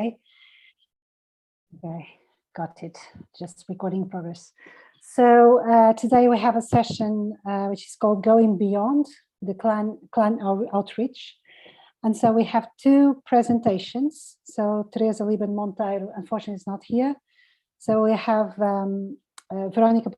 Okay, got it. Just recording progress. So today we have a session which is called Going Beyond the Clan Outreach. And so we have two presentations. So Teresa Liben Monteiro, unfortunately, is not here. So we have Veronica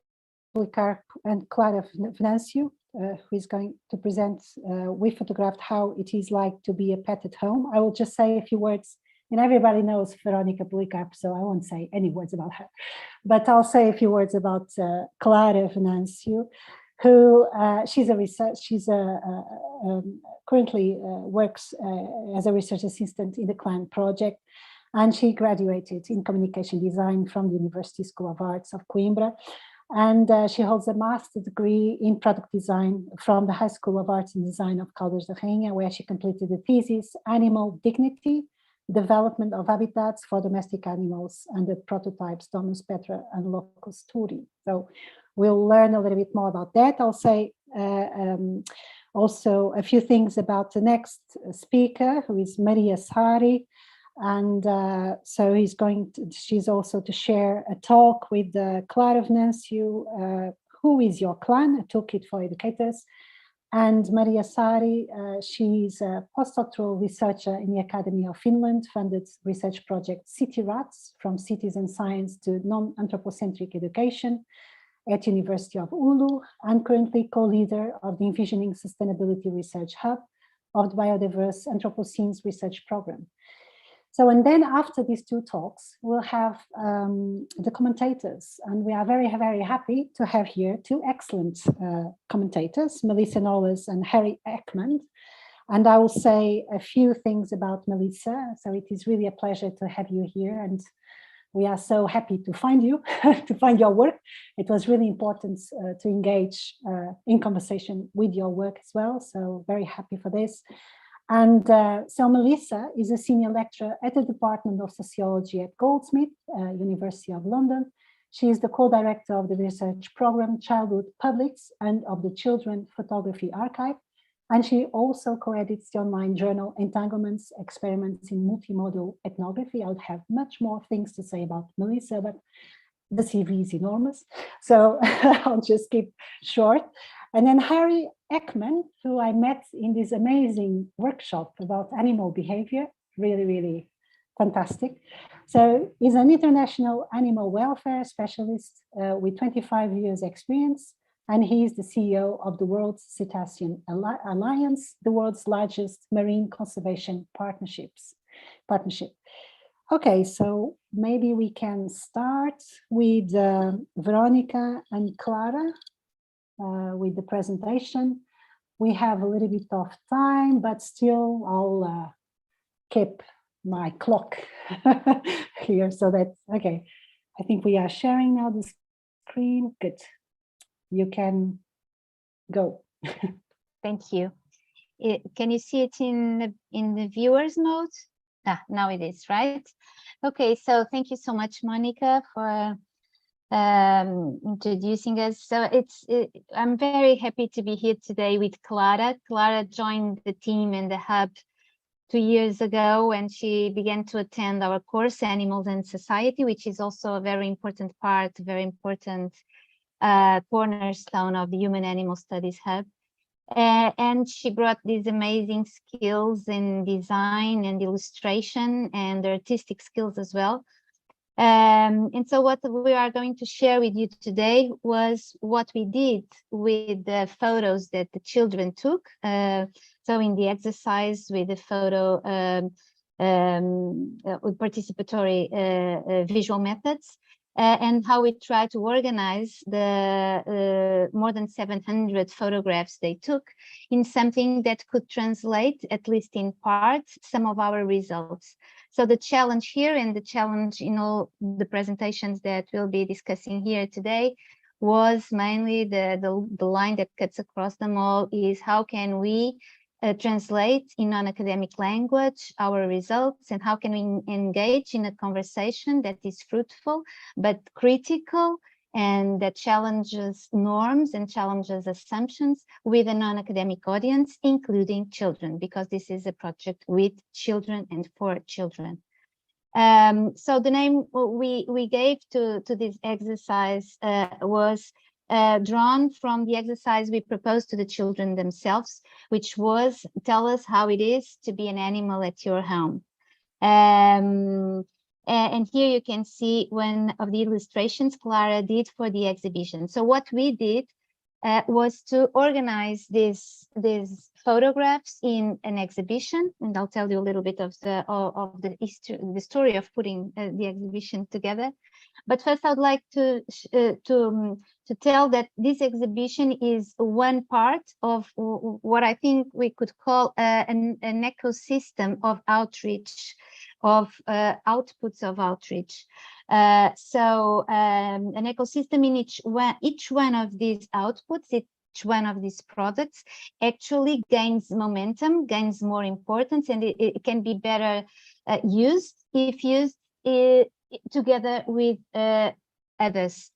Policarp and Clara Venancio, who is going to present. We photographed how it is like to be a pet at home. I will just say a few words, and everybody knows Veronica Policarp, so I won't say any words about her. But I'll say a few words about Clara Venancio, who she's currently works as a research assistant in the CLAN project, and she graduated in communication design from the University School of Arts of Coimbra. And she holds a master's degree in product design from the High School of Arts and Design of Caldas da Rainha, where she completed the thesis, Animal Dignity, Development of Habitats for Domestic Animals, and the prototypes Domus Petra and Locus Turi. So we'll learn a little bit more about that. I'll say also a few things about the next speaker, who is Maria Sari. And so she's also to share a talk with Clara Venancio, Who is Your Clan? A Toolkit for Educators. And Maria Sari, she's a postdoctoral researcher in the Academy of Finland, funded research project City Rats, from citizen science to non-anthropocentric education at University of Oulu, and currently co-leader of the Envisioning Sustainability Research Hub of the Biodiverse Anthropocenes Research Program. So, and then after these two talks, we'll have the commentators, and we are very, very happy to have here two excellent commentators, Melissa Knowles and Harry Ekman. And I will say a few things about Melissa. So it is really a pleasure to have you here, and we are so happy to find you, to find your work. It was really important to engage in conversation with your work as well. So very happy for this. And so Melissa is a senior lecturer at the Department of Sociology at Goldsmith, University of London. She is the co-director of the research program Childhood Publics and of the Children Photography Archive. And she also co-edits the online journal Entanglements, Experiments in Multimodal Ethnography. I would have much more things to say about Melissa, but the CV is enormous. So I'll just keep short. And then Harry Ekman, who I met in this amazing workshop about animal behavior, really, really fantastic. So he's an international animal welfare specialist with 25 years experience, and he is the CEO of the World Cetacean Alliance, the world's largest marine conservation partnership. Okay, so maybe we can start with Veronica and Clara. With the presentation. We have a little bit of time, but still I'll keep my clock here so that, okay, I think we are sharing now the screen. Good. You can go. Thank you. Can you see it in the viewers mode? Now it is, right? Okay, so thank you so much, Monica, for introducing us. So I'm very happy to be here today with Clara. Clara joined the team and the hub 2 years ago when she began to attend our course, Animals and Society, which is also a very important part, very important cornerstone of the Human Animal Studies Hub. And she brought these amazing skills in design and illustration and artistic skills as well. And so what we are going to share with you today was what we did with the photos that the children took. So in the exercise with the photo with participatory visual methods, and how we try to organize the more than 700 photographs they took in something that could translate, at least in part, some of our results. So the challenge here, and the challenge in all the presentations that we'll be discussing here today, was mainly the line that cuts across them all is how can we translate in non-academic language our results, and how can we engage in a conversation that is fruitful but critical and that challenges norms and challenges assumptions with a non-academic audience, including children, because this is a project with children and for children. So the name we gave to this exercise was drawn from the exercise we proposed to the children themselves, which was tell us how it is to be an animal at your home. And here you can see one of the illustrations Clara did for the exhibition. So what we did was to organize these photographs in an exhibition, and I'll tell you a little bit of the story of putting the exhibition together. But first, I'd like to tell that this exhibition is one part of what I think we could call an ecosystem of outreach, of outputs of outreach. So an ecosystem in each one of these outputs, each one of these products actually gains momentum, gains more importance, and it can be better used if used together with others.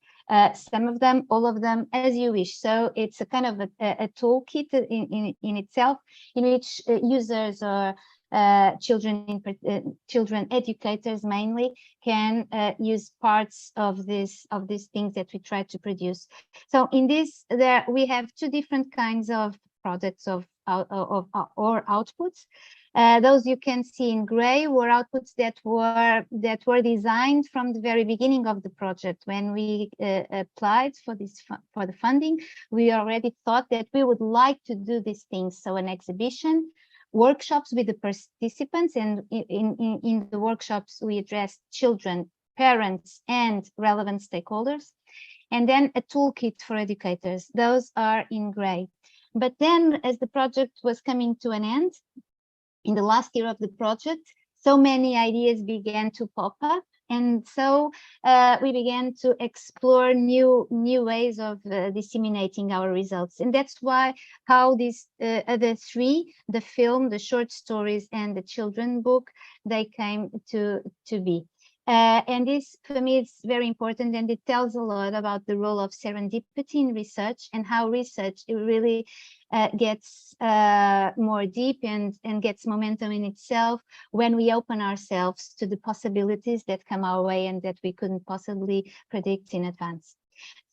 Some of them, all of them, as you wish. So it's a kind of a toolkit in itself, in which users or children educators mainly can use parts of these things that we try to produce. So in this, we have two different kinds of products or outputs. Those you can see in gray were outputs that were designed from the very beginning of the project. When we applied for the funding, we already thought that we would like to do these things. So an exhibition, workshops with the participants, and in the workshops we addressed children, parents, and relevant stakeholders, and then a toolkit for educators. Those are in gray. But then, as the project was coming to an end, in the last year of the project, so many ideas began to pop up, and so we began to explore new ways of disseminating our results. And that's how these other three, the film, the short stories, and the children book, they came to be. And this, for me, is very important, and it tells a lot about the role of serendipity in research, and how research really gets more deep and gets momentum in itself when we open ourselves to the possibilities that come our way and that we couldn't possibly predict in advance.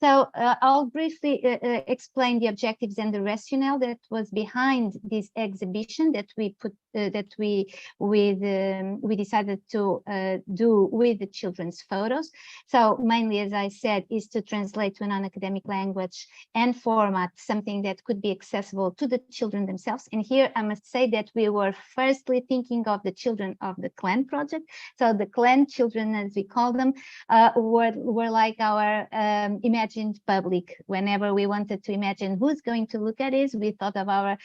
So I'll briefly explain the objectives and the rationale that was behind this exhibition that we decided to do with the children's photos. So mainly, as I said, is to translate to a non-academic language and format something that could be accessible to the children themselves. And here I must say that we were firstly thinking of the children of the CLAN project. So the CLAN children, as we call them, were like our imagined public. Whenever we wanted to imagine who's going to look at this, we thought of our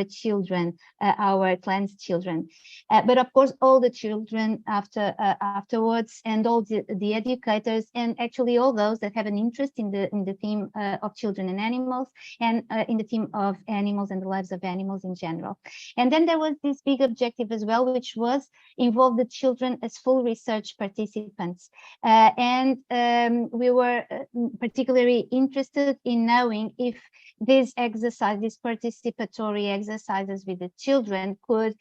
children, our CLAN's children. But of course, all the children afterwards, and all the educators, and actually all those that have an interest in the theme of children and animals, and in the theme of animals and the lives of animals in general. And then there was this big objective as well, which was involve the children as full research participants. And we were particularly interested in knowing if this exercise, these participatory exercises with the children could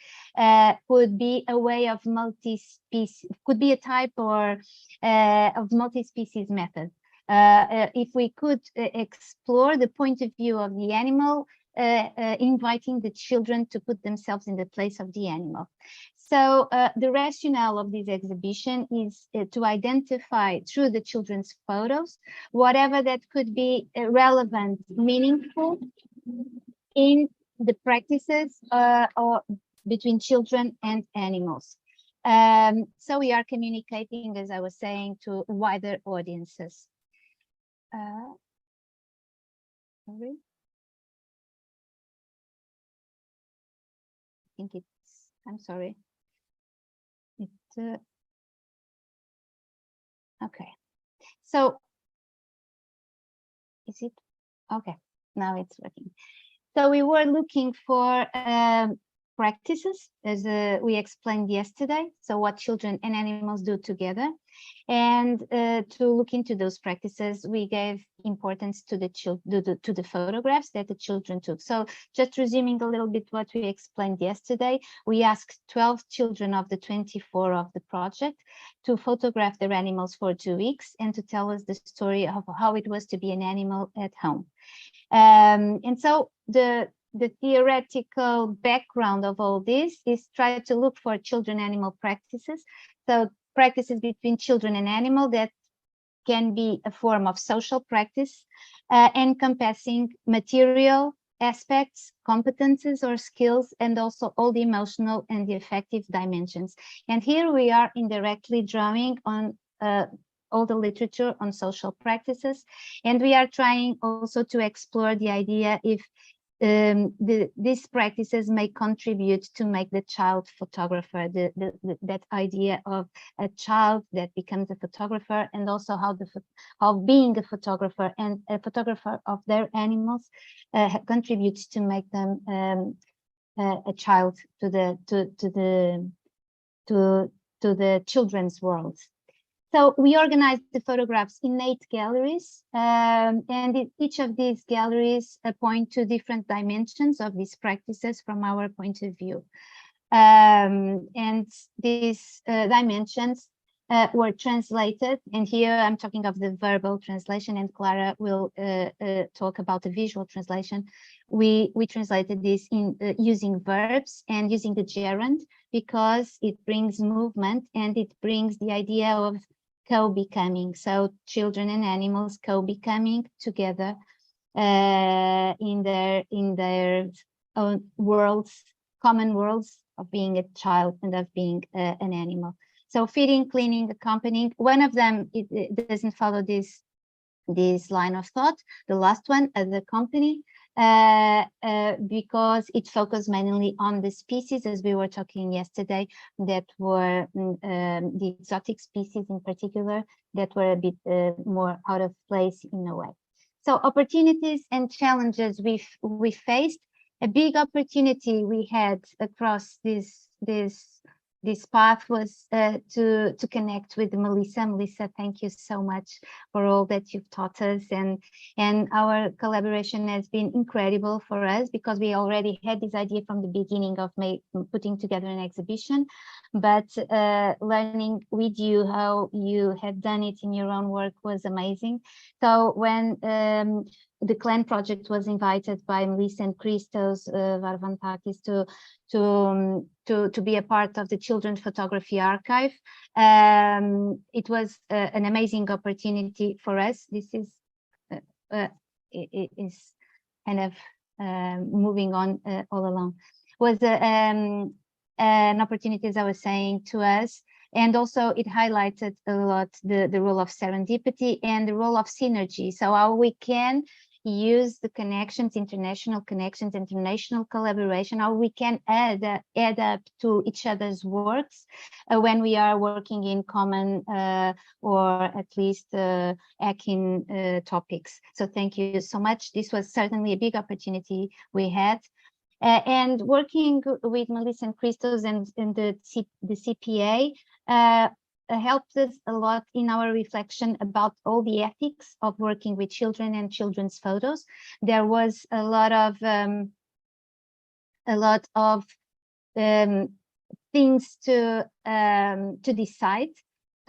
be a way of multi-species, could be a type or of multi-species method. If we could explore the point of view of the animal, inviting the children to put themselves in the place of the animal. So the rationale of this exhibition is to identify through the children's photos whatever that could be relevant, meaningful in the practices or between children and animals. So we are communicating, as I was saying, to wider audiences. Sorry. I think it's, I'm sorry. Okay, so is it okay? Now it's working. So we were looking for practices, as we explained yesterday, so what children and animals do together. And to look into those practices, we gave importance to the photographs that the children took. So just resuming a little bit what we explained yesterday, we asked 12 children of the 24 of the project to photograph their animals for 2 weeks and to tell us the story of how it was to be an animal at home. And so the theoretical background of all this is try to look for children-animal practices. So practices between children and animal that can be a form of social practice, encompassing material aspects, competences or skills, and also all the emotional and the affective dimensions. And here we are indirectly drawing on all the literature on social practices, and we are trying also to explore the idea if these practices may contribute to make the child photographer, that idea of a child that becomes a photographer, and also how being a photographer and a photographer of their animals contributes to make them a child to the children's world. So we organized the photographs in 8 galleries, and each of these galleries point to different dimensions of these practices from our point of view. And these dimensions were translated, and here I'm talking of the verbal translation, and Clara will talk about the visual translation. We translated this in using verbs and using the gerund, because it brings movement and it brings the idea of co-becoming. So children and animals co-becoming together in their own worlds, common worlds of being a child and of being an animal. So feeding, cleaning, accompanying. One of them it doesn't follow this line of thought. The last one, the company, because it focused mainly on the species, as we were talking yesterday, that were the exotic species in particular, that were a bit more out of place in a way. So opportunities and challenges we faced. A big opportunity we had across this path was to connect with Melissa. Melissa, thank you so much for all that you've taught us, and our collaboration has been incredible for us, because we already had this idea from the beginning of putting together an exhibition, but learning with you how you have done it in your own work was amazing. So when the Clan project was invited by Melissa and Christos Varvantakis to be a part of the Children's Photography Archive. It was an amazing opportunity for us. This is kind of moving on all along. Was an opportunity, as I was saying, to us. And also it highlighted a lot the role of serendipity and the role of synergy. So how we can use the connections, international collaboration, how we can add up to each other's works when we are working in common or at least akin topics. So thank you so much. This was certainly a big opportunity we had. And working with Melissa and Christos and the CPA helped us a lot in our reflection about all the ethics of working with children and children's photos. There was a lot of things to decide.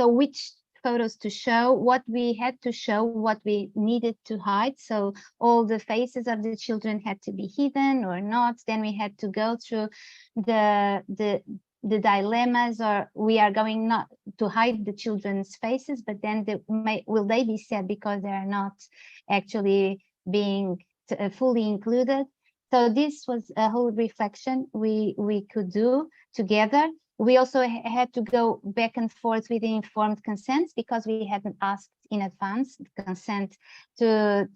So which photos to show, what we had to show, what we needed to hide. So all the faces of the children had to be hidden or not. Then we had to go through the dilemmas, or we are going not to hide the children's faces, but then will they be sad because they are not actually being fully included? So this was a whole reflection we could do together. We also had to go back and forth with the informed consents, because we hadn't asked in advance consent to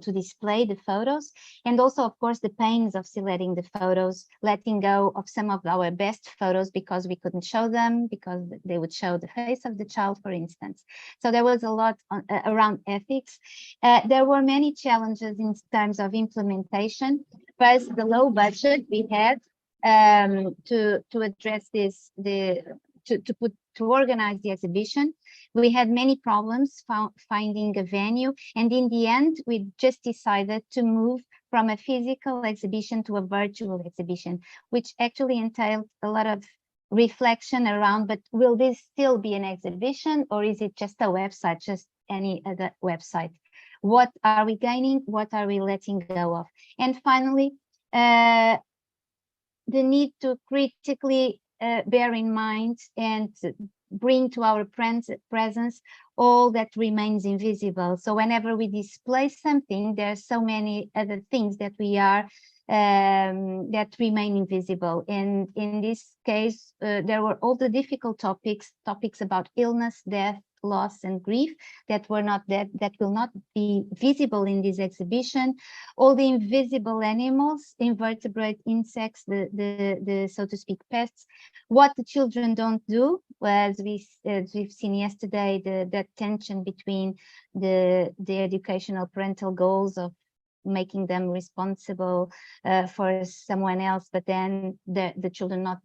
display the photos, and also of course the pains of selecting the photos, letting go of some of our best photos because we couldn't show them, because they would show the face of the child, for instance. So there was a lot around ethics. There were many challenges in terms of implementation. First, the low budget we had. to address this, to organize the exhibition. We had many problems finding a venue, and in the end, we just decided to move from a physical exhibition to a virtual exhibition, which actually entailed a lot of reflection around, but will this still be an exhibition, or is it just a website, just any other website? What are we gaining? What are we letting go of? And finally, the need to critically bear in mind and bring to our presence all that remains invisible. So whenever we display something, there are so many other things that we are that remain invisible. And in this case, there were all the difficult topics about illness, death, loss, and grief that were not that will not be visible in this exhibition. All the invisible animals, invertebrate, insects, the so to speak pests. What the children don't do, as we've seen yesterday, the tension between the educational parental goals of making them responsible for someone else, but then the children not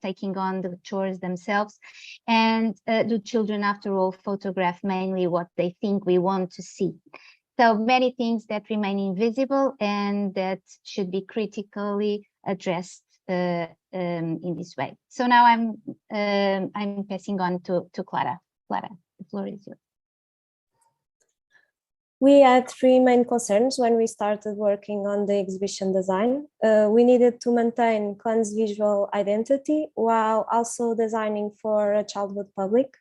taking on the chores themselves, and do children after all photograph mainly what they think we want to see? So many things that remain invisible and that should be critically addressed in this way. So now I'm passing on to Clara. Clara, the floor is yours. We had three main concerns when we started working on the exhibition design. We needed to maintain Clan's visual identity while also designing for a childhood public.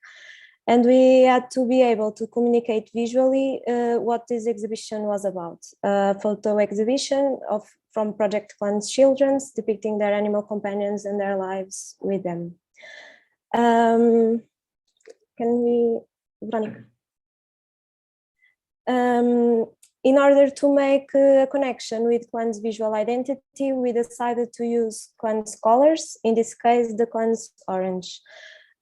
And we had to be able to communicate visually what this exhibition was about. A photo exhibition from Project Clan's children's depicting their animal companions and their lives with them. Can we, Veronica? In order to make a connection with Clan's visual identity, we decided to use Clan's colors, in this case, the Clan's orange.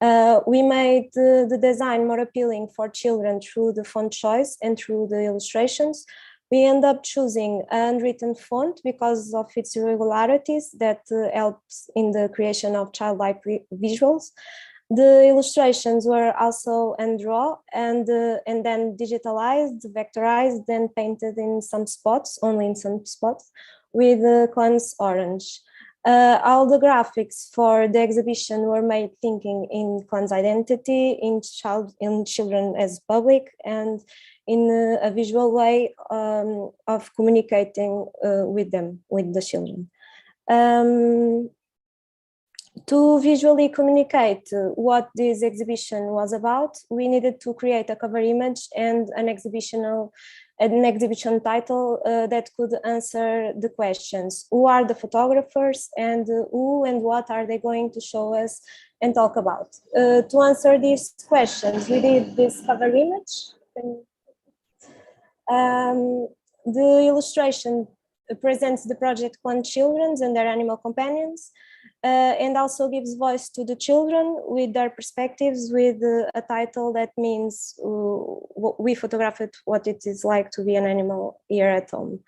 We made the design more appealing for children through the font choice and through the illustrations. We end up choosing an unwritten font because of its irregularities that helps in the creation of childlike visuals. The illustrations were also hand-drawn and then digitalized, vectorized, and painted in some spots, only in some spots, with Clan's orange. All the graphics for the exhibition were made thinking in Clan's identity, in children as public, and in a visual way of communicating with them, with the children. To visually communicate what this exhibition was about, we needed to create a cover image and an exhibition title that could answer the questions. Who are the photographers, and who and what are they going to show us and talk about? To answer these questions, we did this cover image. The illustration presents the project Clan Children and their animal companions, and also gives voice to the children with their perspectives, with a title that means we photographed what it is like to be an animal here at home.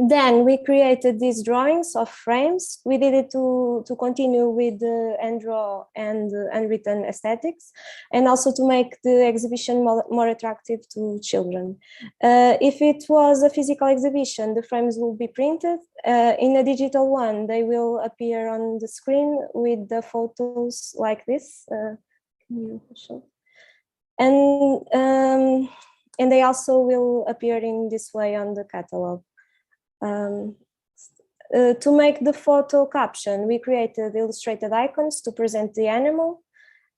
Then we created these drawings of frames. We did it to continue with the hand-drawn and unwritten aesthetics, and also to make the exhibition more attractive to children. If it was a physical exhibition, the frames will be printed. In a digital one, they will appear on the screen with the photos like this. And they also will appear in this way on the catalog. To make the photo caption, we created illustrated icons to present the animal.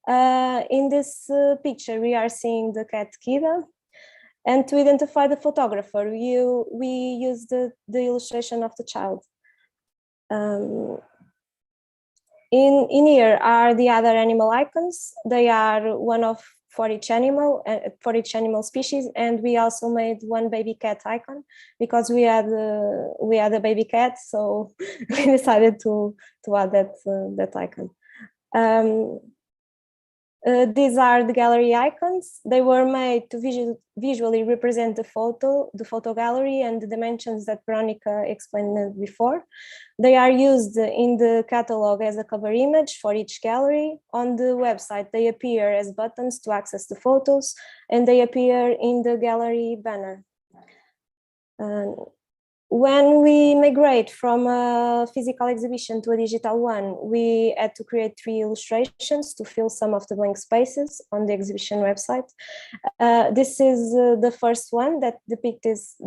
In this picture, we are seeing the cat Kida. And to identify the photographer, we use the illustration of the child. In here are the other animal icons. They are one of for each animal species, and we also made one baby cat icon because we had a baby cat, so we decided to add that icon. These are the gallery icons. They were made to visually represent the photo gallery and the dimensions that Veronica explained before. They are used in the catalog as a cover image for each gallery. On the website, they appear as buttons to access the photos, and they appear in the gallery banner. When we migrate from a physical exhibition to a digital one, we had to create 3 illustrations to fill some of the blank spaces on the exhibition website. This is the first one that depicts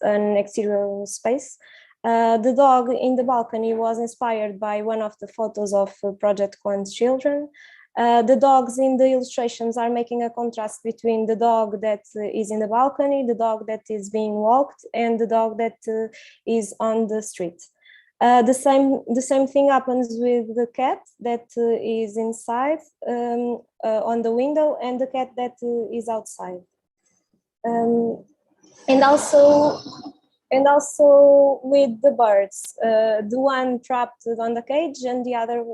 an exterior space. The dog in the balcony was inspired by one of the photos of Project Clone's children. The dogs in the illustrations are making a contrast between the dog that is in the balcony, the dog that is being walked, and the dog that is on the street. The same thing happens with the cat that is inside on the window and the cat that is outside. And also with the birds, the one trapped on the cage and the other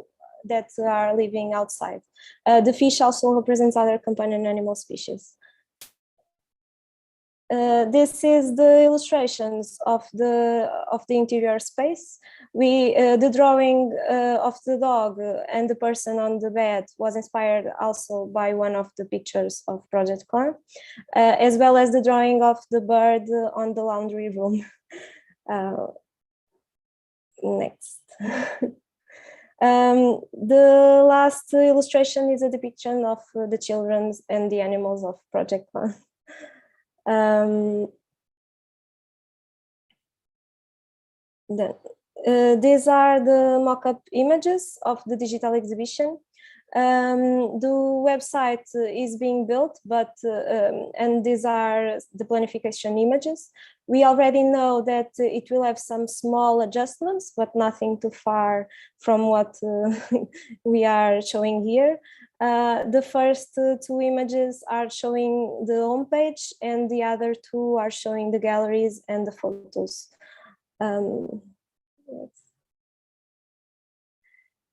that are living outside. The fish also represents other companion animal species. This is the illustrations of the interior space. The drawing of the dog and the person on the bed was inspired also by one of the pictures of Project Clone, as well as the drawing of the bird on the laundry room. Next. The last illustration is a depiction of the children and the animals of Project One. These are the mock-up images of the digital exhibition. The website is being built, and these are the planification images. We already know that it will have some small adjustments, but nothing too far from what we are showing here. The first 2 images are showing the homepage, and the other 2 are showing the galleries and the photos.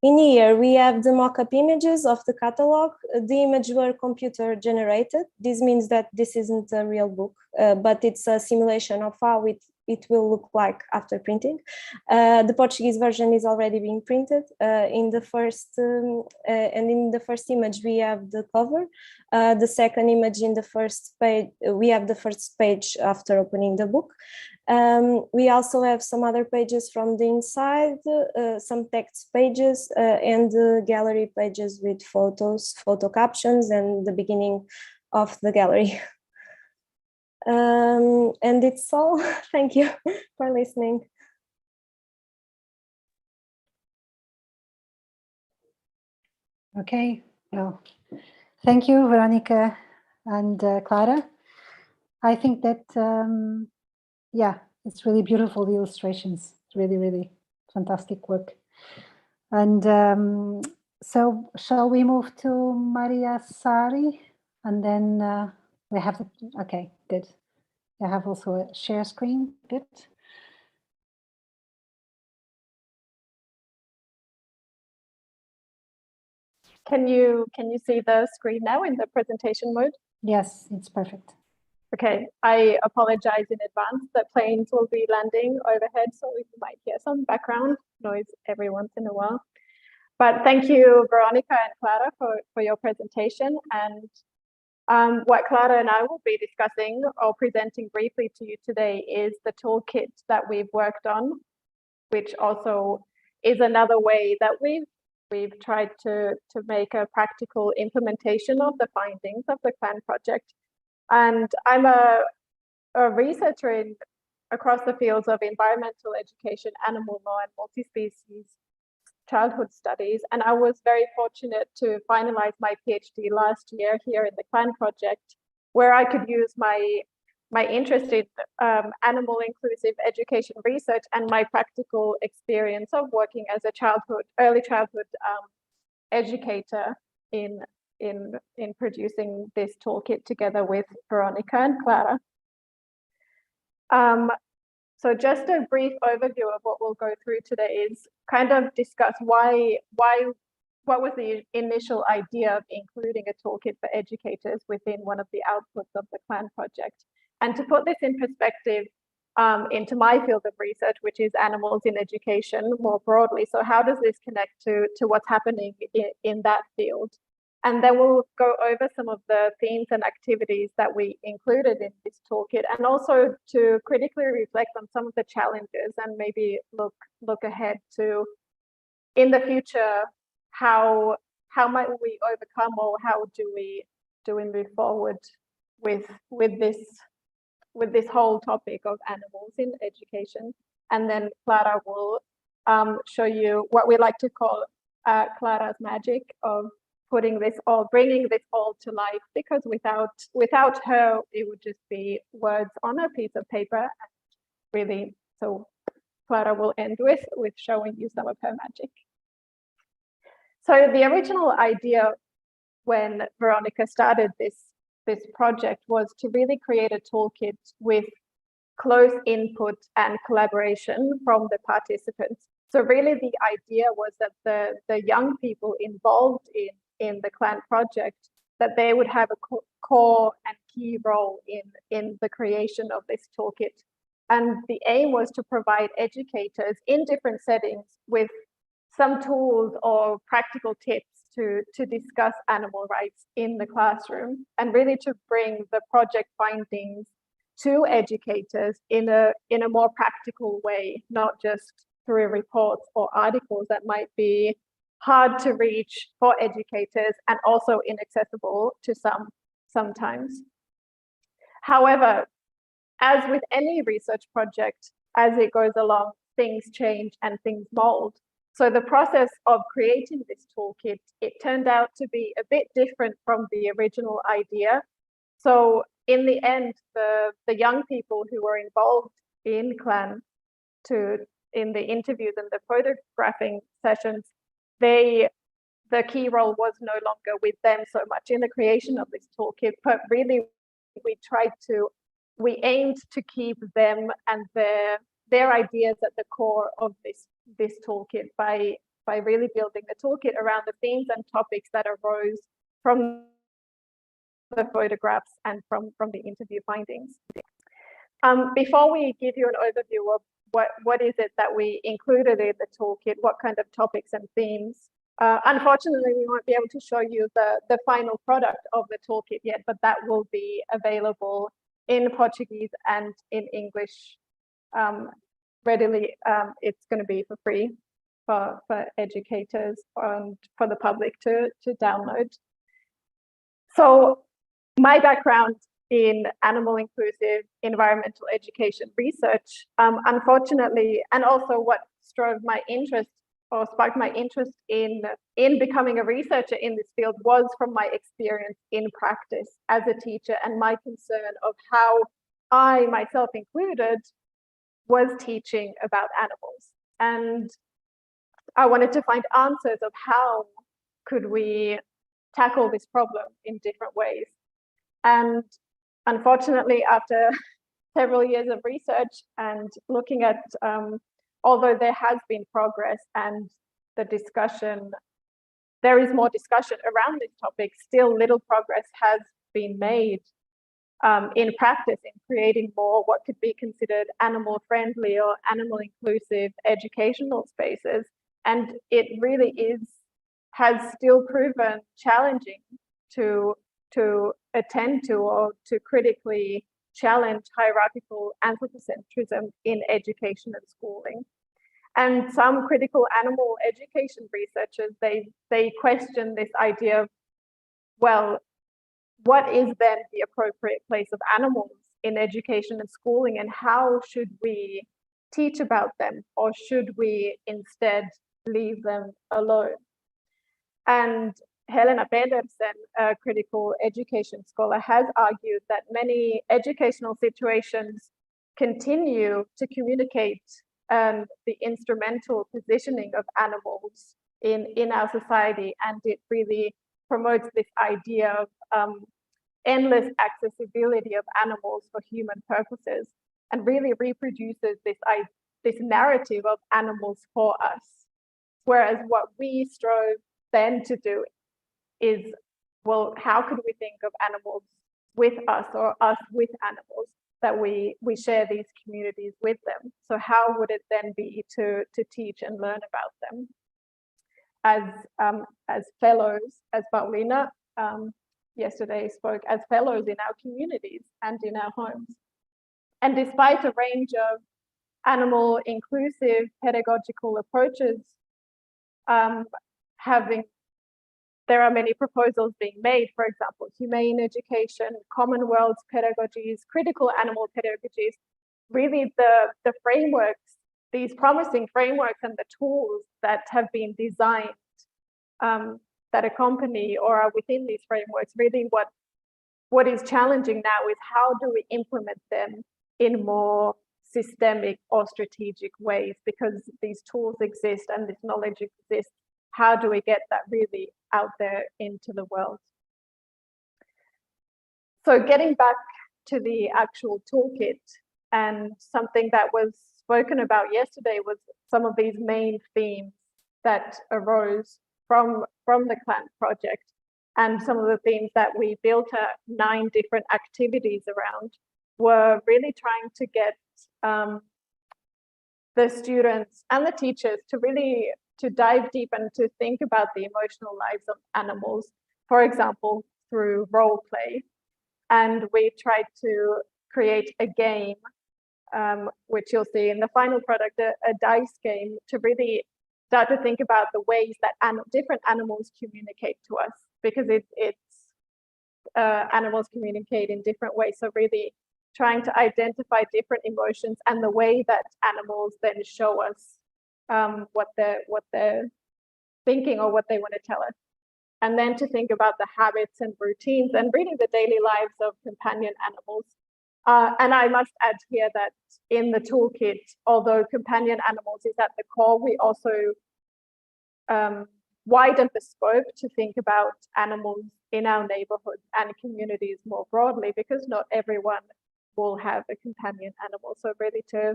In here, we have the mock-up images of the catalog. The images were computer generated. This means that this isn't a real book, but it's a simulation of how it will look like after printing. The Portuguese version is already being printed. In the first image, we have the cover. The second image in the first page, we have the first page after opening the book. We also have some other pages from the inside, some text pages, and gallery pages with photos, photo captions, and the beginning of the gallery. And it's all. Thank you for listening. Okay, well, thank you, Veronica and Clara. I think that, yeah, it's really beautiful, the illustrations. It's really, really fantastic work. And so shall we move to Maria Sari? And then we have, okay, good. I have also a share screen, good. Can you see the screen now in the presentation mode? Yes, it's perfect. Okay, I apologize in advance that planes will be landing overhead, so you might hear some background noise every once in a while. But thank you, Veronica and Clara, for your presentation. And what Clara and I will be discussing or presenting briefly to you today is the toolkit that we've worked on, which also is another way that we've tried to make a practical implementation of the findings of the CLAN project. And I'm a researcher across the fields of environmental education, animal law, and multi-species childhood studies. And I was very fortunate to finalize my PhD last year here in the CLAN project, where I could use my interest in animal inclusive education research and my practical experience of working as a early childhood educator in producing this toolkit together with Veronica and Clara. So just a brief overview of what we'll go through today is kind of discuss why what was the initial idea of including a toolkit for educators within one of the outputs of the CLAN project. And to put this in perspective, into my field of research, which is animals in education more broadly. So how does this connect to what's happening in that field? And then we'll go over some of the themes and activities that we included in this toolkit, and also to critically reflect on some of the challenges and maybe look ahead to, in the future, how might we overcome, or how do we move forward with this whole topic of animals in education. And then Clara will show you what we like to call Clara's magic of bringing this all to life, because without her, it would just be words on a piece of paper. Really, so Clara will end with showing you some of her magic. So the original idea when Veronica started this project was to really create a toolkit with close input and collaboration from the participants. So really the idea was that the young people involved in the CLAN project, that they would have a core and key role in the creation of this toolkit. And the aim was to provide educators in different settings with some tools or practical tips to discuss animal rights in the classroom, and really to bring the project findings to educators in a more practical way, not just through reports or articles that might be hard to reach for educators and also inaccessible to some sometimes. However, as with any research project, as it goes along, things change and things mold. So the process of creating this toolkit, it turned out to be a bit different from the original idea. So in the end, the young people who were involved in CLAN in the interviews and the photographing sessions, the key role was no longer with them so much in the creation of this toolkit, but really we aimed to keep them and their ideas at the core of this toolkit by really building the toolkit around the themes and topics that arose from the photographs and from the interview findings. Before we give you an overview of what is it that we included in the toolkit, what kind of topics and themes, unfortunately we won't be able to show you the final product of the toolkit yet, but that will be available in Portuguese and in English readily. It's going to be for free for educators and for the public to download. So my background in animal inclusive environmental education research, unfortunately, and also what drove my interest or sparked my interest in becoming a researcher in this field was from my experience in practice as a teacher, and my concern of how I, myself included, was teaching about animals. And I wanted to find answers of how could we tackle this problem in different ways. And unfortunately, after several years of research and looking at, although there has been progress and the discussion, there is more discussion around this topic, still little progress has been made in practice in creating more what could be considered animal friendly or animal inclusive educational spaces. And it really has still proven challenging to attend to or to critically challenge hierarchical anthropocentrism in education and schooling. And some critical animal education researchers, they question this idea of, well, what is then the appropriate place of animals in education and schooling, and how should we teach about them, or should we instead leave them alone? And Helena Pedersen, a critical education scholar, has argued that many educational situations continue to communicate the instrumental positioning of animals in our society, and it really promotes this idea of endless accessibility of animals for human purposes, and really reproduces this narrative of animals for us. Whereas what we strove then to do is, well, how could we think of animals with us, or us with animals, that we share these communities with them? So how would it then be to teach and learn about them as fellows, as Paulina yesterday spoke, as fellows in our communities and in our homes? And despite a range of animal inclusive pedagogical approaches, there are many proposals being made, for example, humane education, commonwealth pedagogies, critical animal pedagogies, really the frameworks, these promising frameworks and the tools that have been designed that accompany or are within these frameworks, really what is challenging now is how do we implement them in more systemic or strategic ways, because these tools exist and this knowledge exists. How do we get that really out there into the world? So getting back to the actual toolkit, and something that was spoken about yesterday was some of these main themes that arose from the CLAN project, and some of the themes that we built 9 different activities around were really trying to get the students and the teachers to dive deep and to think about the emotional lives of animals, for example, through role play. And we tried to create a game, which you'll see in the final product, a dice game, to really start to think about the ways that different animals communicate to us, because animals communicate in different ways. So really trying to identify different emotions and the way that animals then show us what they're thinking or what they want to tell us. And then to think about the habits and routines and really the daily lives of companion animals. And I must add here that in the toolkit, although companion animals is at the core, we also widen the scope to think about animals in our neighborhoods and communities more broadly, because not everyone will have a companion animal. So really to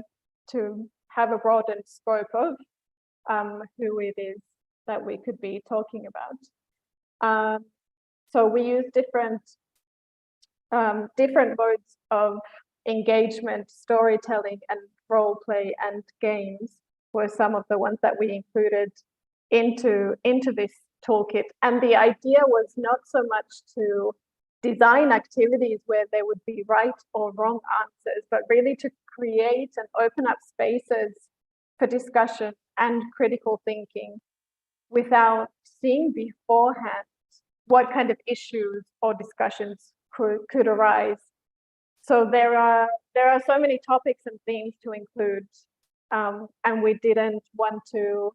have a broadened scope of who it is that we could be talking about. So we use different modes of engagement, storytelling, and role play and games were some of the ones that we included into this toolkit. And the idea was not so much to design activities where there would be right or wrong answers, but really to create and open up spaces for discussion and critical thinking without seeing beforehand what kind of issues or discussions could arise. So there are so many topics and themes to include, and we didn't want to,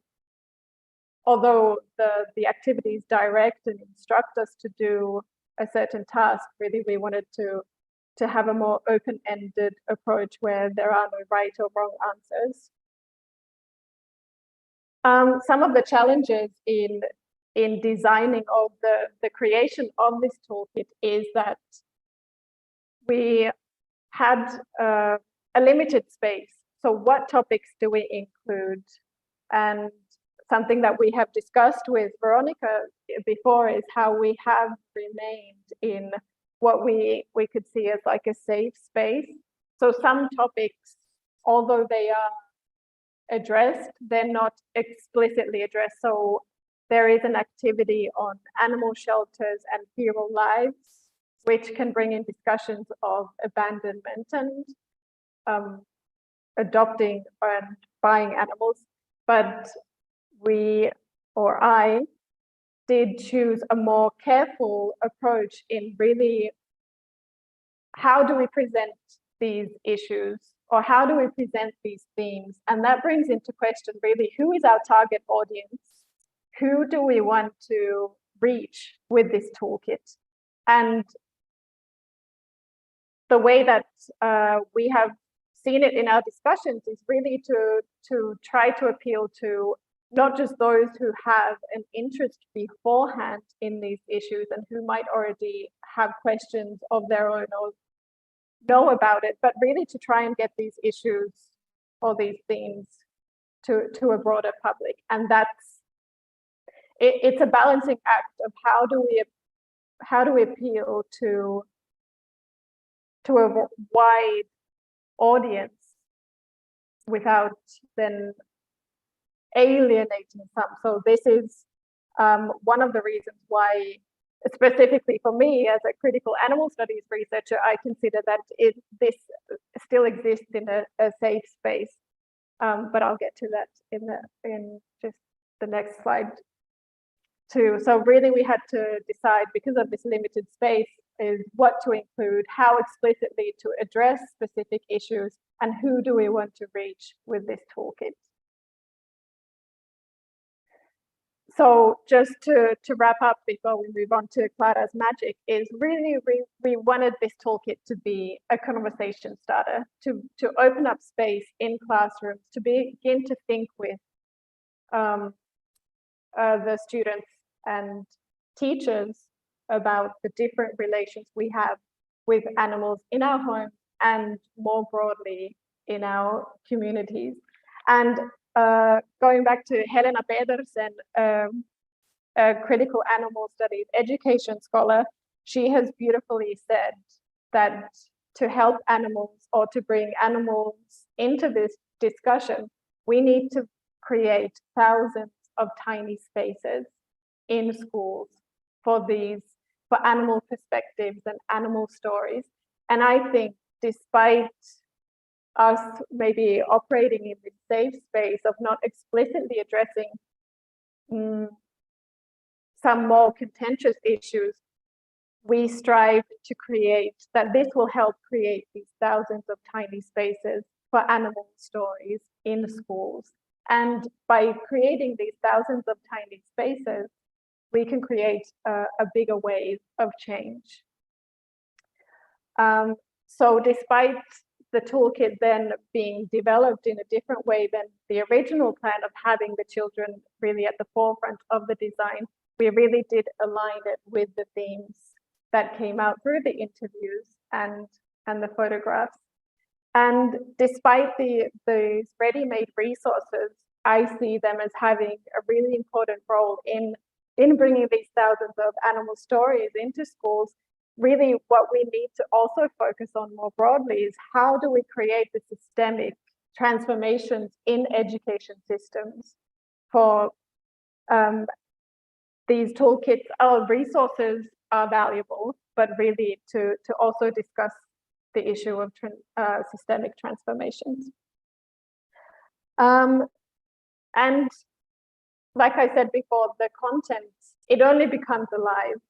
although the activities direct and instruct us to do a certain task, really we wanted to have a more open-ended approach where there are no right or wrong answers. Some of the challenges in designing of the creation of this toolkit is that we had a limited space. So what topics do we include? And something that we have discussed with Veronica before is how we have remained in what we could see as like a safe space. So some topics, although they are addressed, they're not explicitly addressed. So there is an activity on animal shelters and feral lives, which can bring in discussions of abandonment and adopting and buying animals. But I did choose a more careful approach in really how do we present these issues, or how do we present these themes? And that brings into question really, who is our target audience? Who do we want to reach with this toolkit? And the way that we have seen it in our discussions is really to try to appeal to not just those who have an interest beforehand in these issues and who might already have questions of their own or know about it, but really to try and get these issues or these themes to a broader public. And it's a balancing act of how do we appeal to a wide audience without then alienating some. So this is one of the reasons why, specifically for me as a critical animal studies researcher, I consider that this still exists in a safe space. But I'll get to that in just the next slide too. So really we had to decide, because of this limited space, is what to include, how explicitly to address specific issues, and who do we want to reach with this toolkit. So just to wrap up before we move on to Clara's magic, is really we wanted this toolkit to be a conversation starter, to open up space in classrooms, to begin to think with the students and teachers about the different relations we have with animals in our homes and more broadly in our communities. And going back to Helena Pedersen, a critical animal studies education scholar, she has beautifully said that to help animals or to bring animals into this discussion, we need to create thousands of tiny spaces in schools for animal perspectives and animal stories. And I think despite us maybe operating in this safe space of not explicitly addressing some more contentious issues, we strive to create that. This will help create these thousands of tiny spaces for animal stories in schools. And by creating these thousands of tiny spaces, we can create a bigger wave of change. So despite the toolkit then being developed in a different way than the original plan of having the children really at the forefront of the design, we really did align it with the themes that came out through the interviews and the photographs. And despite these ready-made resources, I see them as having a really important role in bringing these thousands of animal stories into schools. Really, what we need to also focus on more broadly is how do we create the systemic transformations in education systems for these toolkits. Our resources are valuable, but really to also discuss the issue of systemic transformations. And like I said before, the content, it only becomes alive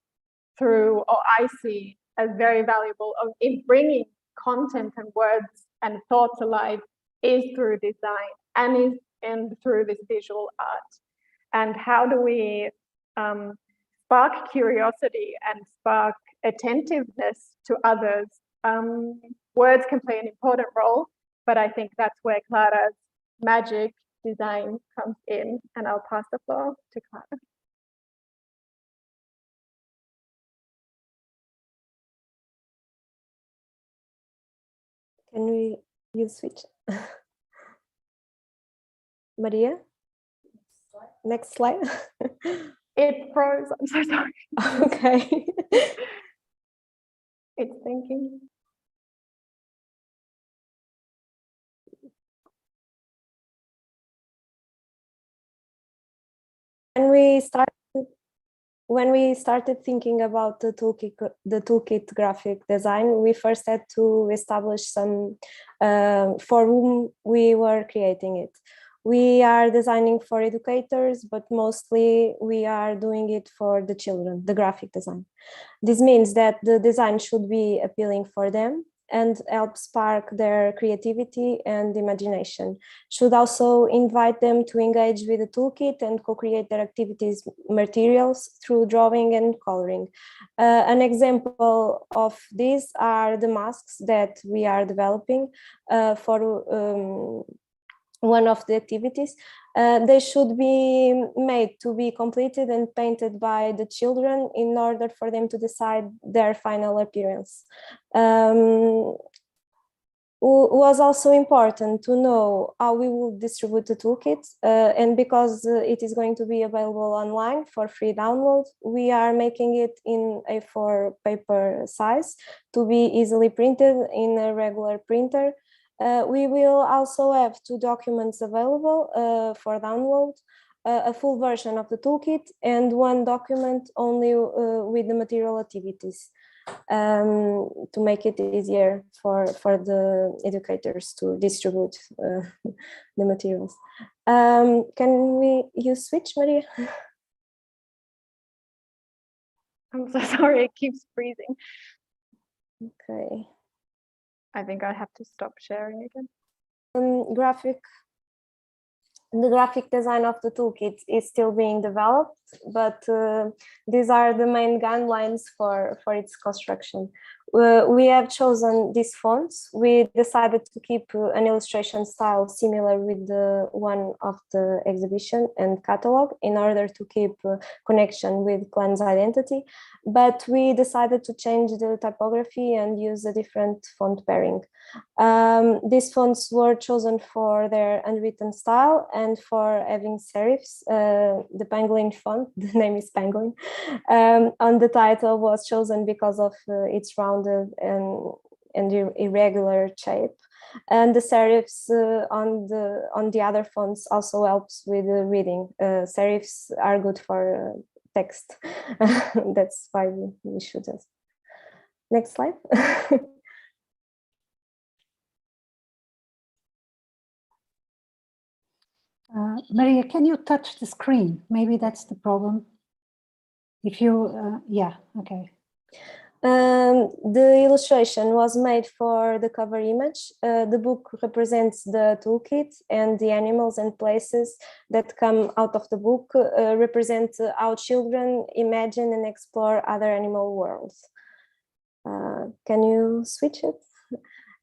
through, or I see as very valuable in bringing content and words and thoughts alive, is through design and through this visual art. And how do we spark curiosity and spark attentiveness to others? Words can play an important role, but I think that's where Clara's magic design comes in. And I'll pass the floor to Clara. Can you switch? Maria? Next slide. It froze, I'm so sorry. Okay. It's thinking. When we started thinking about the toolkit graphic design, we first had to establish some for whom we were creating it. We are designing for educators, but mostly we are doing it for the children, the graphic design. This means that the design should be appealing for them and help spark their creativity and imagination. Should also invite them to engage with the toolkit and co-create their activities materials through drawing and coloring. An example of these are the masks that we are developing for one of the activities. They should be made to be completed and painted by the children in order for them to decide their final appearance. was also important to know how we will distribute the toolkit, and because it is going to be available online for free download, we are making it in A4 paper size to be easily printed in a regular printer. We will also have 2 documents available for download, a full version of the toolkit and 1 document only with the material activities, to make it easier for the educators to distribute the materials. Can you switch, Maria? I'm so sorry, it keeps freezing. Okay. I think I have to stop sharing again. The graphic design of the toolkit is still being developed, but these are the main guidelines for its construction. We have chosen these fonts. We decided to keep an illustration style similar with the one of the exhibition and catalog in order to keep connection with clan's identity, but we decided to change the typography and use a different font pairing. These fonts were chosen for their unwritten style and for having serifs. The penguin font, the name is Penguin, on the title was chosen because of its rounded and irregular shape. And the serifs on the other fonts also helps with reading. Serifs are good for text. That's why we should have. Next slide. Maria, can you touch the screen? Maybe that's the problem. If you, yeah, okay. The illustration was made for the cover image. The book represents the toolkit, and the animals and places that come out of the book represent how children imagine and explore other animal worlds. Can you switch it?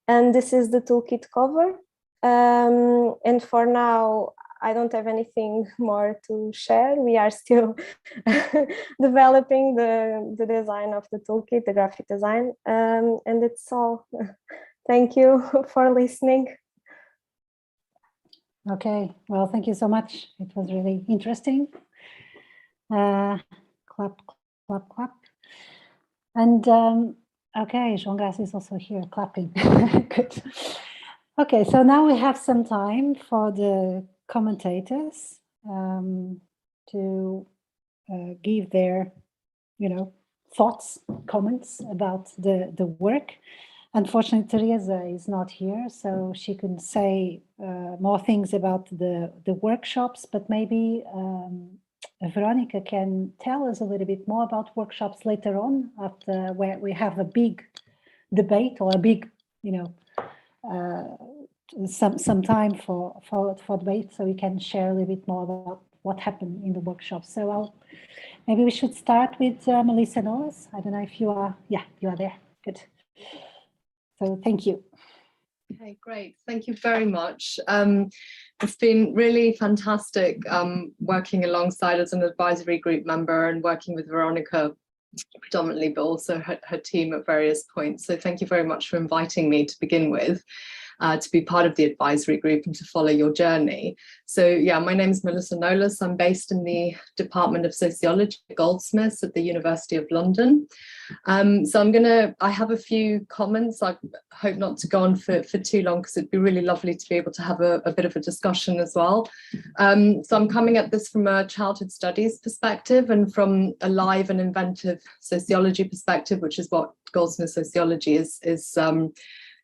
And this is the toolkit cover. And for now, I don't have anything more to share. We are still developing the design of the toolkit, the graphic design, and it's all. Thank you for listening. Okay, well, thank you so much. It was really interesting. Clap, clap, clap. And okay, João is also here clapping. Good. Okay, so now we have some time for the commentators to give their, thoughts, comments about the work. Unfortunately, Teresa is not here, so she can say more things about the workshops, but maybe Veronica can tell us a little bit more about workshops later on, after where we have a big debate or a big, some time for debate, so we can share a little bit more about what happened in the workshop. So maybe we should start with Melissa Knowles. I don't know if you are, yeah, you are there. Good. So thank you. Okay, great. Thank you very much. It's been really fantastic working alongside as an advisory group member and working with Veronica predominantly, but also her team at various points. So thank you very much for inviting me to begin with, to be part of the advisory group and to follow your journey. So yeah, my name is Melissa Knowles. I'm based in the Department of Sociology at Goldsmiths at the University of London. So I have a few comments. I hope not to go on for too long, because it'd be really lovely to be able to have a bit of a discussion as well. So I'm coming at this from a childhood studies perspective and from a live and inventive sociology perspective, which is what Goldsmith sociology is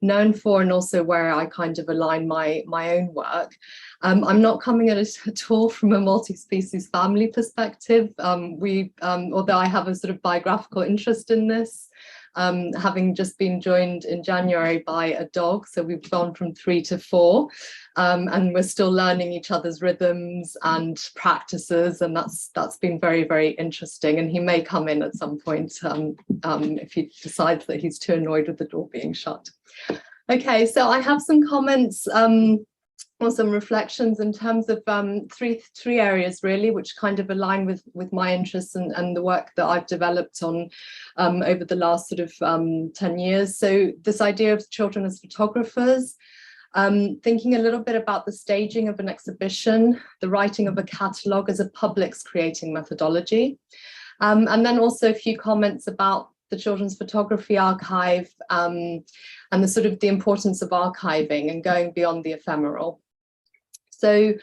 known for, and also where I kind of align my own work. I'm not coming at it at all from a multi-species family perspective. Although I have a sort of biographical interest in this, having just been joined in January by a dog, so we've gone from 3 to 4, and we're still learning each other's rhythms and practices, and that's been very, very interesting. And he may come in at some point if he decides that he's too annoyed with the door being shut. Okay, so I have some comments or some reflections in terms of three areas really, which kind of align with my interests and the work that I've developed on over the last sort of 10 years. So this idea of children as photographers, thinking a little bit about the staging of an exhibition, the writing of a catalogue as a publics creating methodology, and then also a few comments about the Children's Photography Archive and the sort of the importance of archiving and going beyond the ephemeral. So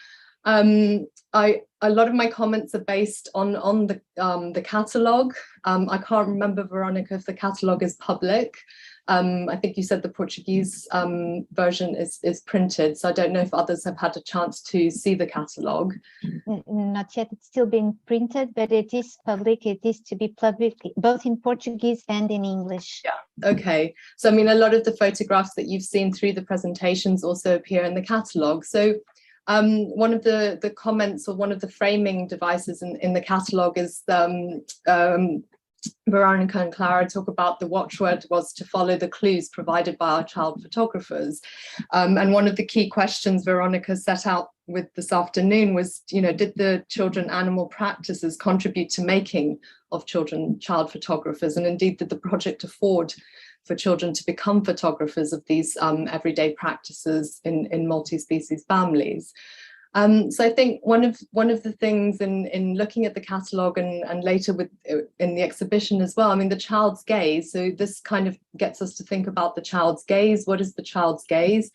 a lot of my comments are based on the catalogue. I can't remember, Veronica, if the catalogue is public. I think you said the Portuguese version is printed, so I don't know if others have had a chance to see the catalogue. Not yet, it's still being printed, but it is public. It is to be public, both in Portuguese and in English. Yeah, okay. So I mean, a lot of the photographs that you've seen through the presentations also appear in the catalogue. So one of the comments, or one of the framing devices in the catalogue is Veronica and Clara talk about the watchword was to follow the clues provided by our child photographers. And one of the key questions Veronica set out with this afternoon was, did the children animal practices contribute to making of children child photographers? And indeed, did the project afford for children to become photographers of these everyday practices in multi-species families? So I think one of the things in looking at the catalogue and later in the exhibition as well, I mean, the child's gaze. So this kind of gets us to think about the child's gaze. What is the child's gaze?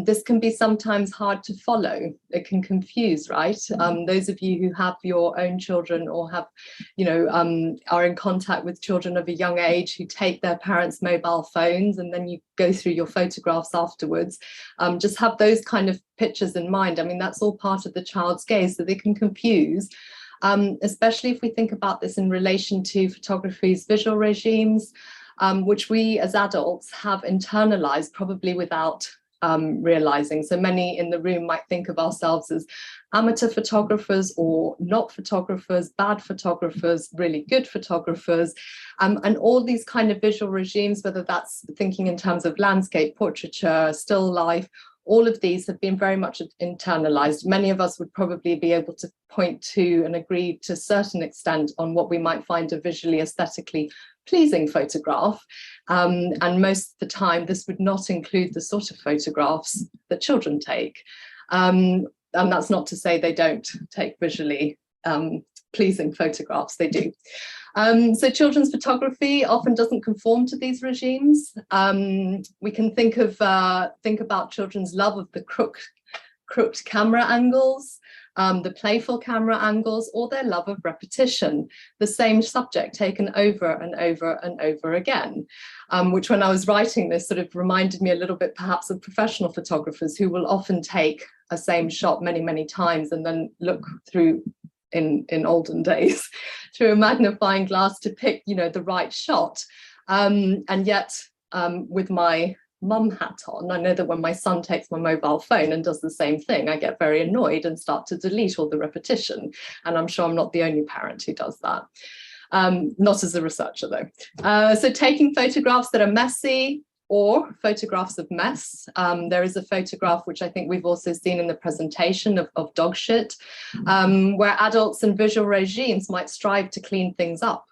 This can be sometimes hard to follow. It can confuse, right? Those of you who have your own children or have, are in contact with children of a young age who take their parents' mobile phones and then you go through your photographs afterwards, just have those kind of pictures in mind. I mean, that's all part of the child's gaze, so they can confuse, especially if we think about this in relation to photography's visual regimes, which we as adults have internalized probably without realizing. So many in the room might think of ourselves as amateur photographers or not photographers, bad photographers, really good photographers, and all these kind of visual regimes, whether that's thinking in terms of landscape, portraiture, still life, all of these have been very much internalized. Many of us would probably be able to point to and agree to a certain extent on what we might find a visually aesthetically pleasing photograph. And most of the time, this would not include the sort of photographs that children take. And that's not to say they don't take visually pleasing photographs, they do. So children's photography often doesn't conform to these regimes. We can think about children's love of the crooked camera angles, the playful camera angles, or their love of repetition, the same subject taken over and over and over again, which when I was writing this sort of reminded me a little bit perhaps of professional photographers who will often take a same shot many, many times and then look through in olden days through a magnifying glass to pick, the right shot. And yet with my mum hat on, I know that when my son takes my mobile phone and does the same thing, I get very annoyed and start to delete all the repetition. And I'm sure I'm not the only parent who does that. Not as a researcher though. So taking photographs that are messy, or photographs of mess. There is a photograph, which I think we've also seen in the presentation of dog shit, where adults and visual regimes might strive to clean things up,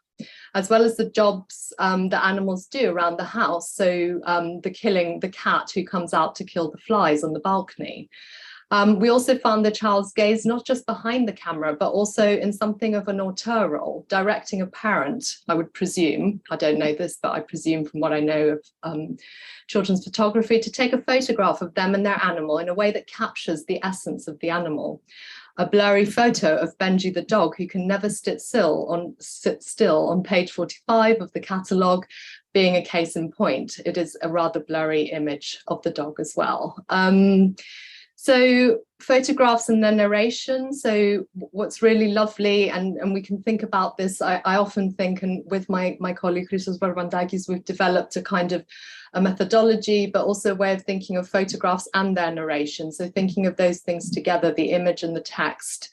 as well as the jobs that animals do around the house. So the cat who comes out to kill the flies on the balcony. We also found the child's gaze not just behind the camera, but also in something of an auteur role, directing a parent, I would presume, I don't know this, but I presume from what I know of children's photography, to take a photograph of them and their animal in a way that captures the essence of the animal. A blurry photo of Benji the dog, who can never sit still on page 45 of the catalogue, being a case in point. It is a rather blurry image of the dog as well. So photographs and their narration. So what's really lovely, and we can think about this, I often think, and with my colleague Christos Varvandakis, we've developed a kind of a methodology, but also a way of thinking of photographs and their narration. So thinking of those things together, the image and the text.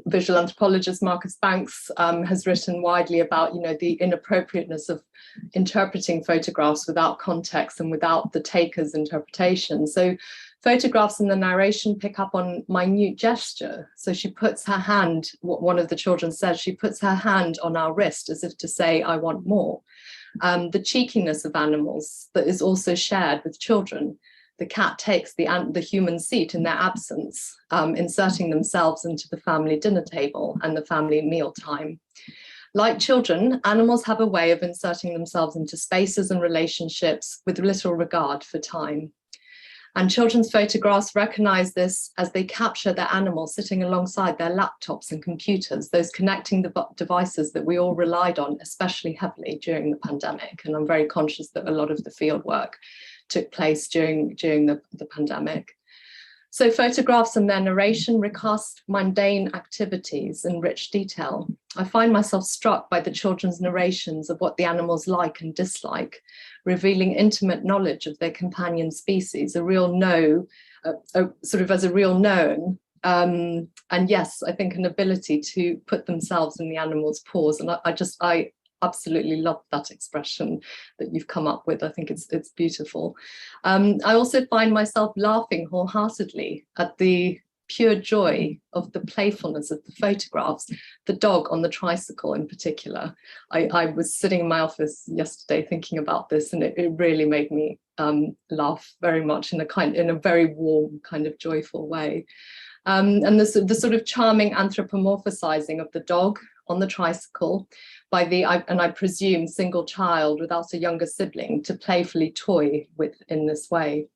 Visual anthropologist Marcus Banks has written widely about, the inappropriateness of interpreting photographs without context and without the taker's interpretation. So Photographs and the narration pick up on minute gesture. So she puts her hand, what one of the children says, she puts her hand on our wrist as if to say, I want more. The cheekiness of animals that is also shared with children. The cat takes the human seat in their absence, inserting themselves into the family dinner table and the family meal time. Like children, animals have a way of inserting themselves into spaces and relationships with little regard for time. And children's photographs recognize this as they capture their animals sitting alongside their laptops and computers, those connecting the devices that we all relied on, especially heavily during the pandemic. And I'm very conscious that a lot of the field work took place during the pandemic. So photographs and their narration recast mundane activities in rich detail. I find myself struck by the children's narrations of what the animals like and dislike, revealing intimate knowledge of their companion species, a real sort of as a real known. And yes, I think an ability to put themselves in the animal's paws. And I absolutely love that expression that you've come up with. I think it's beautiful. I also find myself laughing wholeheartedly at the pure joy of the playfulness of the photographs, the dog on the tricycle in particular. I was sitting in my office yesterday thinking about this, and it really made me laugh very much in a very warm, kind of joyful way. And the sort of charming anthropomorphizing of the dog on the tricycle by and I presume single child without a younger sibling to playfully toy with in this way.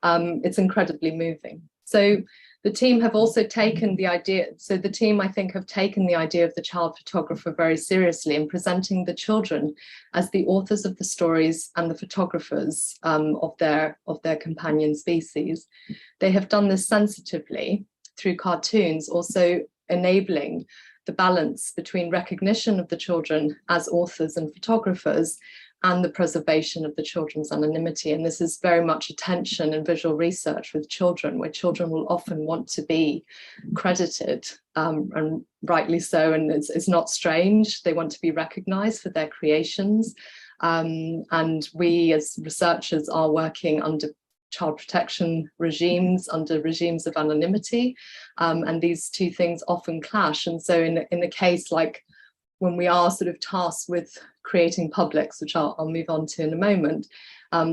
It's incredibly moving. So the team have also taken the idea, so the team I think have taken the idea of the child photographer very seriously in presenting the children as the authors of the stories and the photographers of their companion species. They have done this sensitively through cartoons, also enabling the balance between recognition of the children as authors and photographers and the preservation of the children's anonymity. And this is very much attention and visual research with children, where children will often want to be credited, and rightly so, and it's not strange. They want to be recognized for their creations. And we as researchers are working under child protection regimes, under regimes of anonymity, and these two things often clash. And so in the case, like when we are sort of tasked with creating publics, which I'll move on to in a moment,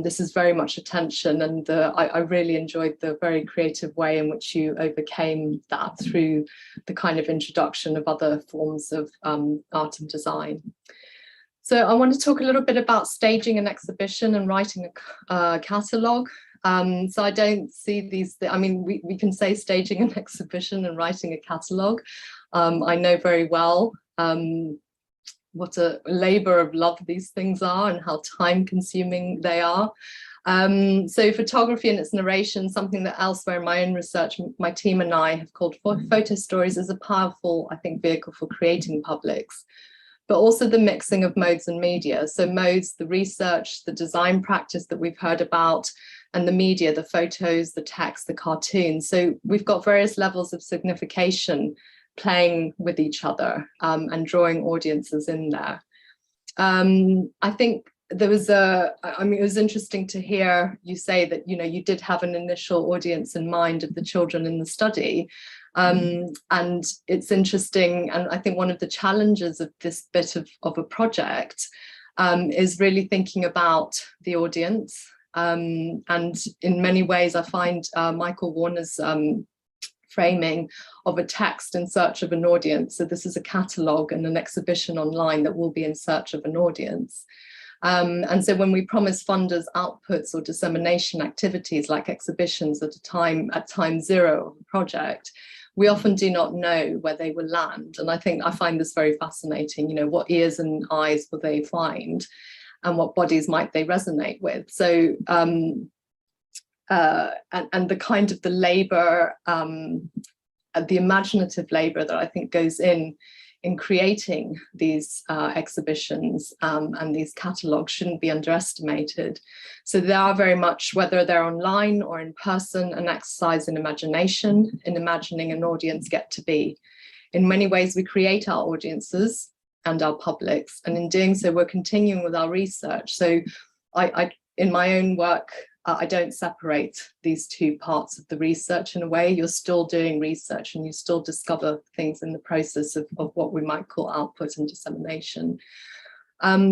this is very much attention, and I really enjoyed the very creative way in which you overcame that through the kind of introduction of other forms of art and design. So I want to talk a little bit about staging an exhibition and writing a catalogue. So I don't see these, I mean, we can say staging an exhibition and writing a catalogue. I know very well what a labor of love these things are and how time consuming they are. So photography and its narration, something that elsewhere in my own research, my team and I have called photo stories, is a powerful, I think, vehicle for creating publics, but also the mixing of modes and media. So modes, the research, the design practice that we've heard about, and the media, the photos, the text, the cartoons. So we've got various levels of signification playing with each other and drawing audiences in there. I think there was it was interesting to hear you say that, you know, you did have an initial audience in mind of the children in the study. And it's interesting, and I think one of the challenges of this bit of a project is really thinking about the audience. And in many ways, I find Michael Warner's framing of a text in search of an audience. So this is a catalogue and an exhibition online that will be in search of an audience. And so when we promise funders outputs or dissemination activities like exhibitions at time zero of a project, we often do not know where they will land. And I find this very fascinating. You know, what ears and eyes will they find, and what bodies might they resonate with? So, and the kind of the labor, the imaginative labor that I think goes in creating these exhibitions and these catalogues shouldn't be underestimated. So they are very much, whether they're online or in person, an exercise in imagination, in imagining an audience get to be. In many ways, we create our audiences and our publics, and in doing so, we're continuing with our research. So I in my own work I don't separate these two parts of the research in a way. You're still doing research and you still discover things in the process of what we might call output and dissemination.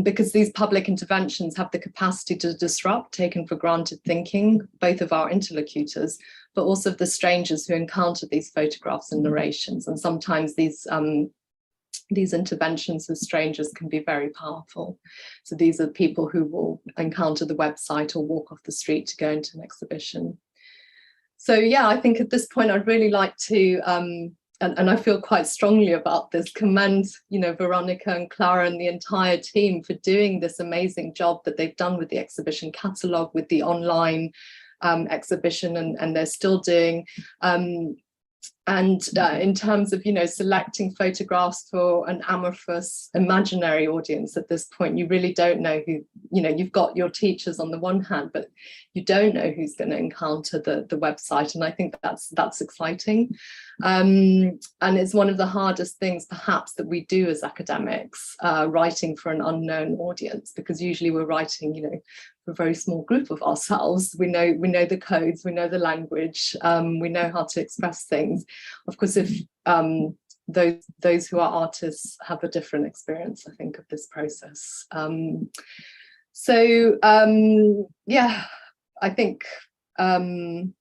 Because these public interventions have the capacity to disrupt taken for granted thinking, both of our interlocutors, but also of the strangers who encounter these photographs and narrations. And sometimes these interventions with strangers can be very powerful. So these are people who will encounter the website or walk off the street to go into an exhibition. So yeah, I think at this point I'd really like to, and I feel quite strongly about this, commend, you know, Veronica and Clara and the entire team for doing this amazing job that they've done with the exhibition catalogue, with the online exhibition, and they're still doing. And in terms of, you know, selecting photographs for an amorphous imaginary audience at this point, you really don't know who, you know, you've got your teachers on the one hand, but you don't know who's going to encounter the website. And I think that's exciting. And it's one of the hardest things perhaps that we do as academics, writing for an unknown audience, because usually we're writing, you know, a very small group of ourselves. We know the codes, we know the language, we know how to express things. Of course, if those who are artists have a different experience, I think, of this process. Yeah, I think I'm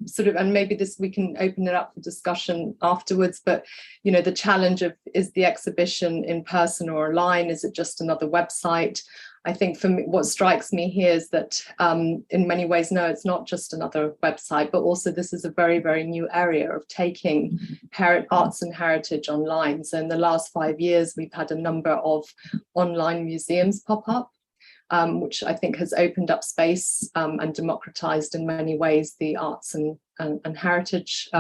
sort of, and maybe this, we can open it up for discussion afterwards, but, you know, the challenge of, is the exhibition in person or online? Is it just another website? I think for me, what strikes me here is that in many ways, no, it's not just another website, but also this is a very, very new area of taking arts and heritage online. So in the last 5 years, we've had a number of online museums pop up, which I think has opened up space and democratized in many ways the arts and heritage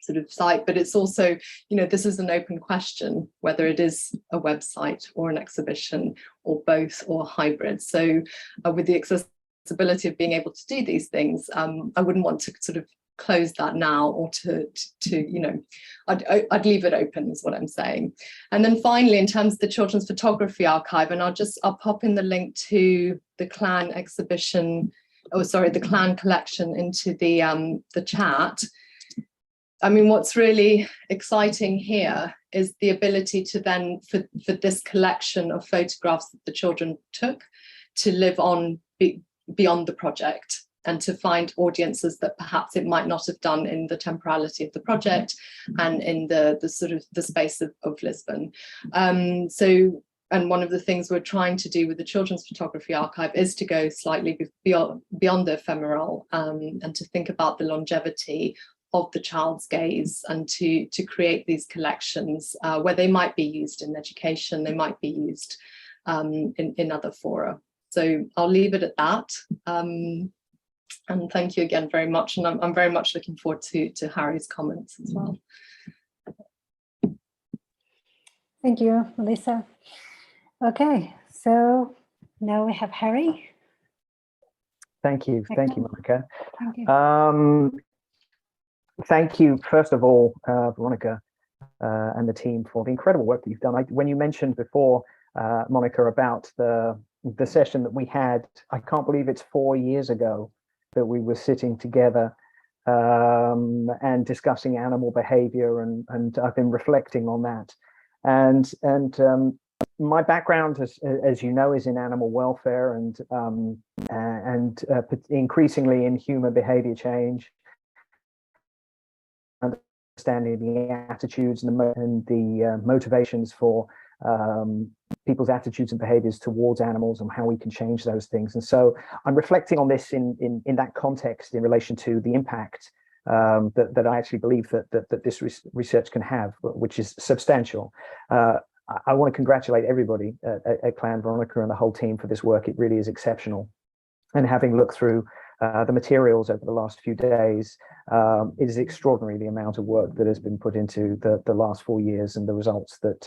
sort of site. But it's also, you know, this is an open question, whether it is a website or an exhibition or both or hybrid. So with the accessibility of being able to do these things, I wouldn't want to sort of close that now, or to you know, I'd leave it open is what I'm saying. And then finally, in terms of the Children's Photography Archive, and I'll pop in the link to the Clan exhibition, oh sorry, the Clan collection into the chat. I mean, what's really exciting here is the ability to then, for this collection of photographs that the children took, to live on beyond the project, and to find audiences that perhaps it might not have done in the temporality of the project and in the sort of the space of Lisbon. And one of the things we're trying to do with the Children's Photography Archive is to go slightly beyond the ephemeral, and to think about the longevity of the child's gaze, and to create these collections where they might be used in education, they might be used in other fora. So I'll leave it at that. And thank you again very much. And I'm very much looking forward to Harry's comments as well. Thank you, Melissa. Okay, so now we have Harry. Thank you, Monica. Thank you. Thank you, first of all, Veronica and the team, for the incredible work that you've done. When you mentioned before, Monica, about the session that we had, I can't believe it's 4 years ago that we were sitting together and discussing animal behavior, and I've been reflecting on that. And my background, as you know, is in animal welfare and increasingly in human behavior change, understanding the attitudes and the motivations for people's attitudes and behaviors towards animals, and how we can change those things. And so I'm reflecting on this in that context, in relation to the impact that I actually believe that this research can have, which is substantial. I want to congratulate everybody at Clan, Veronica and the whole team, for this work. It really is exceptional. And having looked through the materials over the last few days, it is extraordinary the amount of work that has been put into the last 4 years, and the results that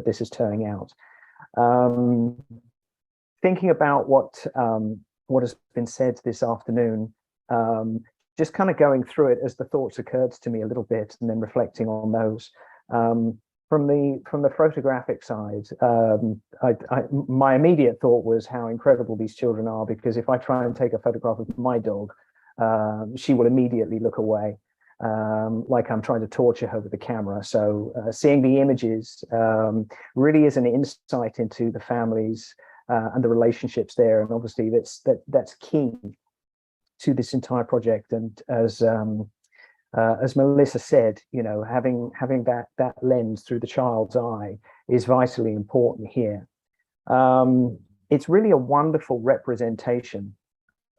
this is turning out. Thinking about what has been said this afternoon, just kind of going through it as the thoughts occurred to me a little bit, and then reflecting on those. from the photographic side, my immediate thought was how incredible these children are, because if I try and take a photograph of my dog, she will immediately look away, like I'm trying to torture her with the camera. So seeing the images really is an insight into the families and the relationships there, and obviously that's key to this entire project. And as Melissa said, you know, having that lens through the child's eye is vitally important here. It's really a wonderful representation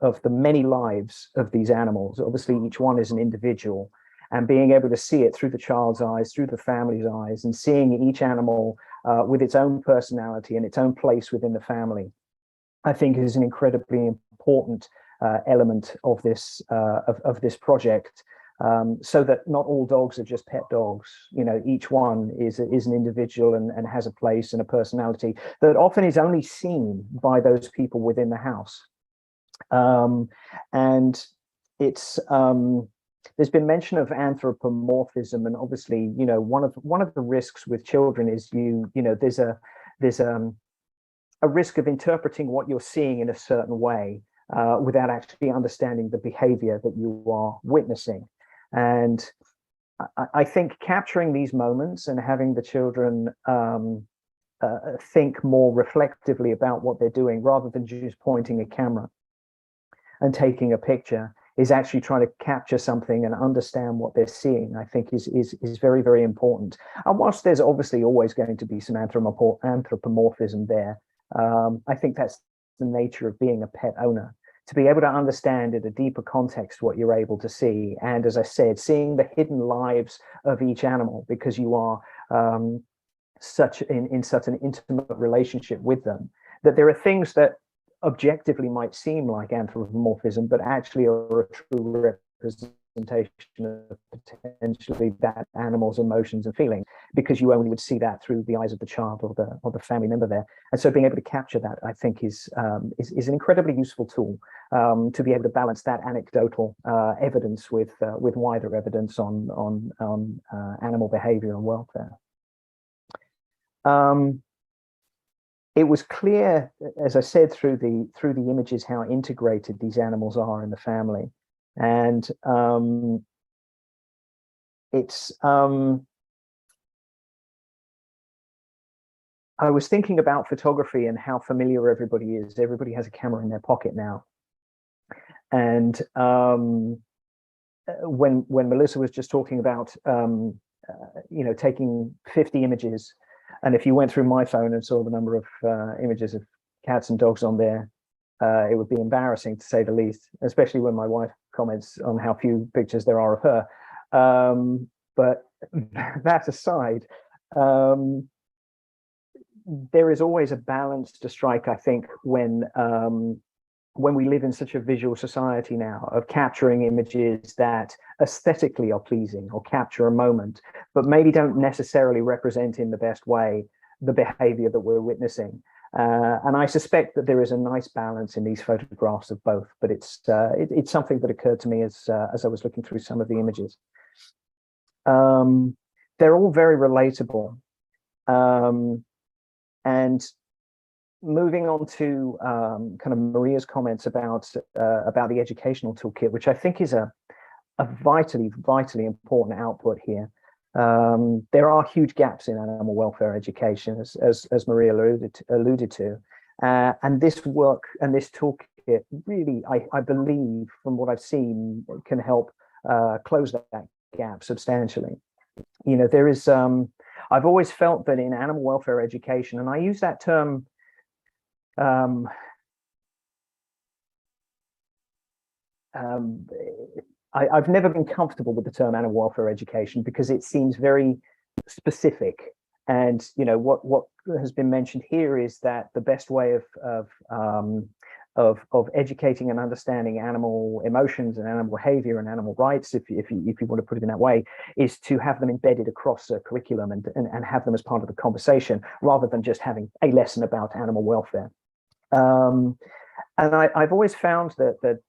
of the many lives of these animals. Obviously, each one is an individual, and being able to see it through the child's eyes, through the family's eyes, and seeing each animal with its own personality and its own place within the family, I think is an incredibly important element of this project. So that not all dogs are just pet dogs. You know, each one is an individual and has a place and a personality that often is only seen by those people within the house. And it's there's been mention of anthropomorphism, and obviously, you know, one of the risks with children is you know there's a risk of interpreting what you're seeing in a certain way without actually understanding the behavior that you are witnessing. And I think capturing these moments and having the children think more reflectively about what they're doing, rather than just pointing a camera and taking a picture, is actually trying to capture something and understand what they're seeing, I think is very, very important. And whilst there's obviously always going to be some anthropomorphism there, I think that's the nature of being a pet owner, to be able to understand in a deeper context what you're able to see. And as I said, seeing the hidden lives of each animal, because you are in such an intimate relationship with them, that there are things that objectively might seem like anthropomorphism, but actually are a true representation of potentially that animal's emotions and feelings, because you only would see that through the eyes of the child or the family member there. And so being able to capture that, I think, is an incredibly useful tool to be able to balance that anecdotal evidence with wider evidence on animal behavior and welfare. It was clear, as I said, through the images, how integrated these animals are in the family. And I was thinking about photography and how familiar everybody is. Everybody has a camera in their pocket now. And when Melissa was just talking about you know, taking 50 images, and if you went through my phone and saw the number of images of cats and dogs on there, it would be embarrassing, to say the least, especially when my wife comments on how few pictures there are of her. But that aside, there is always a balance to strike, I think, when we live in such a visual society now, of capturing images that aesthetically are pleasing or capture a moment, but maybe don't necessarily represent in the best way the behavior that we're witnessing. And I suspect that there is a nice balance in these photographs of both, but it's something that occurred to me as I was looking through some of the images. They're all very relatable. And moving on to kind of Maria's comments about the educational toolkit, which I think is a vitally important output here. There are huge gaps in animal welfare education, as Maria alluded to, and this work and this toolkit really, I believe, from what I've seen, can help close that gap substantially. You know, there is I've always felt that in animal welfare education, and I use that term I've never been comfortable with the term animal welfare education, because it seems very specific. And you know, what has been mentioned here is that the best way of educating and understanding animal emotions and animal behavior and animal rights, if you want to put it in that way, is to have them embedded across a curriculum and have them as part of the conversation, rather than just having a lesson about animal welfare. And I've always found that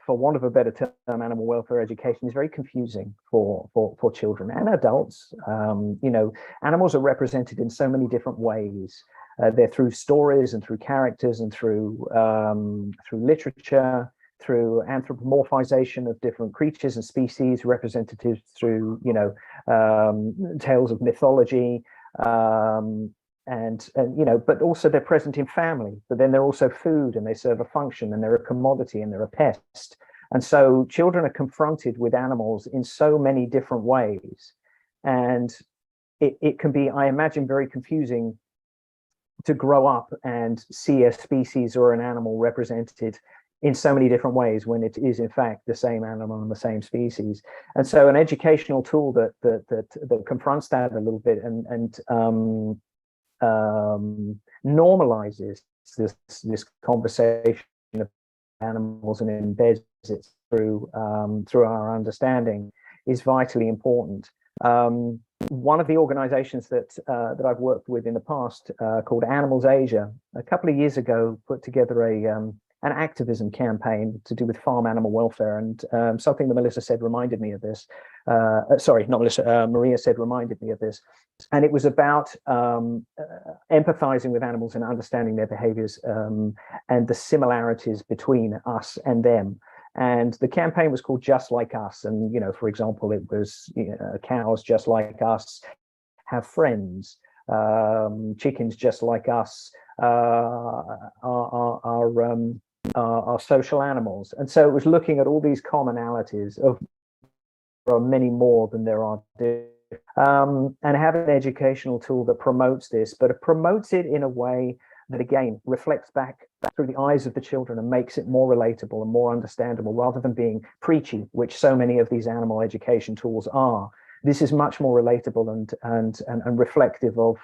for want of a better term, animal welfare education is very confusing for children and adults. You know, animals are represented in so many different ways. They're through stories and through characters and through literature, through anthropomorphization of different creatures and species, representatives through, you know, tales of mythology, and you know, but also they're present in family, but then they're also food, and they serve a function, and they're a commodity, and they're a pest. And so children are confronted with animals in so many different ways, and it can be, I imagine, very confusing to grow up and see a species or an animal represented in so many different ways when it is in fact the same animal and the same species. And so an educational tool that confronts that a little bit and normalizes this conversation of animals and embeds it through our understanding is vitally important. One of the organizations that I've worked with in the past, called Animals Asia, a couple of years ago put together an activism campaign to do with farm animal welfare, and something that Melissa said reminded me of this. Sorry, not Melissa, Maria said reminded me of this. And it was about empathizing with animals and understanding their behaviors, and the similarities between us and them. And the campaign was called Just Like Us. And, you know, for example, it was, you know, cows just like us have friends, chickens just like us are social animals. And so it was looking at all these commonalities of, there are many more than there are, and have an educational tool that promotes this, but it promotes it in a way that again reflects back through the eyes of the children and makes it more relatable and more understandable, rather than being preachy, which so many of these animal education tools are. This is much more relatable and reflective of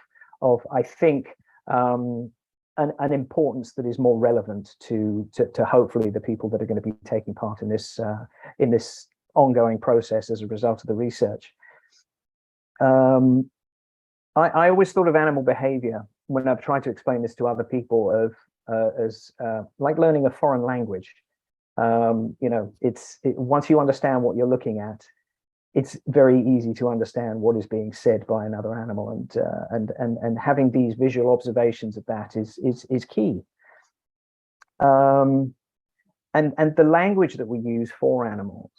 I think an importance that is more relevant to hopefully the people that are going to be taking part in this ongoing process as a result of the research. I always thought of animal behavior when I've tried to explain this to other people as like learning a foreign language. You know, once you understand what you're looking at, it's very easy to understand what is being said by another animal, and having these visual observations of that is key. And the language that we use for animals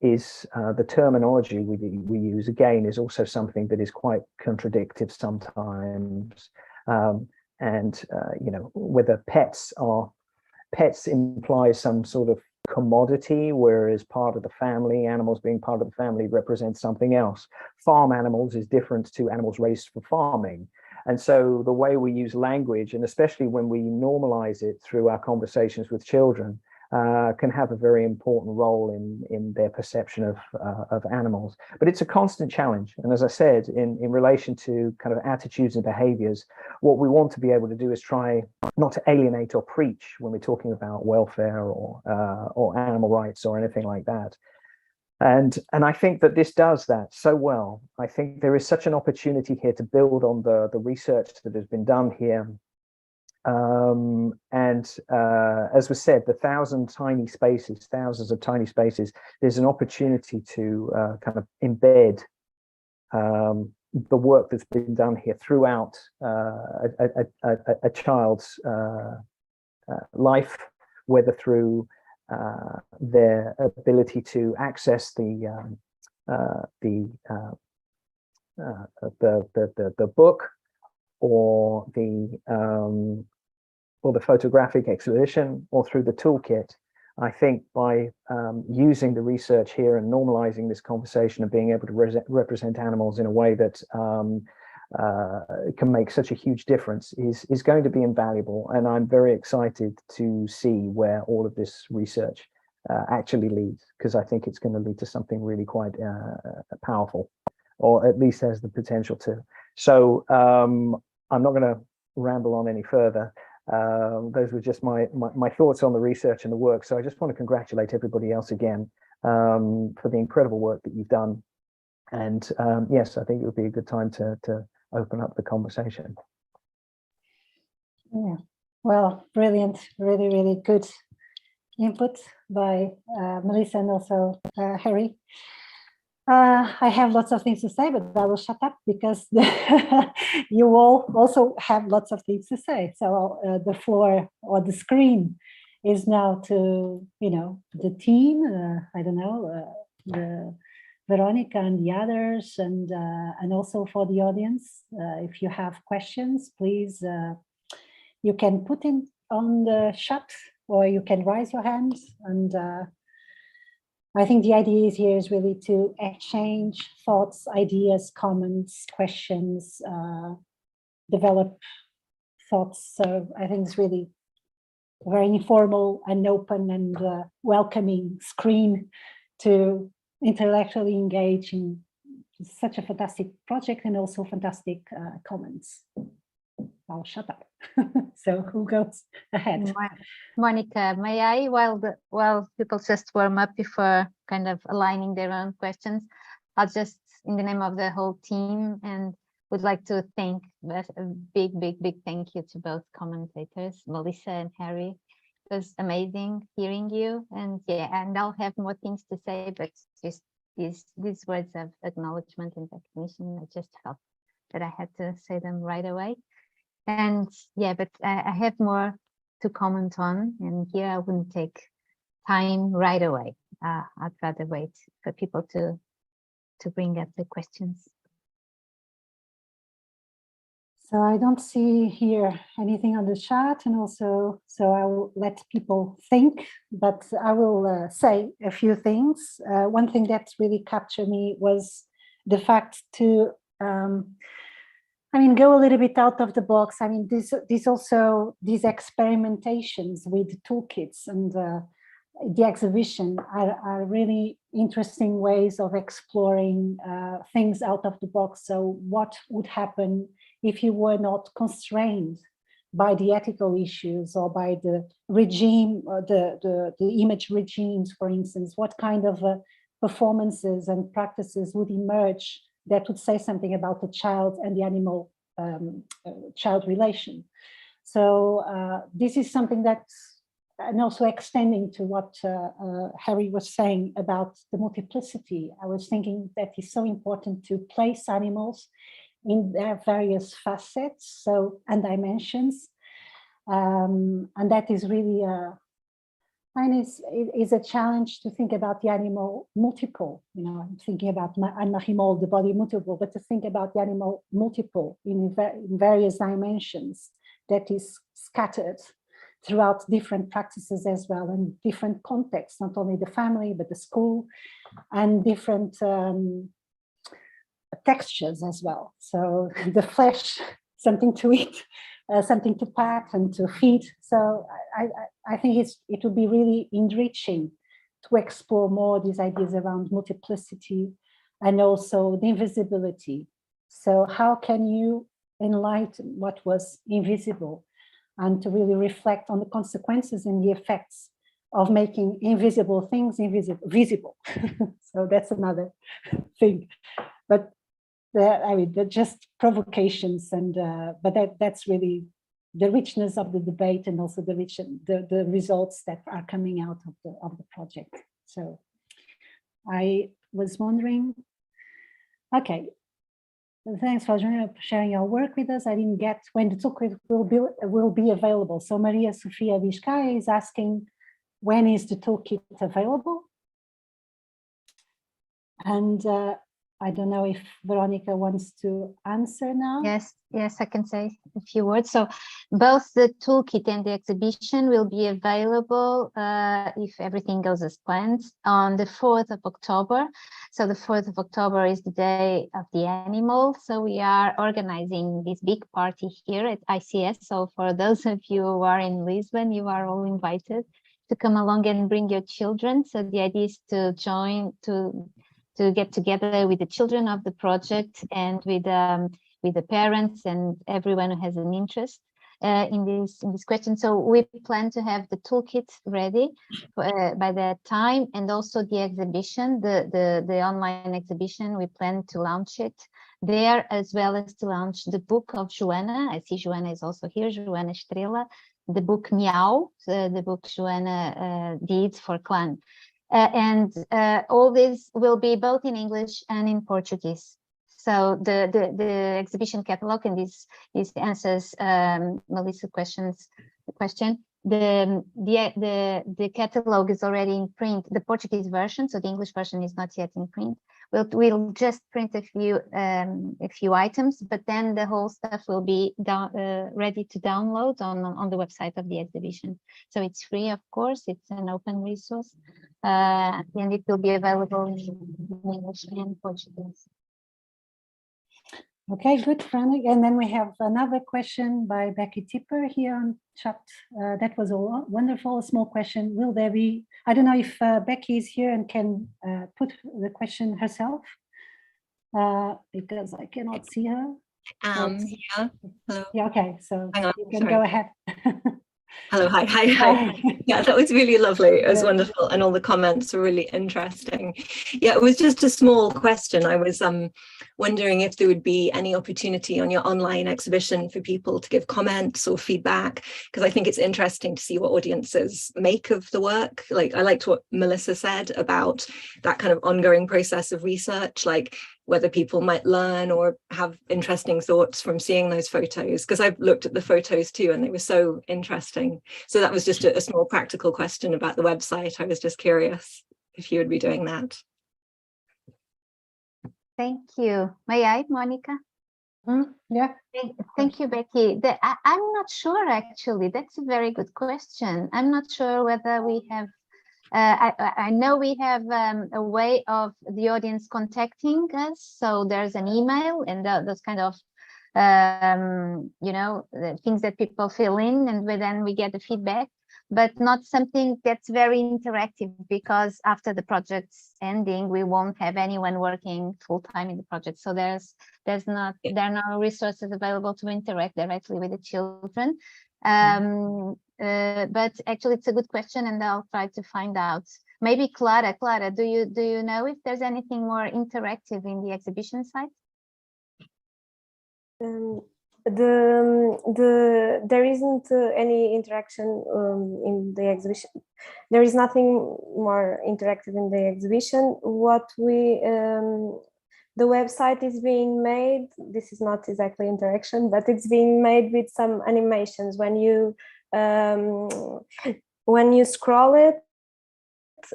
is the terminology we use, again, is also something that is quite contradictory sometimes. You know, whether pets implies some sort of commodity, whereas part of the family, animals being part of the family, represents something else. Farm animals is different to animals raised for farming. And so the way we use language, and especially when we normalize it through our conversations with children, can have a very important role in their perception of animals. But it's a constant challenge. And as I said, in relation to kind of attitudes and behaviors, what we want to be able to do is try not to alienate or preach when we're talking about welfare or animal rights or anything like that. And I think that this does that so well. I think there is such an opportunity here to build on the research that has been done here. As was said, the thousands of tiny spaces, there's an opportunity to kind of embed the work that's been done here throughout a child's life, whether through their ability to access the book, or the photographic exhibition, or through the toolkit. I think by using the research here and normalizing this conversation and being able to represent animals in a way that can make such a huge difference is going to be invaluable. And I'm very excited to see where all of this research actually leads, because I think it's going to lead to something really quite powerful, or at least has the potential to. So I'm not going to ramble on any further. Those were just my thoughts on the research and the work. So I just want to congratulate everybody else again for the incredible work that you've done. And yes, I think it would be a good time to open up the conversation. Yeah, well, brilliant, really, really good input by Melissa and also Harry. I have lots of things to say, but I will shut up because you all also have lots of things to say. So the floor or the screen is now to, you know, the team, I don't know, the Veronica and the others, and also for the audience. If you have questions, please, you can put in on the chat or you can raise your hand. And I think the idea here is really to exchange thoughts, ideas, comments, questions, develop thoughts. So I think it's really very informal and open and welcoming screen to intellectually engage in such a fantastic project and also fantastic comments. I'll shut up. So who goes ahead? Monica, may I, while people just warm up before kind of aligning their own questions, I'll just, in the name of the whole team, and would like to thank a big thank you to both commentators, Melissa and Harry. It was amazing hearing you, and yeah, and I'll have more things to say, but just these words of acknowledgement and recognition, I just felt that I had to say them right away. And yeah, but I have more to comment on, and here I wouldn't take time right away. I'd rather wait for people to bring up the questions. So I don't see here anything on the chat, and also, so I will let people think, but I will say a few things. One thing that really captured me was the fact to, I mean, go a little bit out of the box. I mean, these experimentations with toolkits and the exhibition are really interesting ways of exploring things out of the box. So what would happen if you were not constrained by the ethical issues or by the regime, the image regimes, for instance? What kind of performances and practices would emerge that would say something about the child and the animal child relation? So this is something that's, and also extending to what Harry was saying about the multiplicity. I was thinking that it's so important to place animals in their various facets, so, and dimensions, and that is really and it's a challenge to think about the animal multiple. You know, I'm thinking about animal, the body multiple, but to think about the animal multiple in various dimensions that is scattered throughout different practices as well, and different contexts, not only the family, but the school, and different textures as well. So the flesh, something to eat, something to pack and to feed. So I think it would be really enriching to explore more these ideas around multiplicity and also the invisibility. So how can you enlighten what was invisible, and to really reflect on the consequences and the effects of making invisible things visible. So that's another thing. But I mean, they're just provocations, and but that's really the richness of the debate, and also the results that are coming out of the project. So I was wondering, okay, thanks for sharing your work with us. I didn't get when the toolkit will be available. So Maria Sofia Vizcaya is asking, when is the toolkit available? And I don't know if Veronica wants to answer now. Yes, I can say a few words. So both the toolkit and the exhibition will be available if everything goes as planned on the 4th of October. So the 4th of October is the Day of the Animal. So we are organizing this big party here at ICS. So for those of you who are in Lisbon, you are all invited to come along and bring your children. So the idea is to join, to get together with the children of the project and with the parents and everyone who has an interest in this question. So we plan to have the toolkit ready by that time, and also the exhibition, the online exhibition. We plan to launch it there, as well as to launch the book of Joana. I see Joana is also here, Joana Estrela, the book Meow, the book Joanna did for Clan. And all this will be both in English and in Portuguese. So the exhibition catalog, and this answers Melissa's question. The catalog is already in print, the Portuguese version, so the English version is not yet in print. We'll just print a few items, but then the whole stuff will be ready to download on the website of the exhibition. So it's free, of course. It's an open resource, and it will be available in English and Portuguese. Okay, good, Veronica. And then we have another question by Becky Tipper here on chat. That was a wonderful small question. Will there be, I don't know if Becky is here and can put the question herself, because I cannot see her. Yeah. Hello. Yeah, okay, so Hang on, you can sorry. go ahead. Hello, hi. Yeah, that was really lovely. It was wonderful, and all the comments were really interesting. Yeah, it was just a small question. I was wondering if there would be any opportunity on your online exhibition for people to give comments or feedback, because I think it's interesting to see what audiences make of the work. Like, I liked what Melissa said about that kind of ongoing process of research, like whether people might learn or have interesting thoughts from seeing those photos, because I've looked at the photos too and they were so interesting. So that was just a small practical question about the website. I was just curious if you would be doing that. Thank you. May I, Monica? Yeah. Thank you, Becky. I'm not sure, actually. That's a very good question. I'm not sure whether we have I know we have a way of the audience contacting us. So there's an email and those kind of, you know, the things that people fill in, and then we get the feedback, but not something that's very interactive, because after the project's ending, we won't have anyone working full time in the project. So there are no resources available to interact directly with the children. But actually it's a good question, and I'll try to find out. Maybe Clara, do you know if there's anything more interactive in the exhibition site? There isn't any interaction in the exhibition. There is nothing more interactive in the exhibition. What we the website is being made, this is not exactly interaction, but it's being made with some animations. When you scroll it,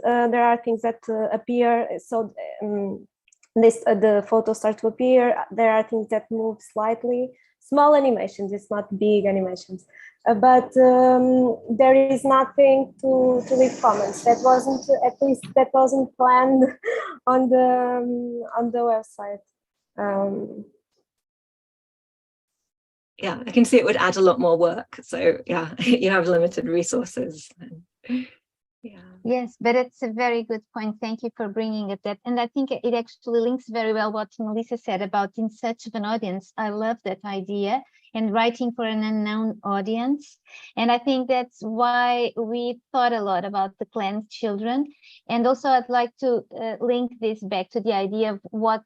there are things that appear. So the photos start to appear. There are things that move slightly. Small animations, it's not big animations. But there is nothing to leave comments. That wasn't, at least that wasn't planned on the website. Yeah, I can see it would add a lot more work. So yeah, you have limited resources. Yeah. Yes, but it's a very good point. Thank you for bringing it. And I think it actually links very well what Melissa said about in search of an audience. I love that idea, and writing for an unknown audience. And I think that's why we thought a lot about the Clan children. And also I'd like to link this back to the idea of what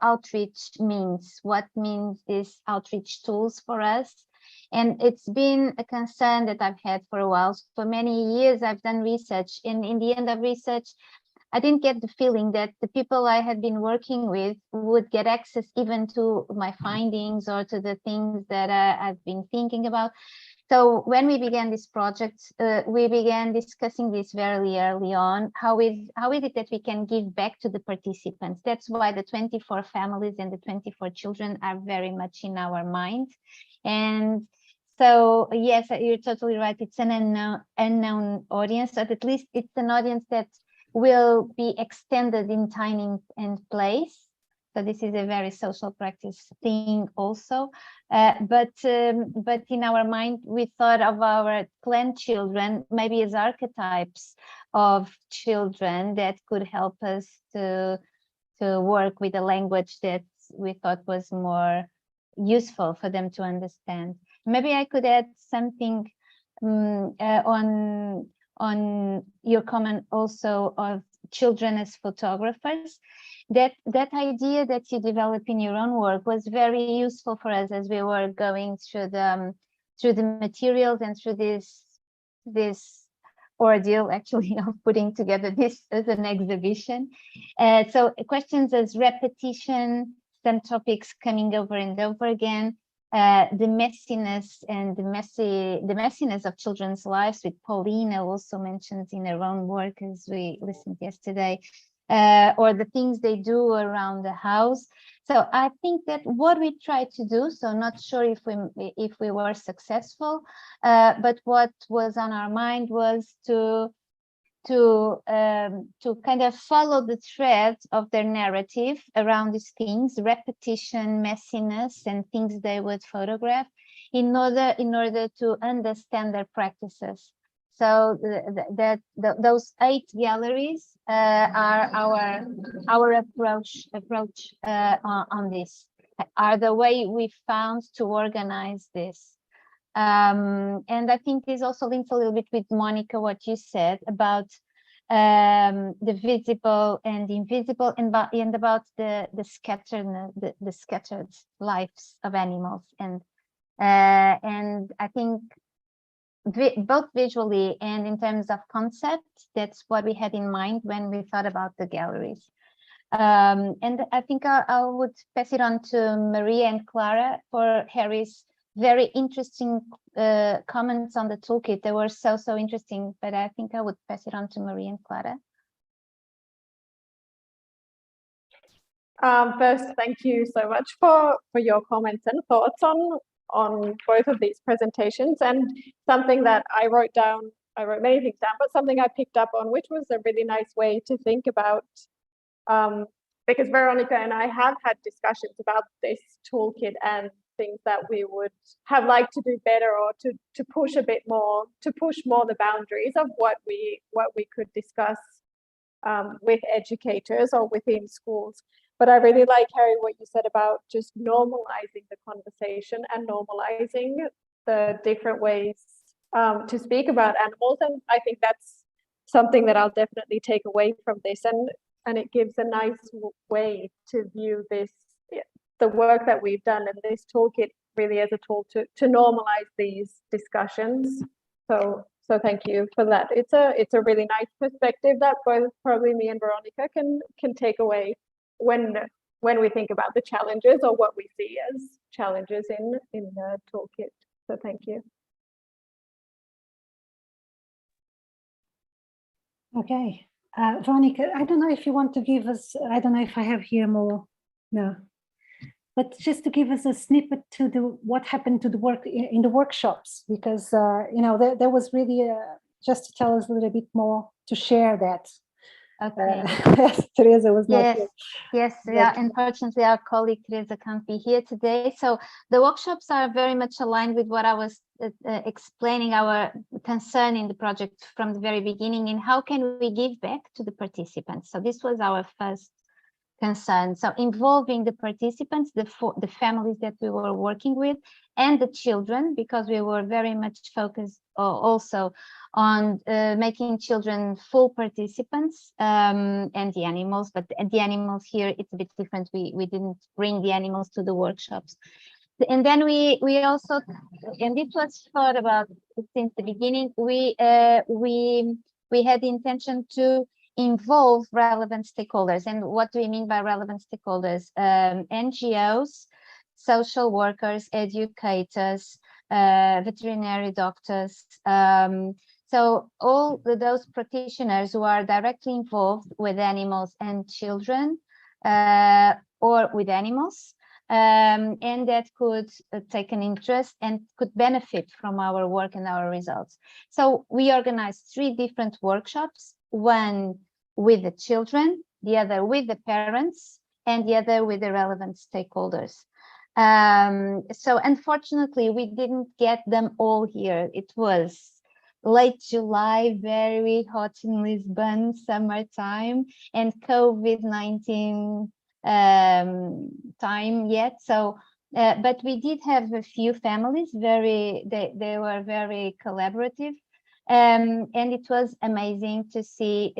outreach means. What means these outreach tools for us? And it's been a concern that I've had for a while. For many years, I've done research, and in the end of research, I didn't get the feeling that the people I had been working with would get access even to my findings or to the things that I've been thinking about. So when we began this project, we began discussing this very early on. How is it that we can give back to the participants? That's why the 24 families and the 24 children are very much in our mind. And so, yes, you're totally right. It's an unknown audience, but at least it's an audience that will be extended in time and place. So this is a very social practice thing also. But in our mind, we thought of our Clan children maybe as archetypes of children that could help us to work with a language that we thought was more useful for them to understand. Maybe I could add something on your comment also of children as photographers. That idea that you develop in your own work was very useful for us as we were going through the through the materials and through this ordeal actually of putting together this as an exhibition. So questions as repetition, some topics coming over and over again, the messiness and the messiness of children's lives, with Paulina also mentioned in her own work as we listened yesterday, or the things they do around the house. So I think that what we tried to do, so not sure if we were successful, but what was on our mind was to kind of follow the thread of their narrative around these things, repetition, messiness, and things they would photograph in order to understand their practices. So those 8 galleries are our approach on this, are the way we found to organize this. And I think this also links a little bit with Monica, what you said about the visible and invisible, and about the scattered lives of animals. And I think both visually and in terms of concept, that's what we had in mind when we thought about the galleries. And I think I would pass it on to Maria and Clara for Harry's very interesting comments on the toolkit. They were so interesting, but I think I would pass it on to Maria and Clara. First, thank you so much for your comments and thoughts on both of these presentations, and something that I wrote many things down, but something I picked up on, which was a really nice way to think about, because Veronica and I have had discussions about this toolkit and things that we would have liked to do better, or to push a bit more, to push more the boundaries of what we could discuss with educators or within schools. But I really like, Harry, what you said about just normalizing the conversation and normalizing the different ways to speak about animals. And I think that's something that I'll definitely take away from this. And it gives a nice way to view this, the work that we've done, and this toolkit really as a tool to normalize these discussions. So thank you for that. It's a really nice perspective that both probably me and Veronica can take away when we think about the challenges, or what we see as challenges in the toolkit. So thank you. Okay, Veronica, I don't know if you want to give us, I don't know if I have here more, no, but just to give us a snippet to what happened to the work in the workshops, because you know, there was really just to tell us a little bit more, to share that. Okay. Teresa was not here. Yes, yeah. Unfortunately, our colleague Teresa can't be here today. So the workshops are very much aligned with what I was explaining, our concern in the project from the very beginning, in how can we give back to the participants. So this was our first concern. So involving the participants, the families that we were working with, and the children, because we were very much focused also on making children full participants, and the animals. But the animals here, it's a bit different. We didn't bring the animals to the workshops. And then we also, and it was thought about since the beginning, we had the intention to involve relevant stakeholders. And what do we mean by relevant stakeholders? NGOs, social workers, educators, veterinary doctors. So all those practitioners who are directly involved with animals and children, or with animals, and that could take an interest and could benefit from our work and our results. So we organized 3 different workshops, one with the children, the other with the parents, and the other with the relevant stakeholders. So unfortunately, we didn't get them all here. It was late July, very hot in Lisbon, summertime, and COVID-19 time yet. So, but we did have a few families, they were very collaborative, and it was amazing to see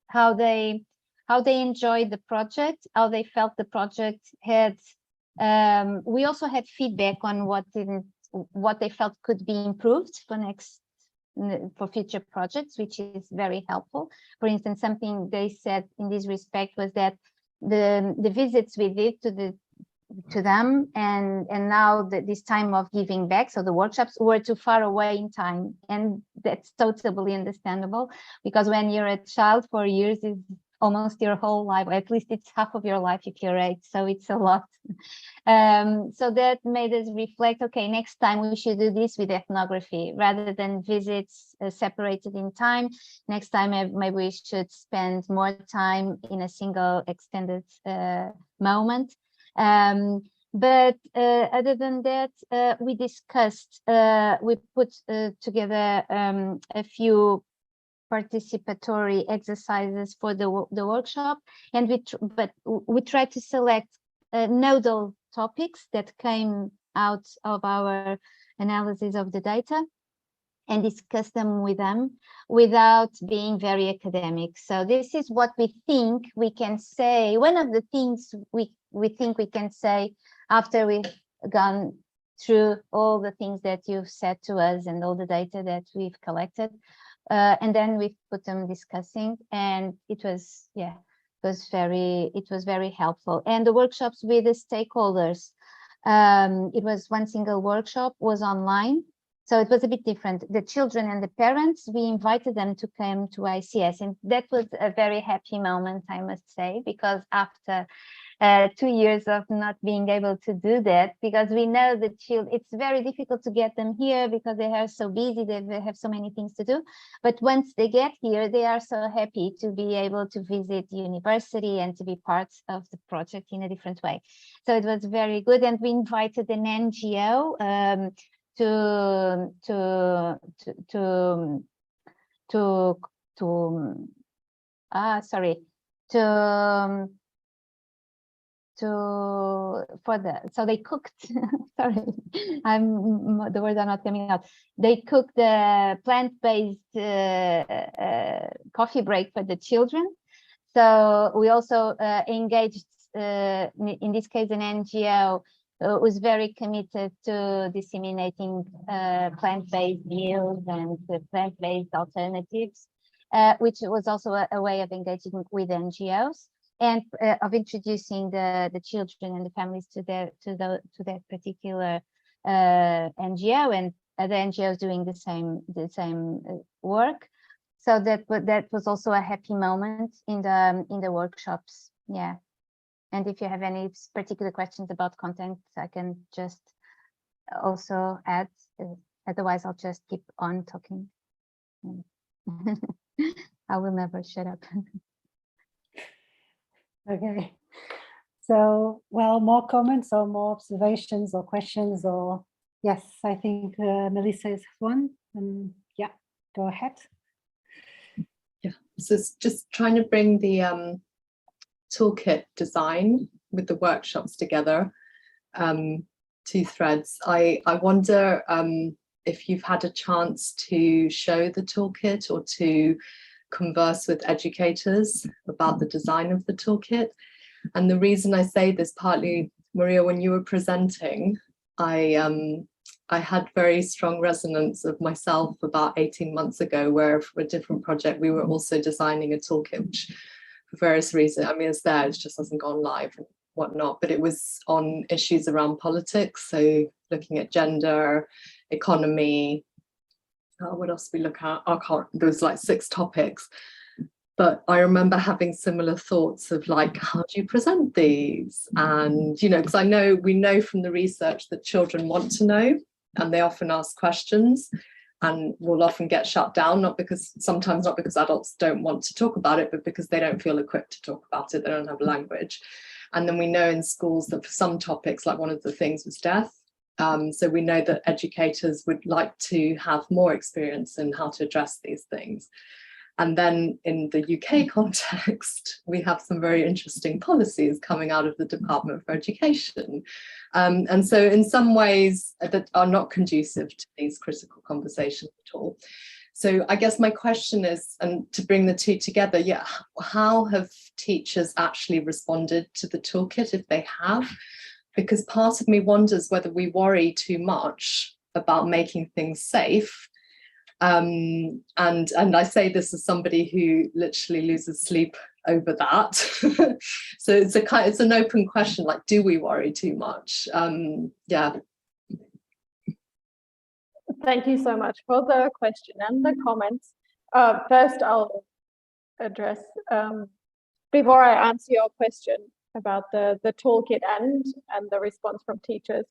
how they enjoyed the project, how they felt the project had. We also had feedback on what didn't what they felt could be improved for future projects, which is very helpful. For instance, something they said in this respect was that the visits we did to them and now this time of giving back, so the workshops were too far away in time, and that's totally understandable, because when you're a child for years is almost your whole life, or at least it's half of your life if you're 8, so it's a lot. So that made us reflect, okay, next time we should do this with ethnography rather than visits separated in time. Next time maybe we should spend more time in a single extended moment. But other than that, we discussed, we put together a few participatory exercises for the workshop, and we tried to select nodal topics that came out of our analysis of the data and discuss them with them without being very academic. So this is what we think we can say. One of the things we think we can say after we've gone through all the things that you've said to us and all the data that we've collected. And then we put them discussing, and it was very helpful. And the workshops with the stakeholders, it was one single workshop, was online, so it was a bit different. The children and the parents, we invited them to come to ICS, and that was a very happy moment, I must say, because after 2 years of not being able to do that, because we know the children, it's very difficult to get them here because they are so busy, they have so many things to do. But once they get here, they are so happy to be able to visit the university and to be part of the project in a different way. So it was very good, and we invited an NGO so they cooked sorry, the words are not coming out. They cooked the plant-based coffee break for the children. So we also engaged in this case an NGO was very committed to disseminating plant-based meals and plant-based alternatives, which was also a way of engaging with NGOs and of introducing the children and the families to that particular NGO, and other NGOs doing the same work. So that was also a happy moment in the workshops. Yeah. And if you have any particular questions about content, I can just also add. Otherwise, I'll just keep on talking. I will never shut up. Okay. So, well, more comments or more observations or questions or yes, I think Melissa has one. Yeah, go ahead. Yeah, so it's just trying to bring the toolkit design with the workshops together, 2 threads. I wonder if you've had a chance to show the toolkit or to converse with educators about the design of the toolkit. And the reason I say this, partly, Maria, when you were presenting, I had very strong resonance of myself about 18 months ago, where for a different project, we were also designing a toolkit, which for various reasons, I mean, it's there, it just hasn't gone live and whatnot, but it was on issues around politics. So looking at gender, economy, what else we look at? There was like 6 topics. But I remember having similar thoughts of like, how do you present these? And, you know, because we know from the research that children want to know, and they often ask questions and will often get shut down, sometimes not because adults don't want to talk about it, but because they don't feel equipped to talk about it. They don't have language. And then we know in schools that for some topics, like one of the things was death. So we know that educators would like to have more experience in how to address these things. And then in the UK context, we have some very interesting policies coming out of the Department for Education. And so in some ways that are not conducive to these critical conversations at all. So I guess my question is, and to bring the 2 together, yeah, how have teachers actually responded to the toolkit if they have? Because part of me wonders whether we worry too much about making things safe. And I say this as somebody who literally loses sleep over that. So it's an open question, like, do we worry too much? Yeah. Thank you so much for the question and the comments. First, I'll address, before I answer your question about the toolkit and the response from teachers,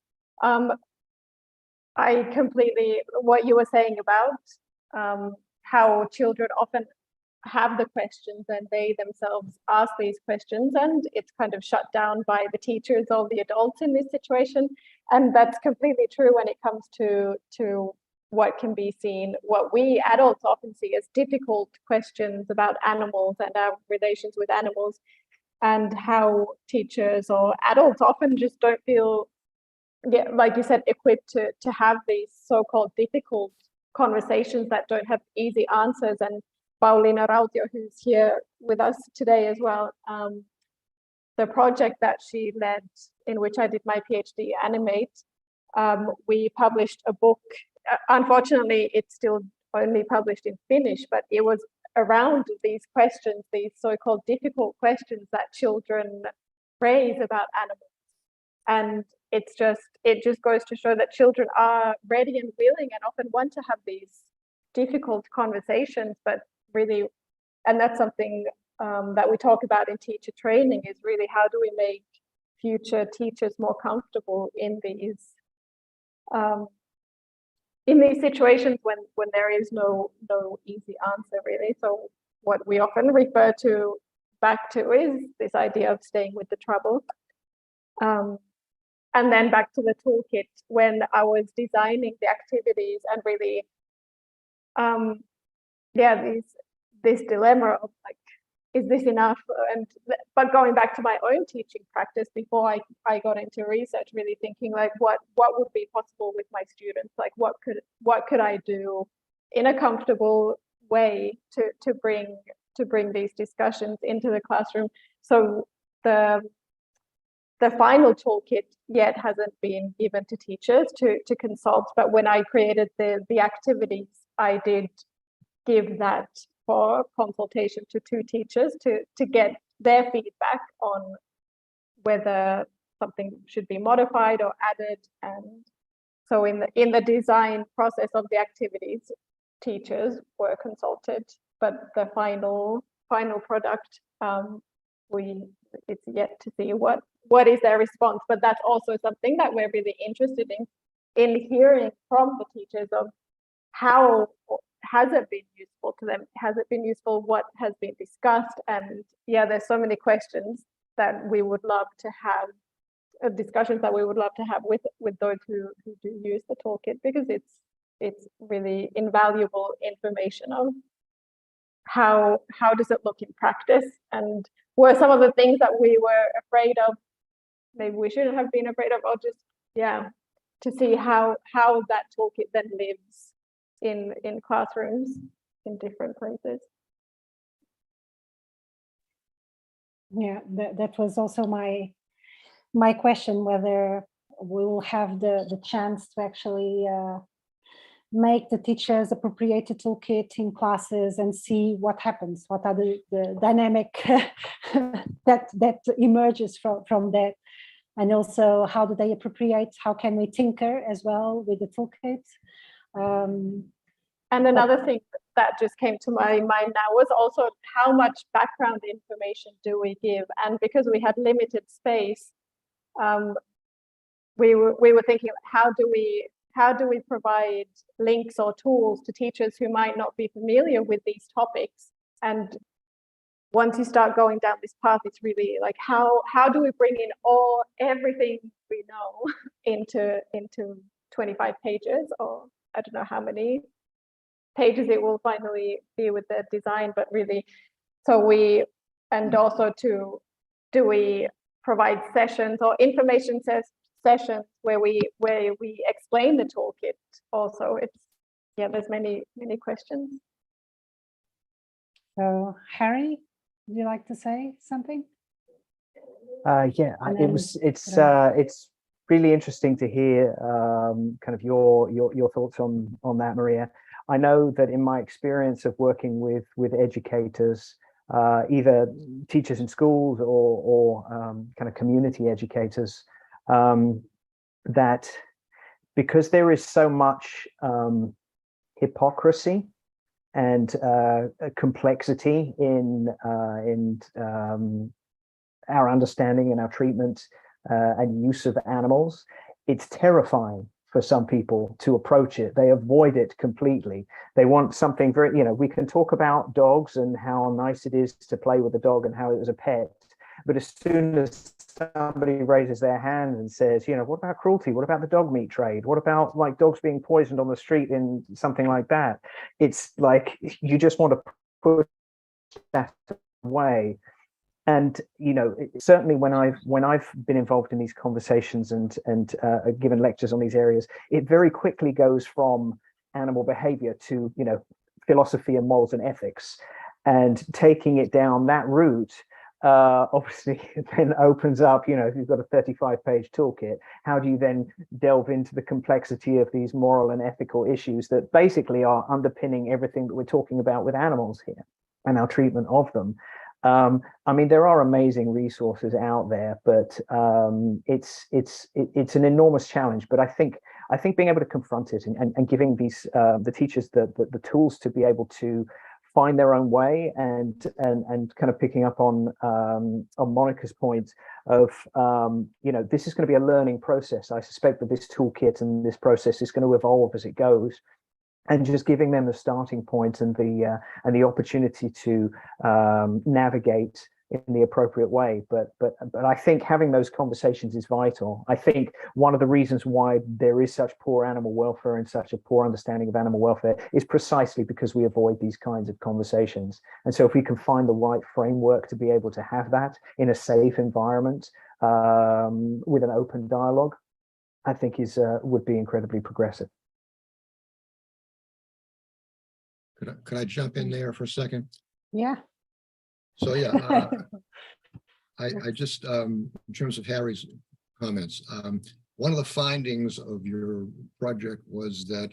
I completely, what you were saying about how children often have the questions and they themselves ask these questions, and it's kind of shut down by the teachers or the adults in this situation. And that's completely true when it comes to what can be seen, what we adults often see as difficult questions about animals and our relations with animals, and how teachers or adults often just don't feel, yeah, like you said, equipped to have these so-called difficult conversations that don't have easy answers. And Paulina Rautio, who's here with us today as well, the project that she led, in which I did my PhD, Animate, we published a book. Unfortunately, it's still only published in Finnish, but it was around these questions, these so-called difficult questions that children raise about animals. And it just goes to show that children are ready and willing and often want to have these difficult conversations, but really, and that's something that we talk about in teacher training, is really how do we make future teachers more comfortable in these situations when there is no easy answer, really. So what we often refer to back to is this idea of staying with the trouble. And then back to the toolkit, when I was designing the activities and really, this dilemma of like, is this enough? But going back to my own teaching practice before I got into research, really thinking like, what would be possible with my students? Like, what could I do in a comfortable way to bring these discussions into the classroom? So the final toolkit yet hasn't been given to teachers to consult, but when I created the activities, I did give that for consultation to 2 teachers to get their feedback on whether something should be modified or added. And so in the design process of the activities, teachers were consulted, but the final product, it's yet to see what is their response. But that's also something that we're really interested in hearing from the teachers of how has it been useful to them? Has it been useful? What has been discussed? And yeah, there's so many questions that we would love to have, discussions that we would love to have with those who do use the toolkit, because it's really invaluable information on how does it look in practice, and were some of the things that we were afraid of, maybe we shouldn't have been afraid of, or just, yeah, to see how that toolkit then lives in classrooms in different places. Yeah, that was also my question, whether we will have the chance to actually make the teachers appropriate the toolkit in classes and see what happens, what are the dynamic that emerges from that, and also how do they appropriate, how can we tinker as well with the toolkit. And another thing that just came to my mind now was also how much background information do we give? And because we had limited space, we were thinking, how do we provide links or tools to teachers who might not be familiar with these topics? And once you start going down this path, it's really like, how do we bring in everything we know into 25 pages, or I don't know how many pages it will finally be with the design, but really, and also do we provide sessions or information sessions where we explain the toolkit also? There's many questions. So Harry, would you like to say something? Yeah, it's really interesting to hear kind of your thoughts on that, Maria. I know that in my experience of working with educators, either teachers in schools or kind of community educators, that because there is so much hypocrisy and complexity in our understanding and our treatment and use of animals, it's terrifying for some people to approach it. They avoid it completely. They want something very, you know, we can talk about dogs and how nice it is to play with a dog and how it was a pet. But as soon as somebody raises their hand and says, you know, what about cruelty? What about the dog meat trade? What about like dogs being poisoned on the street in something like that? It's like you just want to push that away. And you know, certainly when I've been involved in these conversations and given lectures on these areas, it very quickly goes from animal behavior to, you know, philosophy and morals and ethics, and taking it down that route obviously then opens up, you know, if you've got a 35-page toolkit, how do you then delve into the complexity of these moral and ethical issues that basically are underpinning everything that we're talking about with animals here and our treatment of them? I mean, there are amazing resources out there, but it's an enormous challenge. But I think being able to confront it and giving these the teachers the tools to be able to find their own way and kind of picking up on Monica's point of you know, this is going to be a learning process. I suspect that this toolkit and this process is going to evolve as it goes. And just giving them the starting point and the opportunity to navigate in the appropriate way. But I think having those conversations is vital. I think one of the reasons why there is such poor animal welfare and such a poor understanding of animal welfare is precisely because we avoid these kinds of conversations. And so if we can find the right framework to be able to have that in a safe environment with an open dialogue, I think would be incredibly progressive. Could I jump in there for a second? Yeah. So yeah, I just in terms of Harry's comments, one of the findings of your project was that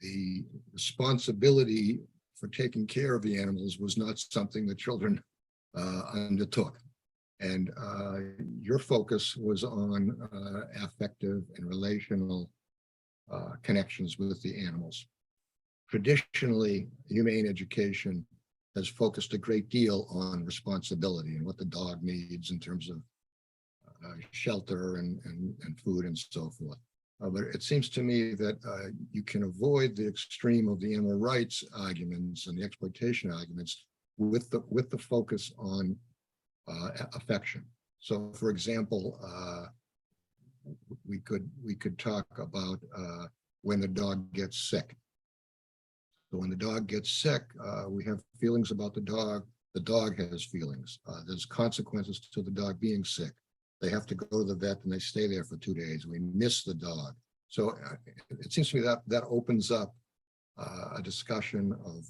the responsibility for taking care of the animals was not something that children undertook, and your focus was on affective and relational connections with the animals. Traditionally, humane education has focused a great deal on responsibility and what the dog needs in terms of shelter and food and so forth. But it seems to me that you can avoid the extreme of the animal rights arguments and the exploitation arguments with the focus on affection. So, for example, we could talk about when the dog gets sick. So when the dog gets sick, we have feelings about the dog has feelings. There's consequences to the dog being sick. They have to go to the vet and they stay there for 2 days. We miss the dog. So it seems to me that opens up a discussion of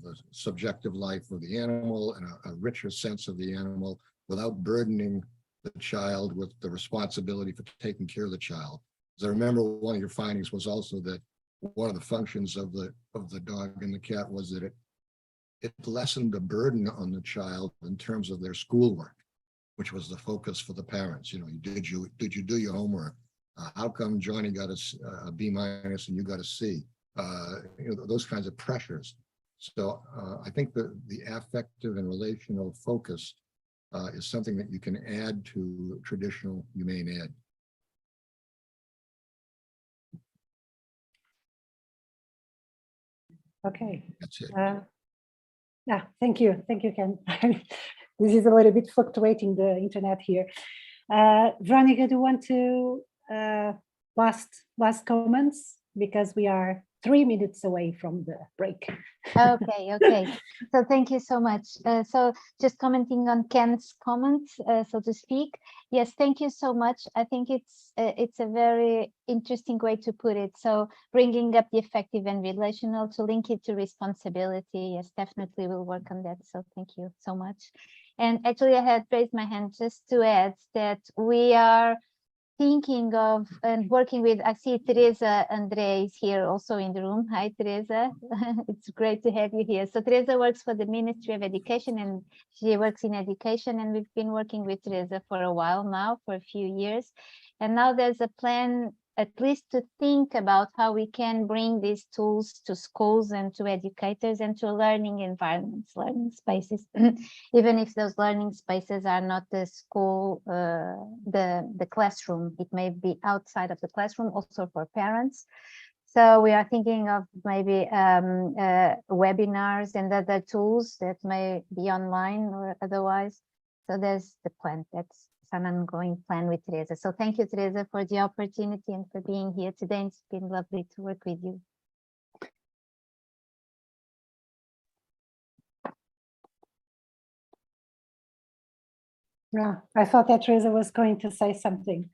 the subjective life of the animal and a richer sense of the animal without burdening the child with the responsibility for taking care of the child. Because I remember one of your findings was also that one of the functions of the dog and the cat was that it lessened the burden on the child in terms of their schoolwork, which was the focus for the parents. You know, did you do your homework? How come Johnny got a B- and you got a C? You know, those kinds of pressures. So I think the affective and relational focus is something that you can add to traditional humane ed. Okay. That's it. Yeah, thank you, Ken. This is a little bit fluctuating, the internet here. Veronica, do you want to last comments, because we are 3 minutes away from the break. Okay. So thank you so much. So just commenting on Ken's comment, so to speak. Yes, thank you so much. I think it's a very interesting way to put it. So bringing up the effective and relational to link it to responsibility. Yes, definitely we'll work on that. So thank you so much. And actually I had raised my hand just to add that we are thinking of and working with, I see Teresa Andre is here also in the room. Hi, Teresa. It's great to have you here. So Teresa works for the Ministry of Education and she works in education, and we've been working with Teresa for a while now, for a few years. And now there's a plan at least to think about how we can bring these tools to schools and to educators and to learning environments, learning spaces, even if those learning spaces are not the school, the classroom. It may be outside of the classroom, also for parents. So we are thinking of maybe webinars and other tools that may be online or otherwise. So there's the plan. That's an ongoing plan with Teresa. So thank you, Teresa, for the opportunity and for being here today. It's been lovely to work with you. Yeah, I thought that Teresa was going to say something,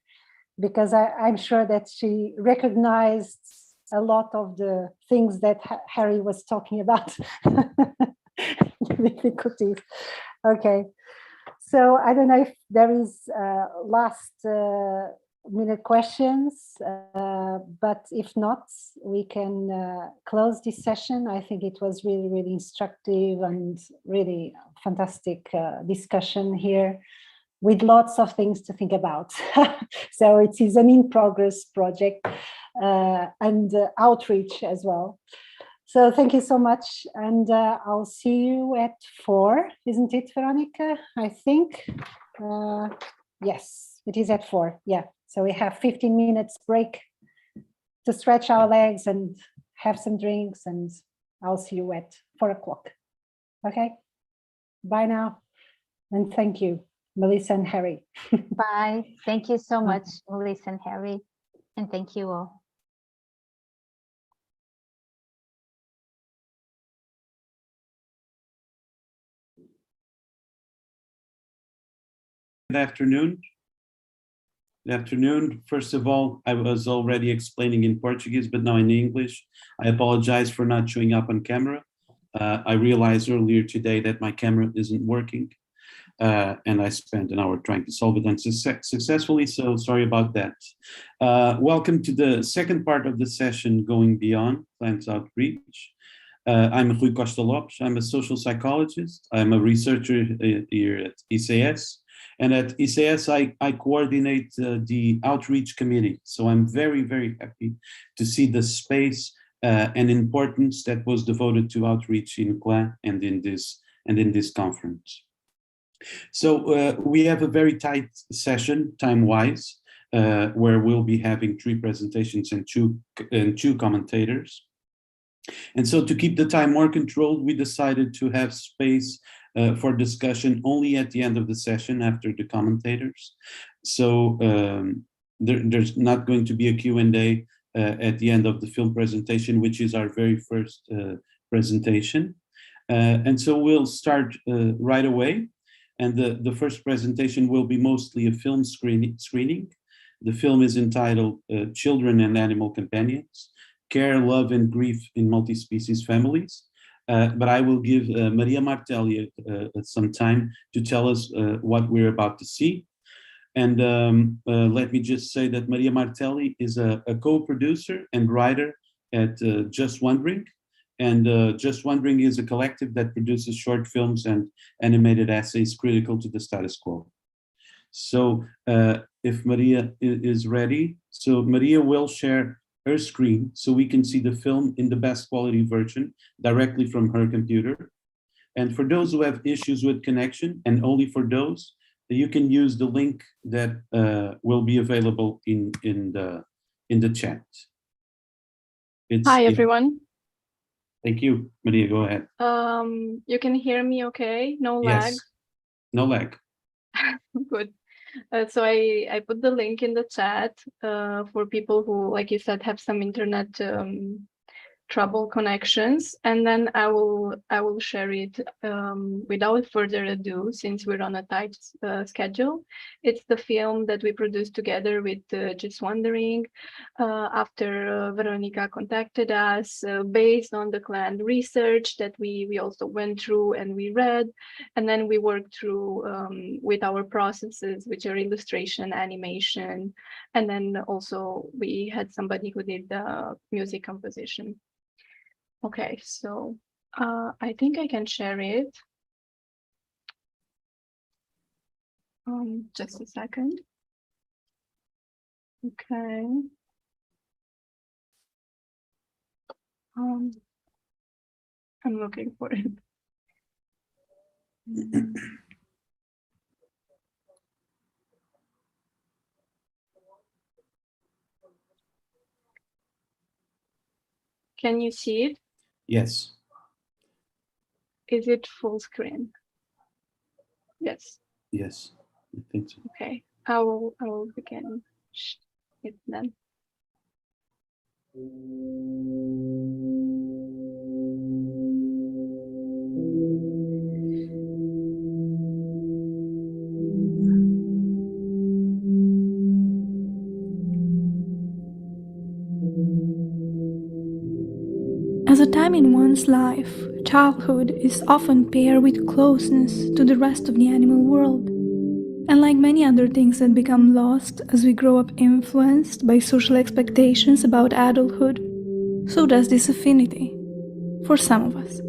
because I'm sure that she recognized a lot of the things that Harry was talking about. Difficulties. Okay. So I don't know if there is last minute questions, but if not, we can close this session. I think it was really, really instructive and really fantastic discussion here with lots of things to think about. So it is an in-progress project and outreach as well. So thank you so much, and I'll see you at 4, isn't it, Veronica? I think, yes, it is at 4, yeah. So we have 15 minutes break to stretch our legs and have some drinks, and I'll see you at 4 o'clock, okay? Bye now, and thank you, Melissa and Harry. Bye, thank you so much, Melissa and Harry, and thank you all. Good afternoon. Good afternoon. First of all, I was already explaining in Portuguese, but now in English. I apologize for not showing up on camera. I realized earlier today that my camera isn't working, and I spent an hour trying to solve it unsuccessfully, so sorry about that. Welcome to the second part of the session, Going Beyond Plants Outreach. I'm Rui Costa Lopes. I'm a social psychologist. I'm a researcher here at ICS. And at ICS, I coordinate the outreach committee. So I'm very, very happy to see the space and importance that was devoted to outreach in CLA and in this conference. So we have a very tight session, time-wise, where we'll be having 3 presentations and two commentators. And so to keep the time more controlled, we decided to have space for discussion only at the end of the session after the commentators. So there's not going to be a Q&A at the end of the film presentation, which is our very first presentation. And so we'll start right away. And the first presentation will be mostly a film screening. The film is entitled Children and Animal Companions, Care, Love, and Grief in Multispecies Families. But I will give Maria Martelli some time to tell us what we're about to see. And let me just say that Maria Martelli is a co-producer and writer at Just Wondering. And Just Wondering is a collective that produces short films and animated essays critical to the status quo. So if Maria is ready, so Maria will share her screen so we can see the film in the best quality version directly from her computer. And for those who have issues with connection, and only for those, you can use the link that will be available in the chat. Hi everyone. Thank you, Maria, go ahead. You can hear me okay? No lag? Yes, no lag. Good. So I put the link in the chat for people who, like you said, have some internet trouble connections, and then I will share it without further ado, since we're on a tight schedule. It's the film that we produced together with Just Wondering after Veronica contacted us, based on the clan research that we also went through and we read, and then we worked through with our processes, which are illustration, animation, and then also we had somebody who did the music composition. Okay, so I think I can share it. Just a second. Okay. I'm looking for it. Can you see it? Yes. Is it full screen? Yes. Yes, I think so. Okay. I will begin it then. As a time in one's life, childhood is often paired with closeness to the rest of the animal world. And like many other things that become lost as we grow up influenced by social expectations about adulthood, so does this affinity. For some of us,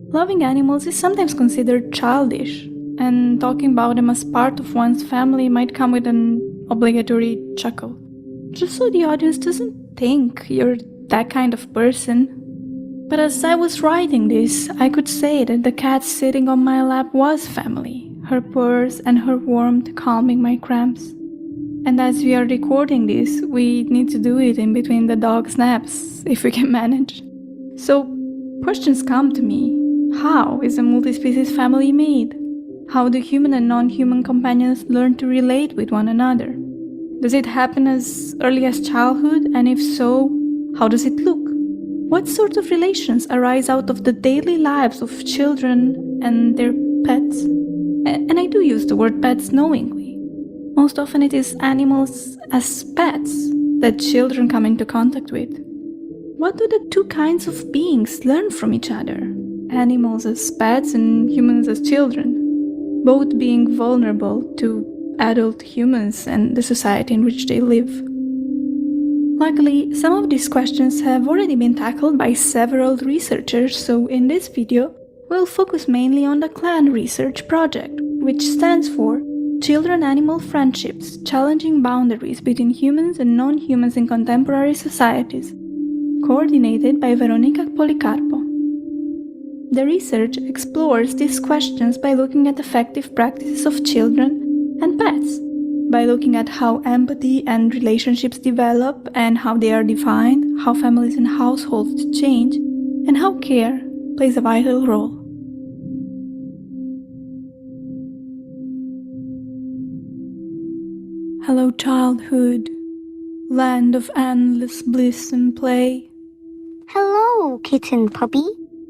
loving animals is sometimes considered childish, and talking about them as part of one's family might come with an obligatory chuckle. Just so the audience doesn't think you're that kind of person. But as I was writing this, I could say that the cat sitting on my lap was family, her purrs and her warmth calming my cramps. And as we are recording this, we need to do it in between the dog's naps, if we can manage. So, questions come to me. How is a multi-species family made? How do human and non-human companions learn to relate with one another? Does it happen as early as childhood? And if so, how does it look? What sorts of relations arise out of the daily lives of children and their pets? And I do use the word pets knowingly. Most often it is animals as pets that children come into contact with. What do the two kinds of beings learn from each other? Animals as pets and humans as children, both being vulnerable to adult humans and the society in which they live. Luckily, some of these questions have already been tackled by several researchers, so in this video, we'll focus mainly on the CLAN research project, which stands for Children-Animal Friendships, Challenging Boundaries Between Humans and Non-Humans in Contemporary Societies, coordinated by Veronica Policarpo. The research explores these questions by looking at effective practices of children and pets, by looking at how empathy and relationships develop and how they are defined, how families and households change, and how care plays a vital role. Hello, childhood, land of endless bliss and play. Hello, kitten puppy.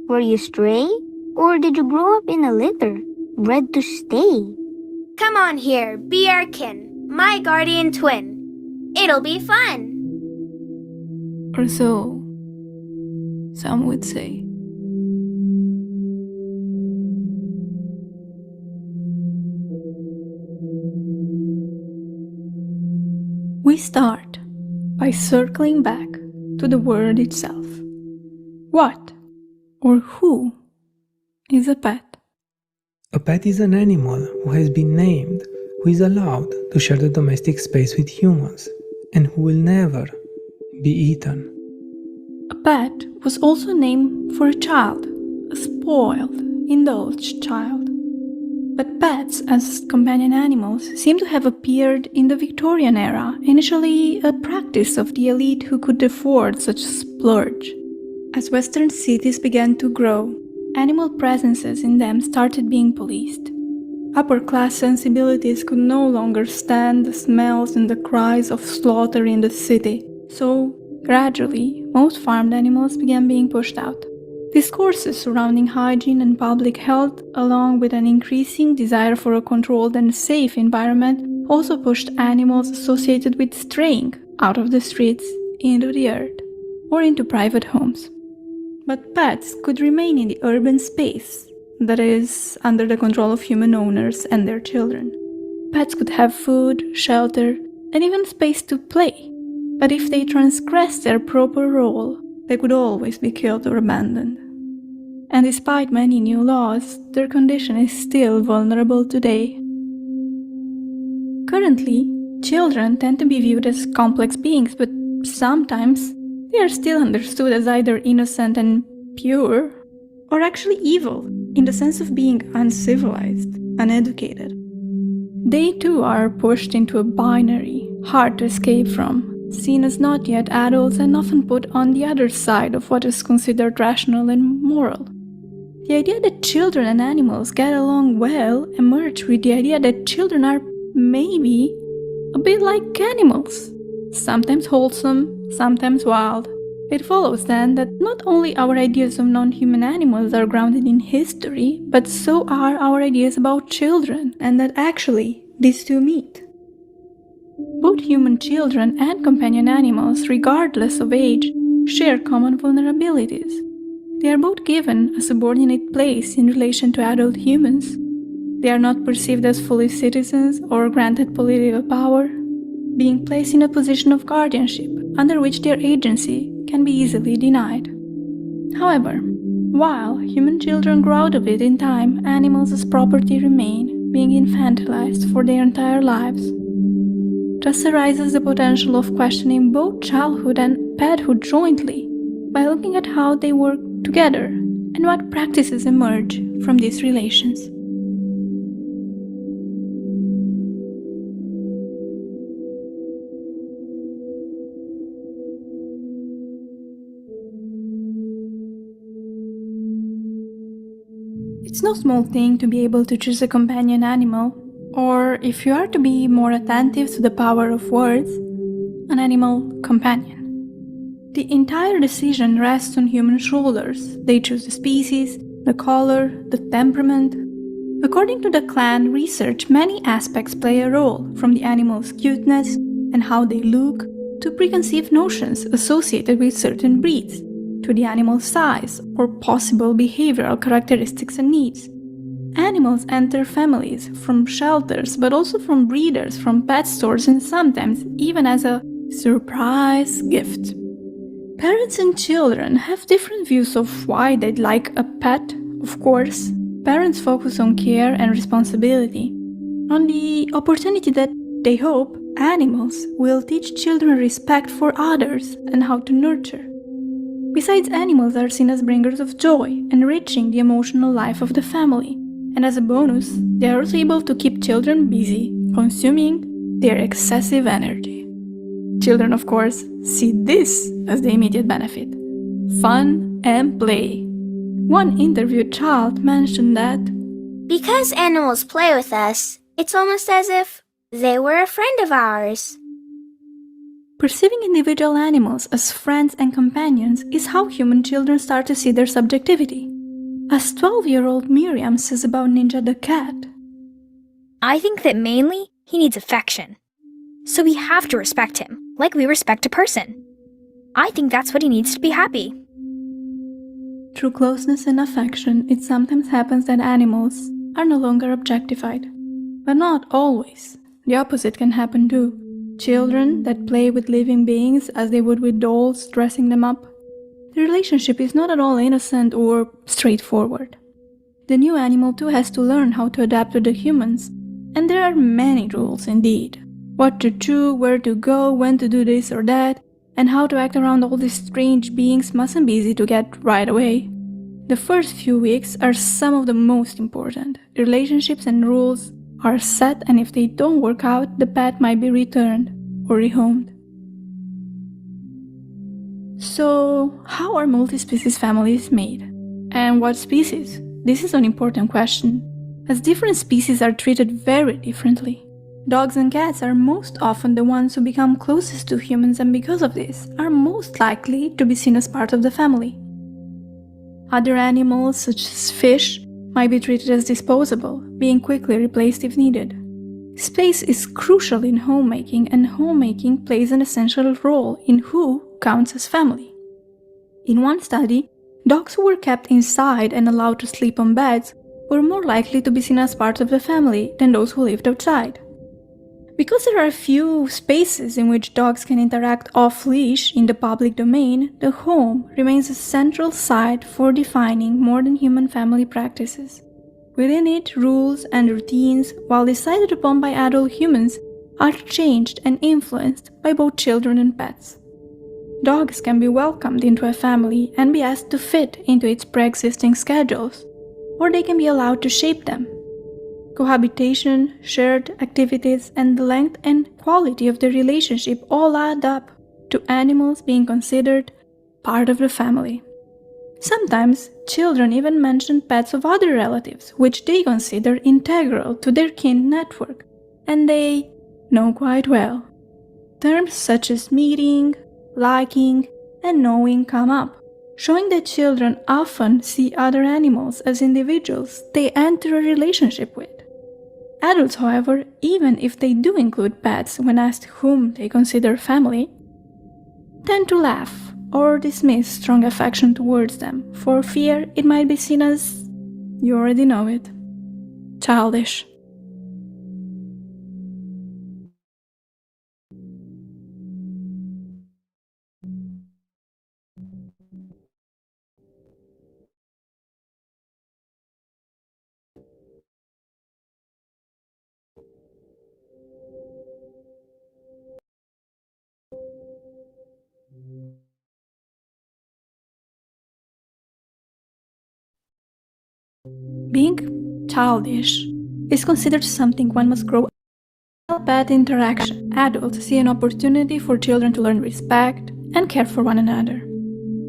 Were you stray? Or did you grow up in a litter, bred to stay? Come on here, be our kin. My guardian twin. It'll be fun. Or so some would say. We start by circling back to the word itself. What or who is a pet? A pet is an animal who has been named, who is allowed to share the domestic space with humans, and who will never be eaten. A pet was also named for a child, a spoiled, indulged child. But pets as companion animals seem to have appeared in the Victorian era, initially a practice of the elite who could afford such splurge. As Western cities began to grow, animal presences in them started being policed. Upper-class sensibilities could no longer stand the smells and the cries of slaughter in the city, so gradually most farmed animals began being pushed out. Discourses surrounding hygiene and public health, along with an increasing desire for a controlled and safe environment, also pushed animals associated with straying out of the streets into the earth or into private homes. But pets could remain in the urban space, that is, under the control of human owners and their children. Pets could have food, shelter, and even space to play. But if they transgressed their proper role, they could always be killed or abandoned. And despite many new laws, their condition is still vulnerable today. Currently, children tend to be viewed as complex beings, but sometimes they are still understood as either innocent and pure, or actually evil, in the sense of being uncivilized, uneducated. They too are pushed into a binary, hard to escape from, seen as not yet adults and often put on the other side of what is considered rational and moral. The idea that children and animals get along well emerged with the idea that children are maybe a bit like animals, sometimes wholesome, sometimes wild. It follows then that not only our ideas of non-human animals are grounded in history, but so are our ideas about children, and that actually these two meet. Both human children and companion animals, regardless of age, share common vulnerabilities. They are both given a subordinate place in relation to adult humans. They are not perceived as fully citizens or granted political power, being placed in a position of guardianship under which their agency can be easily denied. However, while human children grow out of it in time, animals as property remain, being infantilized for their entire lives. Thus arises the potential of questioning both childhood and pethood jointly by looking at how they work together and what practices emerge from these relations. It's no small thing to be able to choose a companion animal, or if you are to be more attentive to the power of words, an animal companion. The entire decision rests on human shoulders. They choose the species, the color, the temperament. According to the clan research, many aspects play a role, from the animal's cuteness and how they look, to preconceived notions associated with certain breeds, to the animal's size or possible behavioral characteristics and needs. Animals enter families from shelters, but also from breeders, from pet stores, and sometimes even as a surprise gift. Parents and children have different views of why they'd like a pet, of course. Parents focus on care and responsibility, on the opportunity that they hope animals will teach children respect for others and how to nurture. Besides, animals are seen as bringers of joy, enriching the emotional life of the family. And as a bonus, they are also able to keep children busy, consuming their excessive energy. Children, of course, see this as the immediate benefit: fun and play. One interviewed child mentioned that, because animals play with us, it's almost as if they were a friend of ours. Perceiving individual animals as friends and companions is how human children start to see their subjectivity. As 12-year-old Miriam says about Ninja the cat, I think that mainly he needs affection. So we have to respect him, like we respect a person. I think that's what he needs to be happy. Through closeness and affection, it sometimes happens that animals are no longer objectified. But not always. The opposite can happen too. Children that play with living beings as they would with dolls, dressing them up. The relationship is not at all innocent or straightforward. The new animal too has to learn how to adapt to the humans, and there are many rules indeed. What to chew, where to go, when to do this or that, and how to act around all these strange beings mustn't be easy to get right away. The first few weeks are some of the most important. Relationships and rules are set, and if they don't work out, the pet might be returned or rehomed. So, how are multispecies families made? And what species? This is an important question, as different species are treated very differently. Dogs and cats are most often the ones who become closest to humans, and because of this, are most likely to be seen as part of the family. Other animals, such as fish, might be treated as disposable, being quickly replaced if needed. Space is crucial in homemaking, and homemaking plays an essential role in who counts as family. In one study, dogs who were kept inside and allowed to sleep on beds were more likely to be seen as part of the family than those who lived outside. Because there are few spaces in which dogs can interact off-leash in the public domain, the home remains a central site for defining more than human family practices. Within it, rules and routines, while decided upon by adult humans, are changed and influenced by both children and pets. Dogs can be welcomed into a family and be asked to fit into its pre-existing schedules, or they can be allowed to shape them. Cohabitation, shared activities, and the length and quality of the relationship all add up to animals being considered part of the family. Sometimes, children even mention pets of other relatives, which they consider integral to their kin network, and they know quite well. Terms such as meeting, liking, and knowing come up, showing that children often see other animals as individuals they enter a relationship with. Adults, however, even if they do include pets when asked whom they consider family, tend to laugh or dismiss strong affection towards them, for fear it might be seen as, you already know it, childish. Being childish is considered something one must grow up. In pet interaction, adults see an opportunity for children to learn respect and care for one another.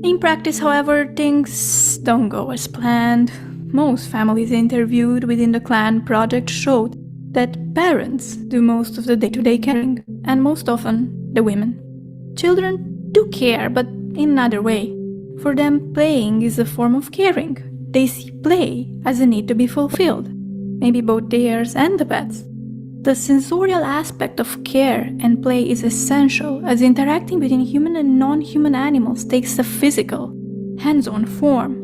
In practice, however, things don't go as planned. Most families interviewed within the Clan project showed that parents do most of the day-to-day caring, and most often the women. Children do care, but in another way. For them, playing is a form of caring. They see play as a need to be fulfilled, maybe both theirs and the pets. The sensorial aspect of care and play is essential, as interacting between human and non-human animals takes a physical, hands-on form.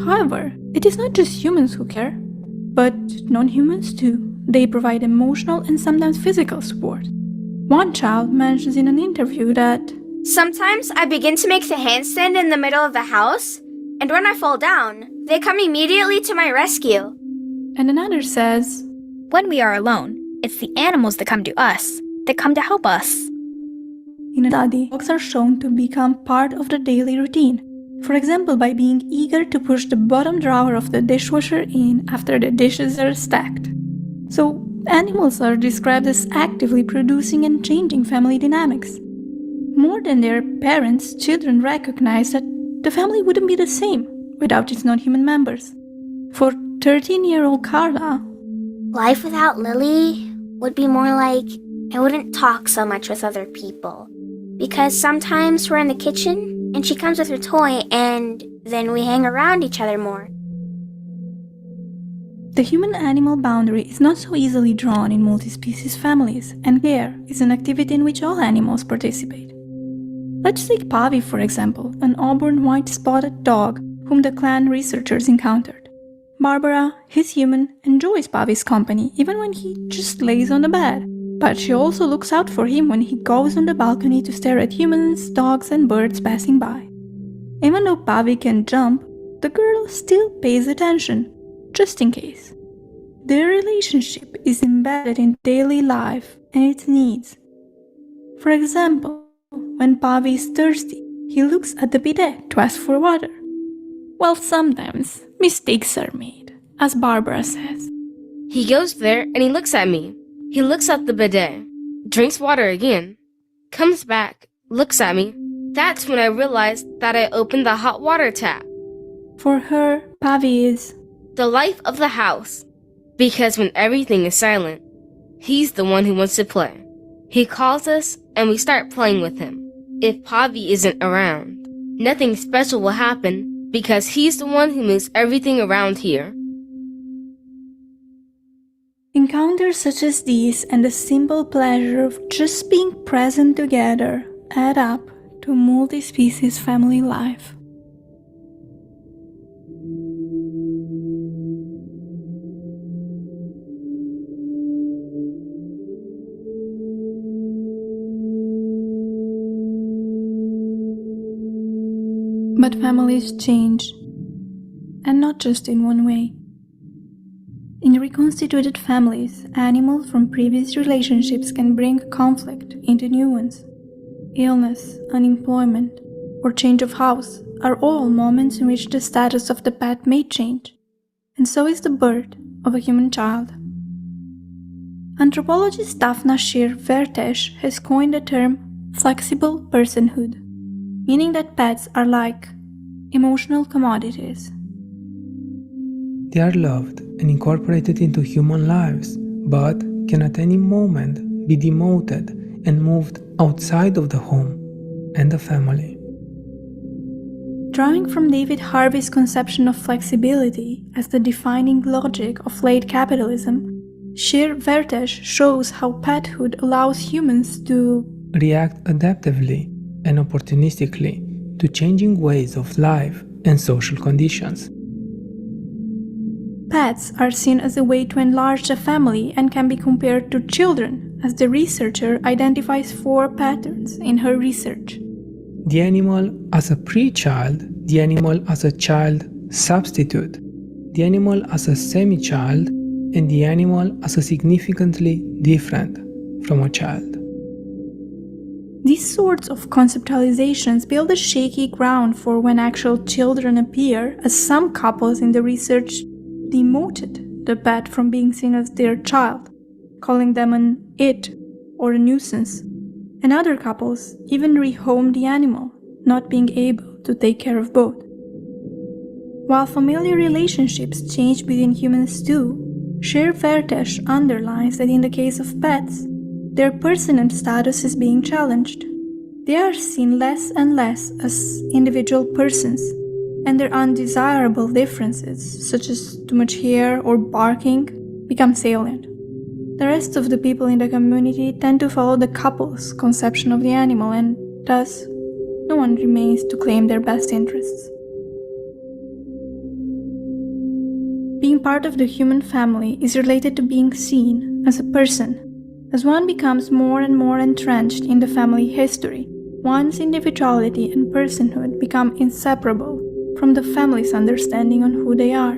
However, it is not just humans who care, but non-humans too. They provide emotional and sometimes physical support. One child mentions in an interview that, "Sometimes I begin to make the handstand in the middle of the house, and when I fall down, they come immediately to my rescue." And another says, "When we are alone, it's the animals that come to us, that come to help us." In a study, dogs are shown to become part of the daily routine, for example by being eager to push the bottom drawer of the dishwasher in after the dishes are stacked. So, animals are described as actively producing and changing family dynamics. More than their parents, children recognize that the family wouldn't be the same without its non-human members. For 13-year-old Carla, "Life without Lily would be more like I wouldn't talk so much with other people, because sometimes we're in the kitchen and she comes with her toy and then we hang around each other more." the human-animal boundary is not so easily drawn in multispecies families, and care is an activity in which all animals participate. Let's take Pavi, for example, an auburn white-spotted dog whom the Clan researchers encountered. Barbara, his human, enjoys Pavi's company even when he just lays on the bed, but she also looks out for him when he goes on the balcony to stare at humans, dogs, and birds passing by. Even though Pavi can jump, the girl still pays attention, just in case. Their relationship is embedded in daily life and its needs. For example, when Pavi is thirsty, he looks at the bidet to ask for water. Well, sometimes mistakes are made, as Barbara says. "He goes there and he looks at me. He looks at the bidet, drinks water again, comes back, looks at me. That's when I realized that I opened the hot water tap." For her, Pavi is the life of the house, because when everything is silent, He's the one who wants to play. He calls us and we start playing with him. If Pavi isn't around, nothing special will happen because he's the one who moves everything around here. Encounters such as these and the simple pleasure of just being present together add up to multi-species family life. But families change, and not just in one way. In reconstituted families, animals from previous relationships can bring conflict into new ones. Illness, unemployment, or change of house are all moments in which the status of the pet may change, and so is the birth of a human child. Anthropologist Daphna Shir-Vertesh has coined the term flexible personhood, meaning that pets are like emotional commodities. They are loved and incorporated into human lives, but can at any moment be demoted and moved outside of the home and the family. Drawing from David Harvey's conception of flexibility as the defining logic of late capitalism, Shir-Vertesh shows how pethood allows humans to react adaptively and opportunistically to changing ways of life and social conditions. Pets are seen as a way to enlarge the family and can be compared to children, as the researcher identifies 4 patterns in her research. The animal as a pre-child, the animal as a child substitute, the animal as a semi-child, and the animal as a significantly different from a child. These sorts of conceptualizations build a shaky ground for when actual children appear, as some couples in the research demoted the pet from being seen as their child, calling them an it or a nuisance, and other couples even rehomed the animal, not being able to take care of both. While familiar relationships change between humans too, Shir-Vertesh underlines that in the case of pets, their personhood status is being challenged. They are seen less and less as individual persons, and their undesirable differences, such as too much hair or barking, become salient. The rest of the people in the community tend to follow the couple's conception of the animal, and thus, no one remains to claim their best interests. Being part of the human family is related to being seen as a person. As one becomes more and more entrenched in the family history, one's individuality and personhood become inseparable from the family's understanding on who they are.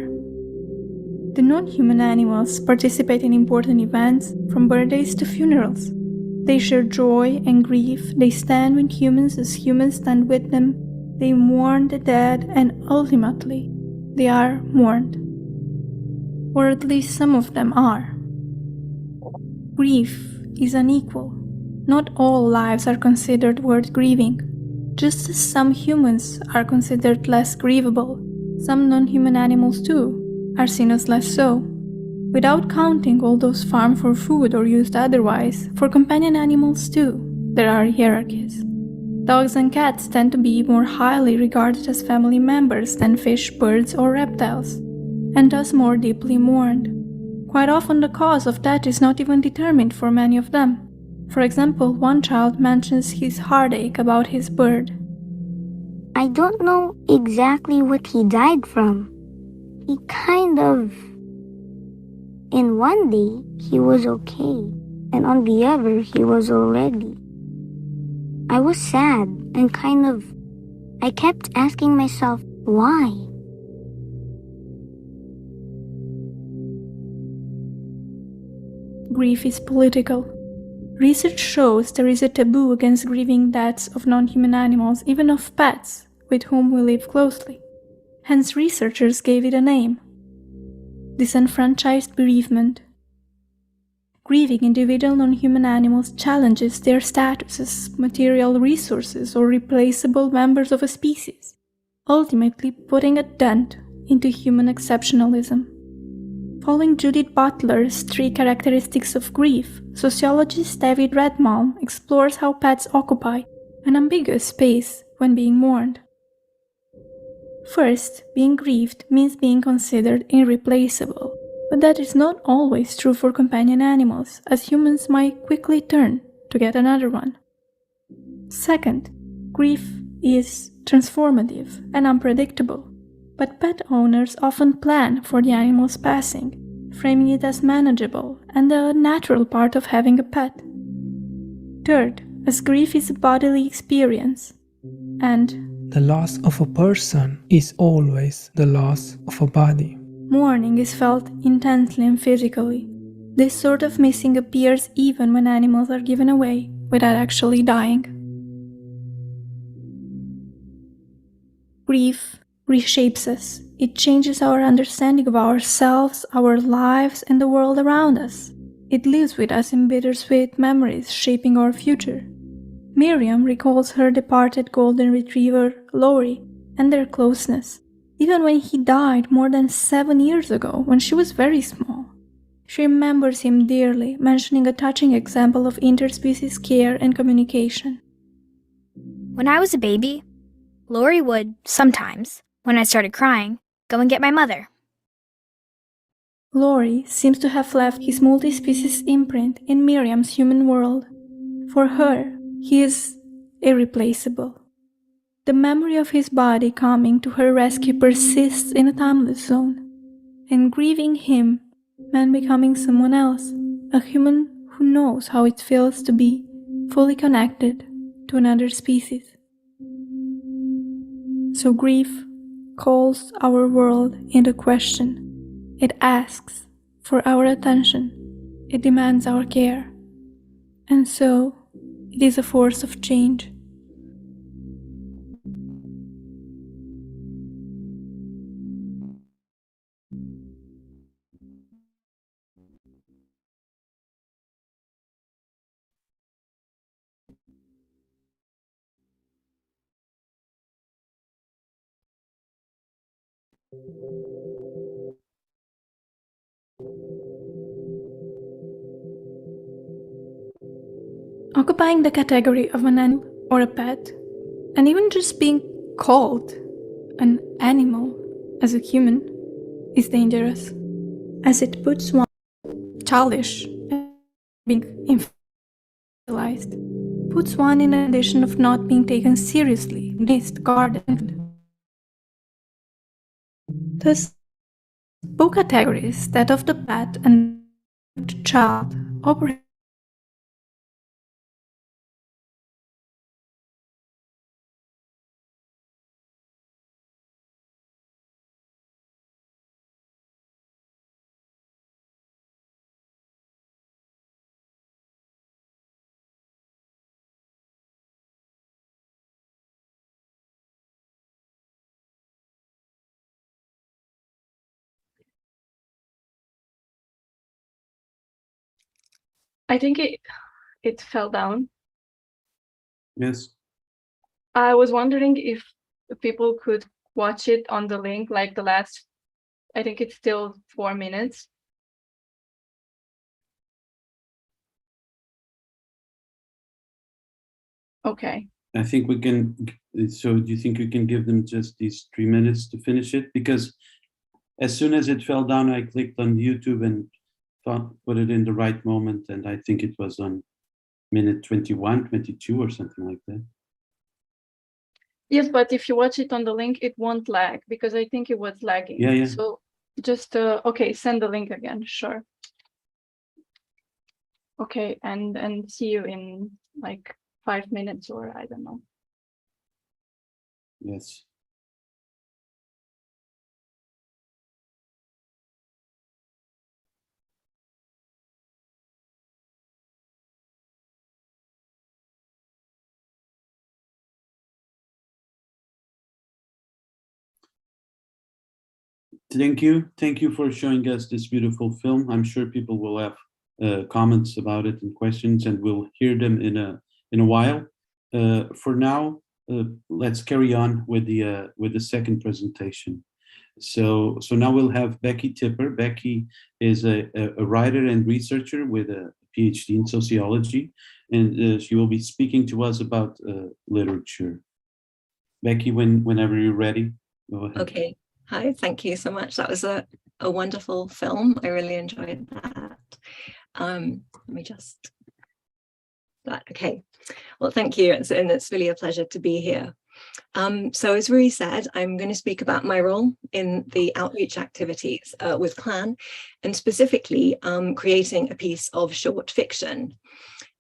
The non-human animals participate in important events, from birthdays to funerals. They share joy and grief, they stand with humans as humans stand with them, they mourn the dead, and ultimately, they are mourned. Or at least some of them are. Grief is unequal. Not all lives are considered worth grieving. Just as some humans are considered less grievable, some non-human animals too are seen as less so. Without counting all those farmed for food or used otherwise, for companion animals too, there are hierarchies. Dogs and cats tend to be more highly regarded as family members than fish, birds, or reptiles, and thus more deeply mourned. Quite often the cause of death is not even determined for many of them. For example, one child mentions his heartache about his bird. I don't know exactly what he died from. He kind of... In one day, he was okay, and on the other, he was already. I was sad and I kept asking myself, why? Grief is political. Research shows there is a taboo against grieving deaths of non-human animals, even of pets, with whom we live closely. Hence researchers gave it a name: disenfranchised bereavement. Grieving individual non-human animals challenges their status as material resources or replaceable members of a species, ultimately putting a dent into human exceptionalism. Following Judith Butler's 3 characteristics of grief, sociologist David Redmalm explores how pets occupy an ambiguous space when being mourned. First, being grieved means being considered irreplaceable, but that is not always true for companion animals, as humans might quickly turn to get another one. Second, grief is transformative and unpredictable, but pet owners often plan for the animal's passing, framing it as manageable and a natural part of having a pet. Third, as grief is a bodily experience, and the loss of a person is always the loss of a body. Mourning is felt intensely and physically. This sort of missing appears even when animals are given away without actually dying. Grief reshapes us. It changes our understanding of ourselves, our lives, and the world around us. It lives with us in bittersweet memories, shaping our future. Miriam recalls her departed golden retriever, Lori, and their closeness, even when he died more than 7 years ago, when she was very small. She remembers him dearly, mentioning a touching example of interspecies care and communication. When I was a baby, Lori would, sometimes, when I started crying, go and get my mother. Lori seems to have left his multispecies imprint in Miriam's human world. For her, he is irreplaceable. The memory of his body coming to her rescue persists in a timeless zone, and grieving him meant becoming someone else, a human who knows how it feels to be fully connected to another species. So grief calls our world into question. It asks for our attention. It demands our care. And so, it is a force of change. Occupying the category of an animal or a pet, and even just being called an animal as a human, is dangerous, as it puts one childish and being infantilized, puts one in a condition of not being taken seriously, missed, guarded. Thus, both categories, that of the pet and the child, operate I think it fell down. Yes. I was wondering if people could watch it on the link, like the last, I think it's still 4 minutes. Okay. I think we can, so do you think you can give them just these 3 minutes to finish it? Because as soon as it fell down, I clicked on YouTube and put it in the right moment, and I think it was on minute 21, 22 or something like that. Yes, but if you watch it on the link, it won't lag, because I think it was lagging. Yeah. So just, okay, send the link again, sure. Okay, and see you in like 5 minutes, or I don't know. Yes. Thank you for showing us this beautiful film. I'm sure people will have comments about it and questions, and we'll hear them in a while. For now, let's carry on with the second presentation. So now we'll have Becky Tipper. Becky is a writer and researcher with a PhD in sociology, and she will be speaking to us about literature. Becky, whenever you're ready, go ahead. Okay. Hi, thank you so much. That was a wonderful film. I really enjoyed that. Let me just... Okay. Well, thank you. And it's really a pleasure to be here. So as Rui said, I'm going to speak about my role in the outreach activities with CLAN, and specifically creating a piece of short fiction.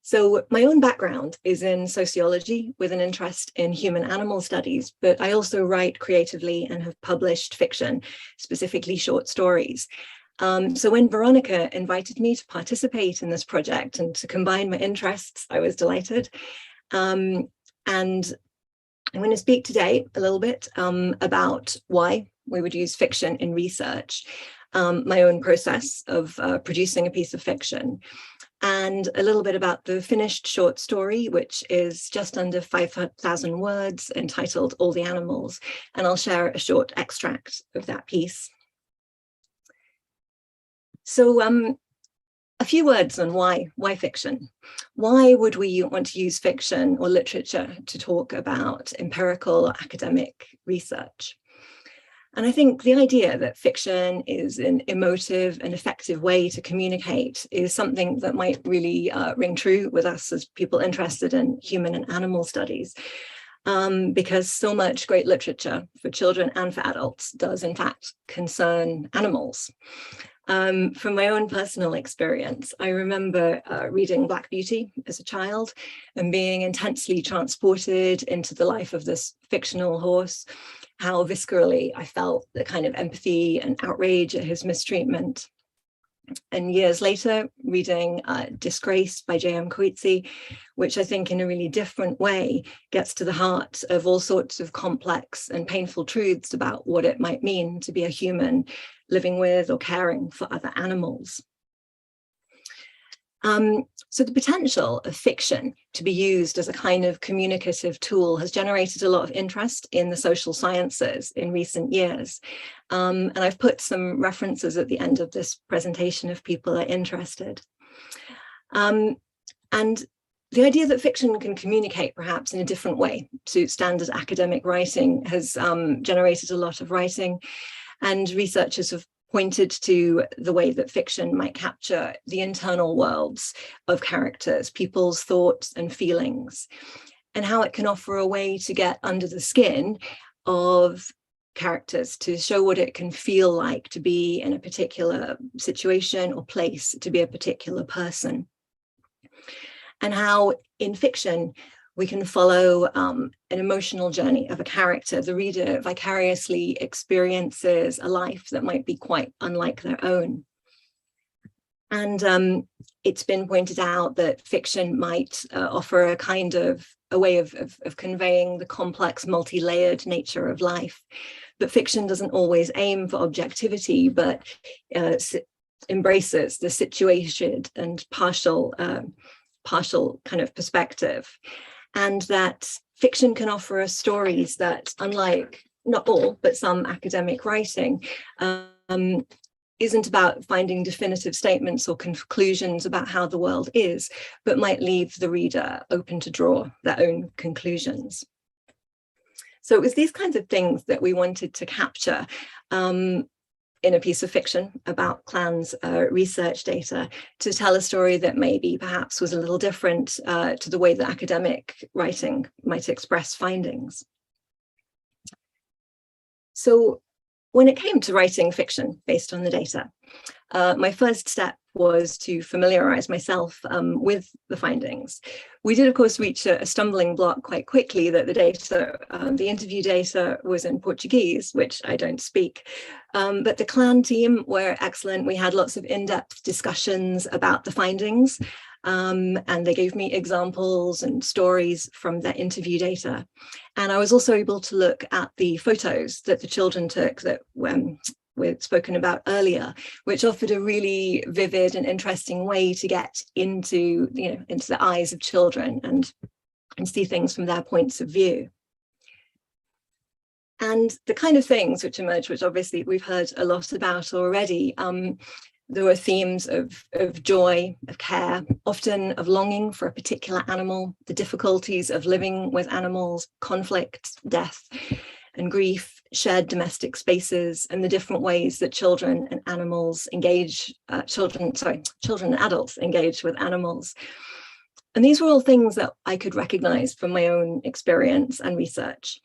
So my own background is in sociology with an interest in human animal studies, but I also write creatively and have published fiction, specifically short stories. So when Veronica invited me to participate in this project and to combine my interests, I was delighted. And I'm going to speak today a little bit about why we would use fiction in research, my own process of producing a piece of fiction, and a little bit about the finished short story, which is just under 5,000 words, entitled All the Animals. And I'll share a short extract of that piece. So a few words on why fiction. Why would we want to use fiction or literature to talk about empirical academic research? And I think the idea that fiction is an emotive and effective way to communicate is something that might really ring true with us as people interested in human and animal studies, because so much great literature for children and for adults does in fact concern animals. From my own personal experience, I remember reading Black Beauty as a child and being intensely transported into the life of this fictional horse, how viscerally I felt the kind of empathy and outrage at his mistreatment. And years later, reading Disgrace by J.M. Coetzee, which I think in a really different way gets to the heart of all sorts of complex and painful truths about what it might mean to be a human living with or caring for other animals. So the potential of fiction to be used as a kind of communicative tool has generated a lot of interest in the social sciences in recent years. And I've put some references at the end of this presentation if people are interested. And the idea that fiction can communicate perhaps in a different way to standard academic writing has generated a lot of writing, and researchers have pointed to the way that fiction might capture the internal worlds of characters, people's thoughts and feelings, and how it can offer a way to get under the skin of characters, to show what it can feel like to be in a particular situation or place, to be a particular person. And how in fiction, we can follow an emotional journey of a character. The reader vicariously experiences a life that might be quite unlike their own. And it's been pointed out that fiction might offer a kind of a way of conveying the complex, multi-layered nature of life. But fiction doesn't always aim for objectivity, but embraces the situated and partial kind of perspective. And that fiction can offer us stories that, unlike not all, but some academic writing, isn't about finding definitive statements or conclusions about how the world is, but might leave the reader open to draw their own conclusions. So it was these kinds of things that we wanted to capture in a piece of fiction about CLAN's research data, to tell a story that maybe perhaps was a little different to the way that academic writing might express findings. So when it came to writing fiction based on the data, my first step was to familiarize myself with the findings. We did, of course, reach a stumbling block quite quickly that the data, the interview data was in Portuguese, which I don't speak. But the CLAN team were excellent. We had lots of in-depth discussions about the findings, and they gave me examples and stories from their interview data. And I was also able to look at the photos that the children took that we'd spoken about earlier, which offered a really vivid and interesting way to get into, into the eyes of children and see things from their points of view. And And the kind of things which emerged, which obviously we've heard a lot about already, there were themes of joy, of care, often of longing for a particular animal, the difficulties of living with animals, conflict, death, and grief, shared domestic spaces, and the different ways that children and animals engage, children and adults engage with animals. And these were all things that I could recognize from my own experience and research.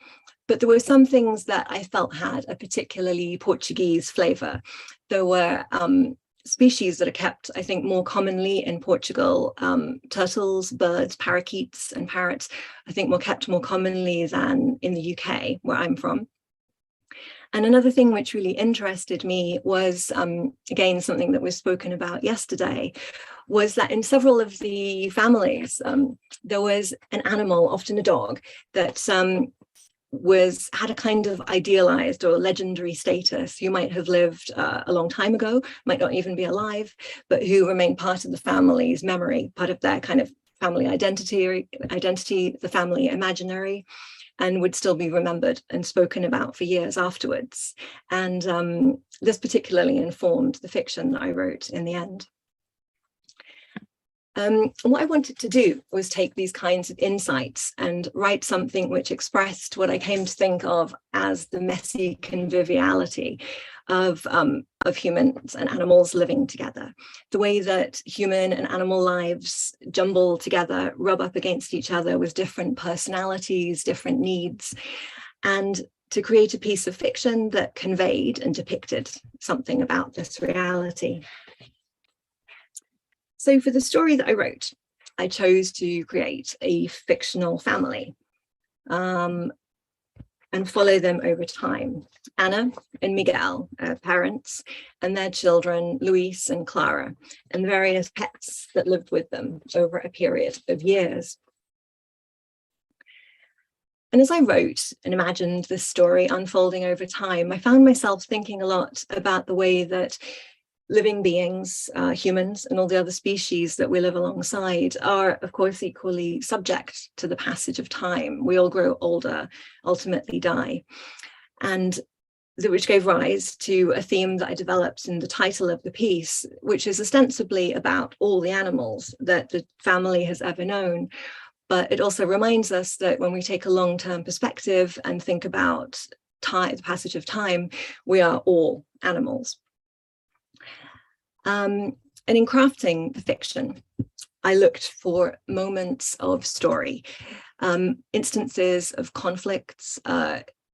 But there were some things that I felt had a particularly Portuguese flavor. There were species that are kept, I think, more commonly in Portugal. Turtles, birds, parakeets, and parrots, I think, were kept more commonly than in the UK, where I'm from. And another thing which really interested me was, again, something that was spoken about yesterday, was that in several of the families, there was an animal, often a dog, that had a kind of idealized or legendary status, who might have lived a long time ago, might not even be alive, but who remained part of the family's memory, part of their kind of family identity, the family imaginary, and would still be remembered and spoken about for years afterwards. And this particularly informed the fiction that I wrote in the end. What I wanted to do was take these kinds of insights and write something which expressed what I came to think of as the messy conviviality of humans and animals living together. The way that human and animal lives jumble together, rub up against each other with different personalities, different needs, and to create a piece of fiction that conveyed and depicted something about this reality. So for the story that I wrote, I chose to create a fictional family and follow them over time. Anna and Miguel, parents, and their children, Luis and Clara, and the various pets that lived with them over a period of years. And as I wrote and imagined this story unfolding over time, I found myself thinking a lot about the way that living beings, humans, and all the other species that we live alongside are, of course, equally subject to the passage of time. We all grow older, ultimately die. And which gave rise to a theme that I developed in the title of the piece, which is ostensibly about all the animals that the family has ever known. But it also reminds us that when we take a long-term perspective and think about the passage of time, we are all animals. And in crafting the fiction, I looked for moments of story, instances of conflicts,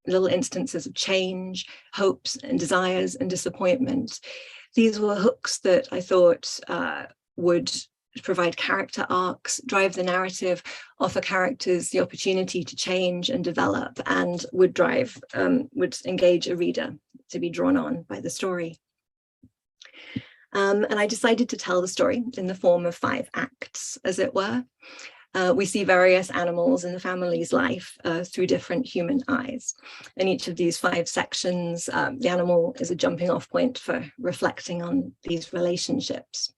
little instances of change, hopes and desires and disappointment. These were hooks that I thought would provide character arcs, drive the narrative, offer characters the opportunity to change and develop, and would engage a reader to be drawn on by the story. And I decided to tell the story in the form of 5 acts, as it were. We see various animals in the family's life through different human eyes. In each of these 5 sections, the animal is a jumping off point for reflecting on these relationships.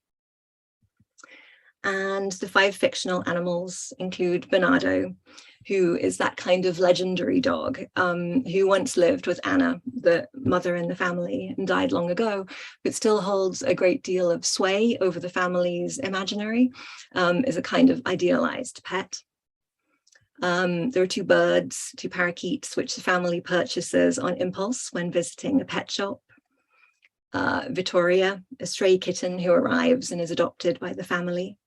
And the 5 fictional animals include Bernardo, who is that kind of legendary dog who once lived with Anna, the mother in the family, and died long ago, but still holds a great deal of sway over the family's imaginary, is a kind of idealized pet. There are 2 birds, 2 parakeets, which the family purchases on impulse when visiting a pet shop. Vittoria, a stray kitten who arrives and is adopted by the family.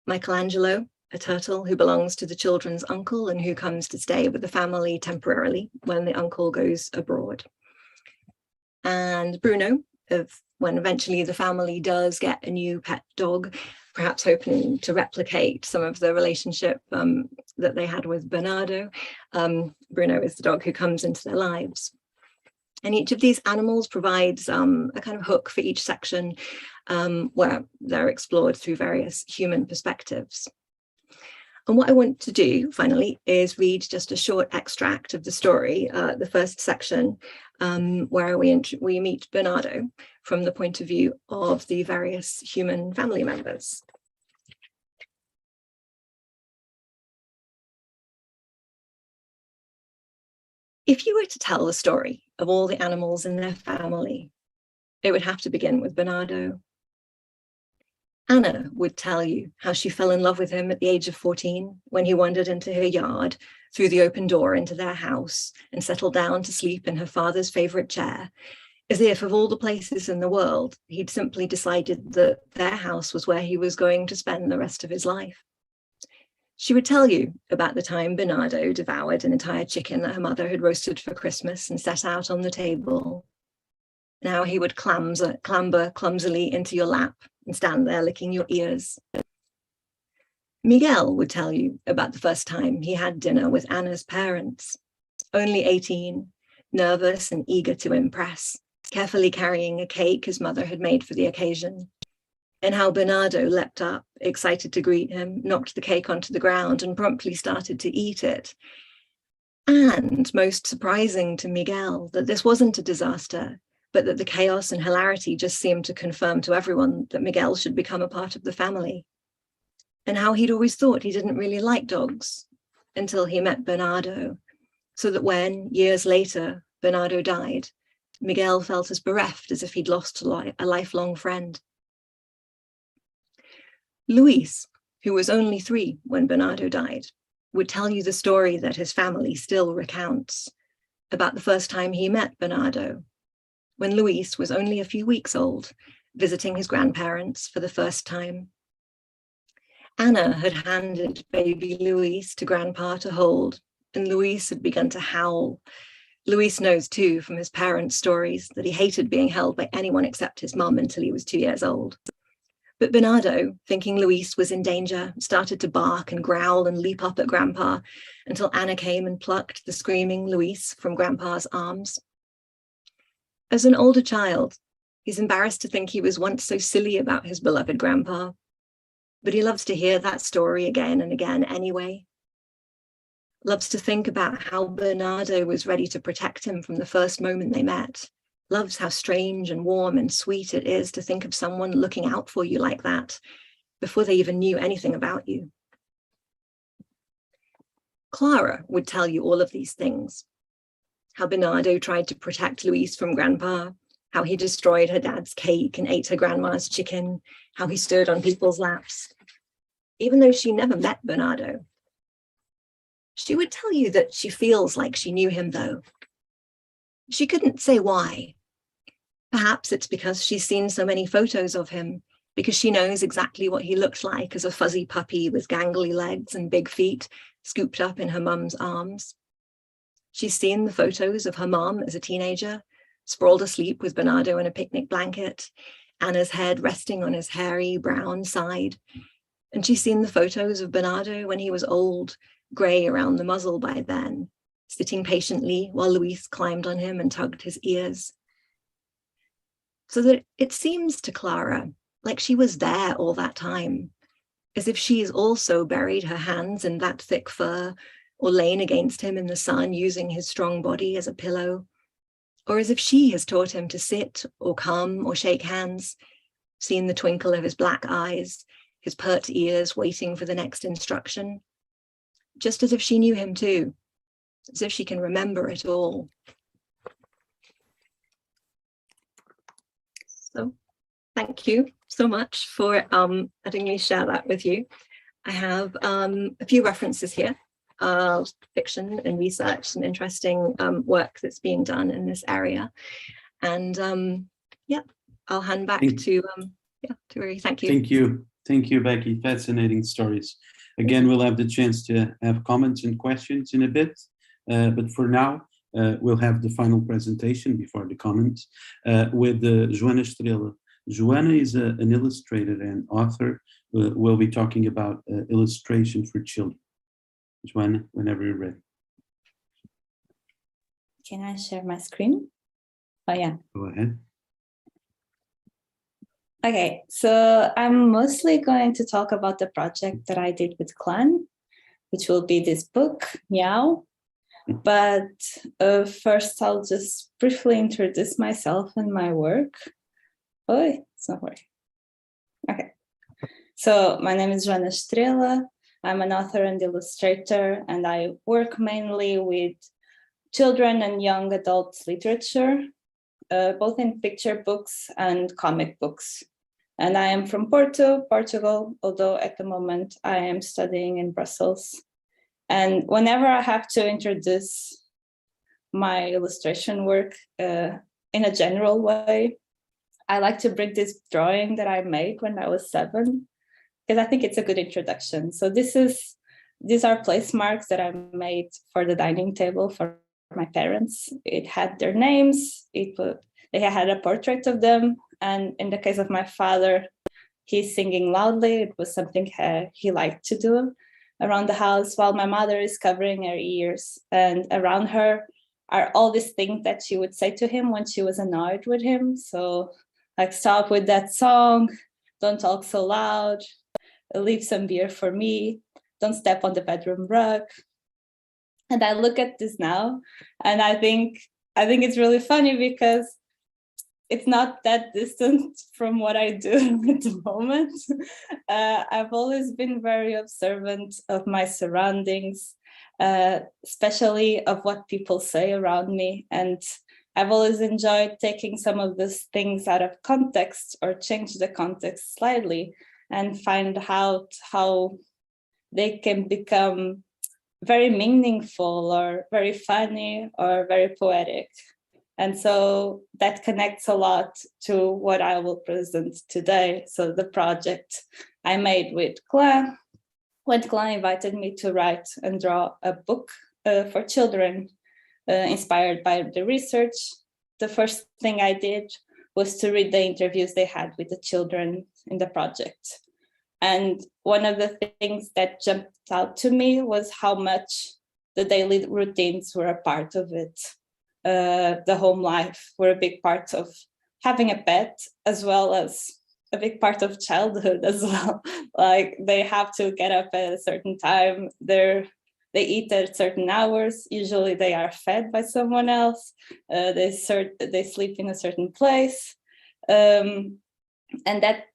Michelangelo, a turtle who belongs to the children's uncle and who comes to stay with the family temporarily when the uncle goes abroad. And Bruno, when eventually the family does get a new pet dog, perhaps hoping to replicate some of the relationship that they had with Bernardo. Bruno is the dog who comes into their lives. And each of these animals provides a kind of hook for each section where they're explored through various human perspectives. And what I want to do, finally, is read just a short extract of the story, the first section, where we meet Bernardo from the point of view of the various human family members. If you were to tell the story of all the animals in their family, it would have to begin with Bernardo. Anna would tell you how she fell in love with him at the age of 14 when he wandered into her yard through the open door into their house and settled down to sleep in her father's favorite chair, as if of all the places in the world, he'd simply decided that their house was where he was going to spend the rest of his life. She would tell you about the time Bernardo devoured an entire chicken that her mother had roasted for Christmas and set out on the table. Now he would clamber clumsily into your lap and stand there licking your ears. Miguel would tell you about the first time he had dinner with Anna's parents. Only 18, nervous and eager to impress, carefully carrying a cake his mother had made for the occasion, and how Bernardo leapt up, excited to greet him, knocked the cake onto the ground and promptly started to eat it. And most surprising to Miguel, that this wasn't a disaster, but that the chaos and hilarity just seemed to confirm to everyone that Miguel should become a part of the family. And how he'd always thought he didn't really like dogs until he met Bernardo, so that when, years later, Bernardo died, Miguel felt as bereft as if he'd lost a lifelong friend. Luis, who was only 3 when Bernardo died, would tell you the story that his family still recounts about the first time he met Bernardo, when Luis was only a few weeks old, visiting his grandparents for the first time. Anna had handed baby Luis to Grandpa to hold, and Luis had begun to howl. Luis knows too from his parents' stories that he hated being held by anyone except his mum until he was 2 years old. But Bernardo, thinking Luis was in danger, started to bark and growl and leap up at Grandpa until Anna came and plucked the screaming Luis from Grandpa's arms. As an older child, he's embarrassed to think he was once so silly about his beloved Grandpa, but he loves to hear that story again and again anyway. Loves to think about how Bernardo was ready to protect him from the first moment they met. Loves how strange and warm and sweet it is to think of someone looking out for you like that before they even knew anything about you. Clara would tell you all of these things. How Bernardo tried to protect Luis from Grandpa, how he destroyed her dad's cake and ate her grandma's chicken, how he stood on people's laps, even though she never met Bernardo. She would tell you that she feels like she knew him, though. She couldn't say why. Perhaps it's because she's seen so many photos of him, because she knows exactly what he looked like as a fuzzy puppy with gangly legs and big feet scooped up in her mum's arms. She's seen the photos of her mum as a teenager, sprawled asleep with Bernardo in a picnic blanket, Anna's head resting on his hairy brown side. And she's seen the photos of Bernardo when he was old, grey around the muzzle by then, sitting patiently while Luis climbed on him and tugged his ears. So that it seems to Clara like she was there all that time, as if she's also buried her hands in that thick fur, or lain against him in the sun using his strong body as a pillow, or as if she has taught him to sit or come or shake hands, seen the twinkle of his black eyes, his pert ears waiting for the next instruction, just as if she knew him too, as if she can remember it all. So thank you so much for letting me share that with you. I have a few references here. Fiction and research, some interesting work that's being done in this area. And yeah, I'll hand back to Uri. Thank you. Thank you, Becky. Fascinating stories. Again, we'll have the chance to have comments and questions in a bit, but for now, we'll have the final presentation before the comments with Joana Estrela. Joana is an illustrator and author. We'll be talking about illustration for children. Joana, whenever you're ready. Can I share my screen? Oh, yeah. Go ahead. Okay, so I'm mostly going to talk about the project that I did with Clan, which will be this book, Meow. But first, I'll just briefly introduce myself and my work. Oh, it's not working. Okay. So my name is Joana Estrela. I'm an author and illustrator, and I work mainly with children and young adult literature, both in picture books and comic books. And I am from Portugal, although at the moment I am studying in Brussels. And whenever I have to introduce my illustration work in a general way, I like to bring this drawing that I made when I was 7, because I think it's a good introduction. So these are place marks that I made for the dining table for my parents. It had their names, they had a portrait of them. And in the case of my father, he's singing loudly. It was something he liked to do around the house, while my mother is covering her ears. And around her are all these things that she would say to him when she was annoyed with him. So like, stop with that song, don't talk so loud, leave some beer for me, don't step on the bedroom rug. And I look at this now, and I think it's really funny because it's not that distant from what I do at the moment. I've always been very observant of my surroundings, especially of what people say around me. And I've always enjoyed taking some of these things out of context or change the context slightly and find out how they can become very meaningful or very funny or very poetic. And so that connects a lot to what I will present today. So the project I made with Clan, when Clan invited me to write and draw a book for children inspired by the research, the first thing I did was to read the interviews they had with the children in the project. And one of the things that jumped out to me was how much the daily routines were a part of it. The home life were a big part of having a pet, as well as a big part of childhood as well. Like, they have to get up at a certain time, they eat at certain hours, usually they are fed by someone else, they sleep in a certain place. And that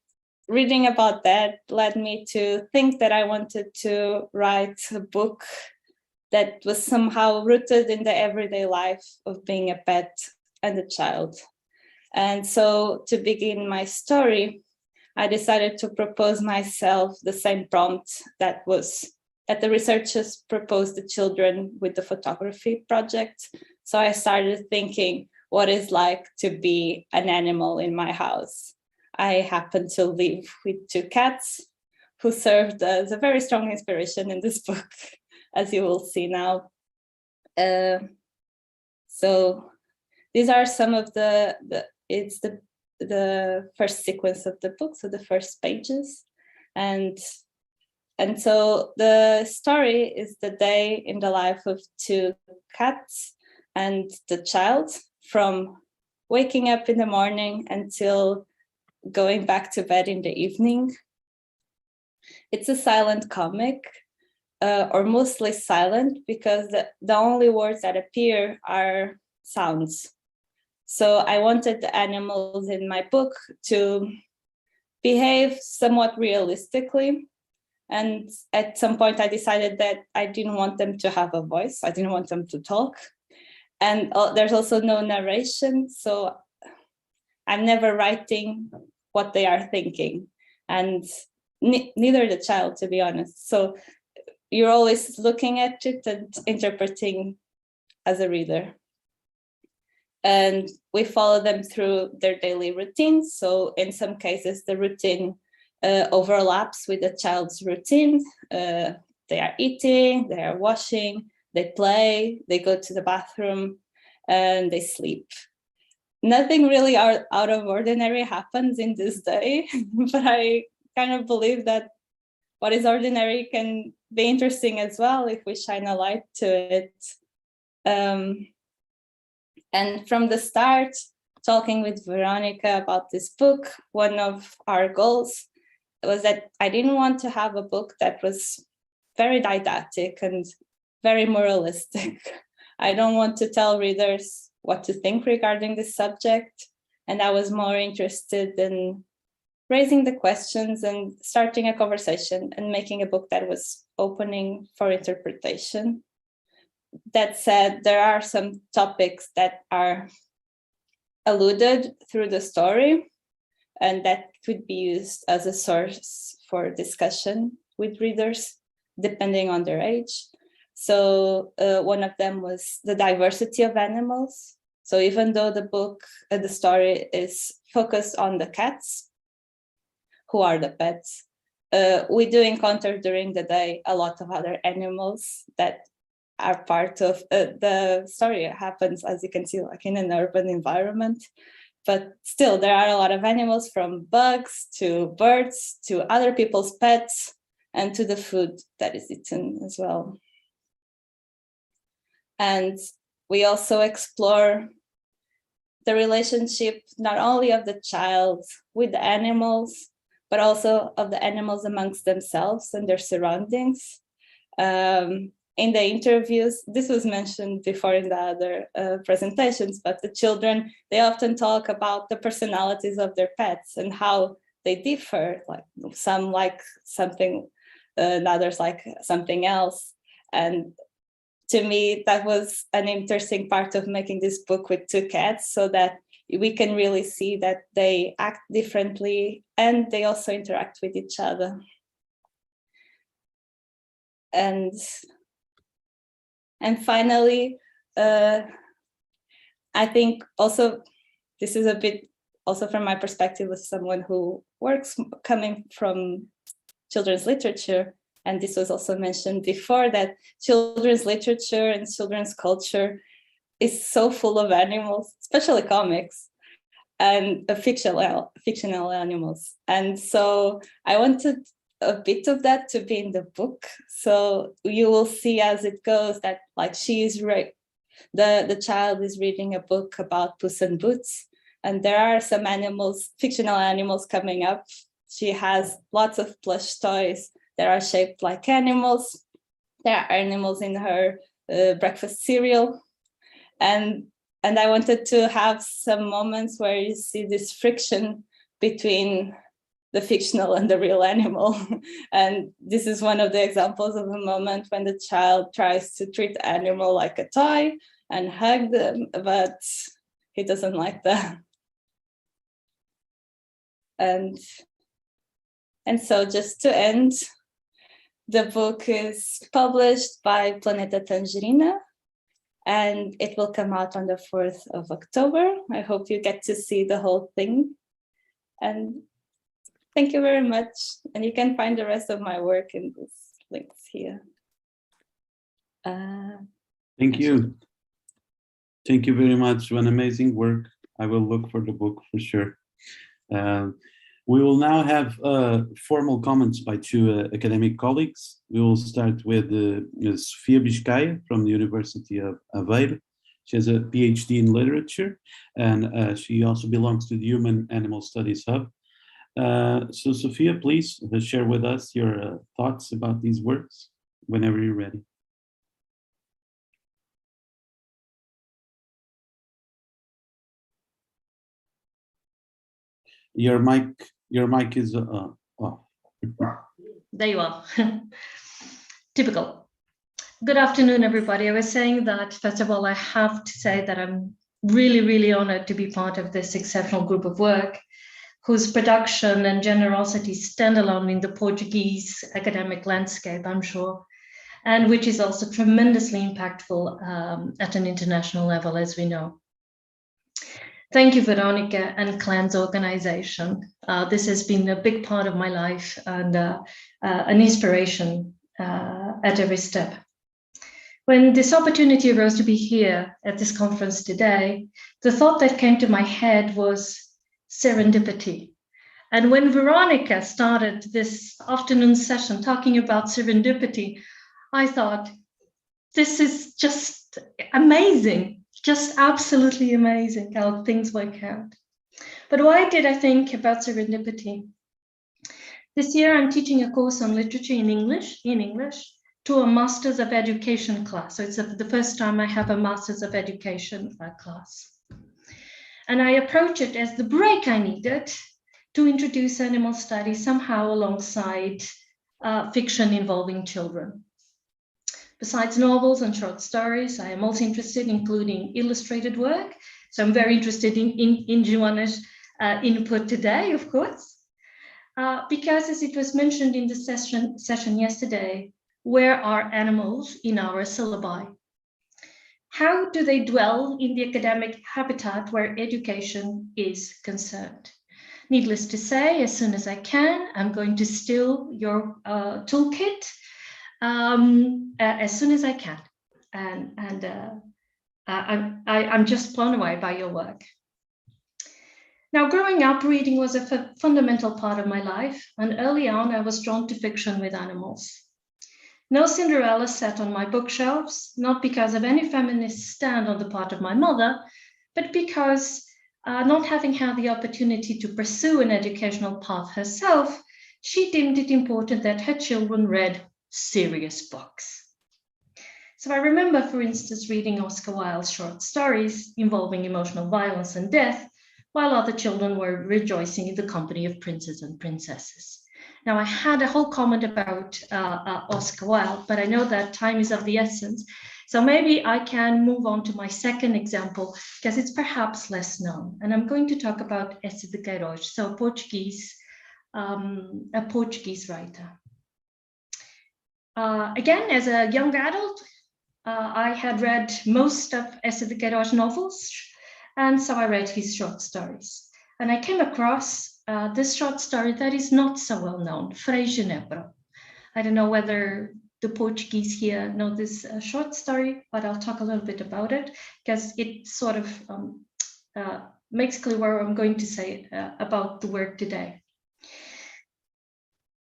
reading about that led me to think that I wanted to write a book that was somehow rooted in the everyday life of being a pet and a child. And so to begin my story, I decided to propose myself the same prompt that the researchers proposed the children with the photography project. So I started thinking what it's like to be an animal in my house. I happen to live with 2 cats who served as a very strong inspiration in this book, as you will see now. So these are some of it's the first sequence of the book, so the first pages. And so the story is the day in the life of 2 cats and the child, from waking up in the morning until going back to bed in the evening. It's a silent comic, or mostly silent, because the only words that appear are sounds. So I wanted the animals in my book to behave somewhat realistically. And at some point I decided that I didn't want them to have a voice. I didn't want them to talk. And there's also no narration. So I'm never writing what they are thinking, and neither the child, to be honest. So you're always looking at it and interpreting as a reader. And we follow them through their daily routines. So in some cases, the routine overlaps with the child's routine. They are eating, they are washing, they play, they go to the bathroom, and they sleep. Nothing really out of ordinary happens in this day, but I kind of believe that what is ordinary can be interesting as well if we shine a light to it. And from the start, talking with Veronica about this book, one of our goals was that I didn't want to have a book that was very didactic and very moralistic. I don't want to tell readers what to think regarding this subject. And I was more interested in raising the questions and starting a conversation and making a book that was opening for interpretation. that said, there are some topics that are alluded through the story and that could be used as a source for discussion with readers, depending on their age. So one of them was the diversity of animals. So even though the book, the story is focused on the cats, who are the pets, we do encounter during the day a lot of other animals that are part of the story. It happens, as you can see, like in an urban environment. But still, there are a lot of animals, from bugs to birds to other people's pets and to the food that is eaten as well. And we also explore the relationship not only of the child with the animals, but also of the animals amongst themselves and their surroundings. In the interviews, this was mentioned before in the other presentations, but the children, they often talk about the personalities of their pets and how they differ, like some like something, and others like something else. And to me, that was an interesting part of making this book with two cats, so that we can really see that they act differently and they also interact with each other. And finally, I think also, this is a bit also from my perspective as someone who works coming from children's literature, and this was also mentioned before, that children's literature and children's culture is so full of animals, especially comics, and fictional animals. And so I wanted a bit of that to be in the book. So you will see as it goes that, like, the child is reading a book about Puss in Boots, and there are some animals, fictional animals coming up. She has lots of plush toys that are shaped like animals. There are animals in her breakfast cereal. And I wanted to have some moments where you see this friction between the fictional and the real animal. And this is one of the examples of a moment when the child tries to treat the animal like a toy and hug them, but he doesn't like that. And so just to end, the book is published by Planeta Tangerina, and it will come out on the 4th of October. I hope you get to see the whole thing. And thank you very much. And you can find the rest of my work in these links here. Thank you. Thank you very much. An amazing work. I will look for the book for sure. We will now have formal comments by two academic colleagues. We will start with Sofia Biscaia from the University of Aveiro. She has a PhD in literature, and she also belongs to the Human Animal Studies Hub. So Sofia, please share with us your thoughts about these works whenever you're ready. Your mic is off. There you are. Typical. Good afternoon, everybody. I was saying that, first of all, I have to say that I'm really, really honored to be part of this exceptional group of work, whose production and generosity stand alone in the Portuguese academic landscape, I'm sure, and which is also tremendously impactful at an international level, as we know. Thank you, Veronica and Clan's organization. This has been a big part of my life and an inspiration at every step. When this opportunity arose to be here at this conference today, the thought that came to my head was serendipity. And when Veronica started this afternoon session talking about serendipity, I thought, this is just amazing. Just absolutely amazing how things work out. But why did I think about serendipity? This year, I'm teaching a course on literature in English, to a Masters of Education class. So it's the first time I have a Masters of Education class. And I approach it as the break I needed to introduce animal studies somehow alongside fiction involving children. Besides novels and short stories, I am also interested in including illustrated work. So I'm very interested in Joanna's input today, of course, because as it was mentioned in the session yesterday, where are animals in our syllabi? How do they dwell in the academic habitat where education is concerned? Needless to say, as soon as I can, I'm going to steal your toolkit as soon as I can. I'm just blown away by your work. Now, growing up, reading was a fundamental part of my life, and early on, I was drawn to fiction with animals. No Cinderella sat on my bookshelves, not because of any feminist stand on the part of my mother, but because not having had the opportunity to pursue an educational path herself, she deemed it important that her children read serious books. So I remember, for instance, reading Oscar Wilde's short stories involving emotional violence and death, while other children were rejoicing in the company of princes and princesses. Now, I had a whole comment about Oscar Wilde, but I know that time is of the essence. So maybe I can move on to my second example, because it's perhaps less known. And I'm going to talk about Essa de Queiroz, so a Portuguese writer. Again, as a young adult, I had read most of Essa de Queiroz novels, and so I read his short stories. And I came across this short story that is not so well known, Frei Genebro. I don't know whether the Portuguese here know this short story, but I'll talk a little bit about it because it sort of makes clear what I'm going to say about the work today.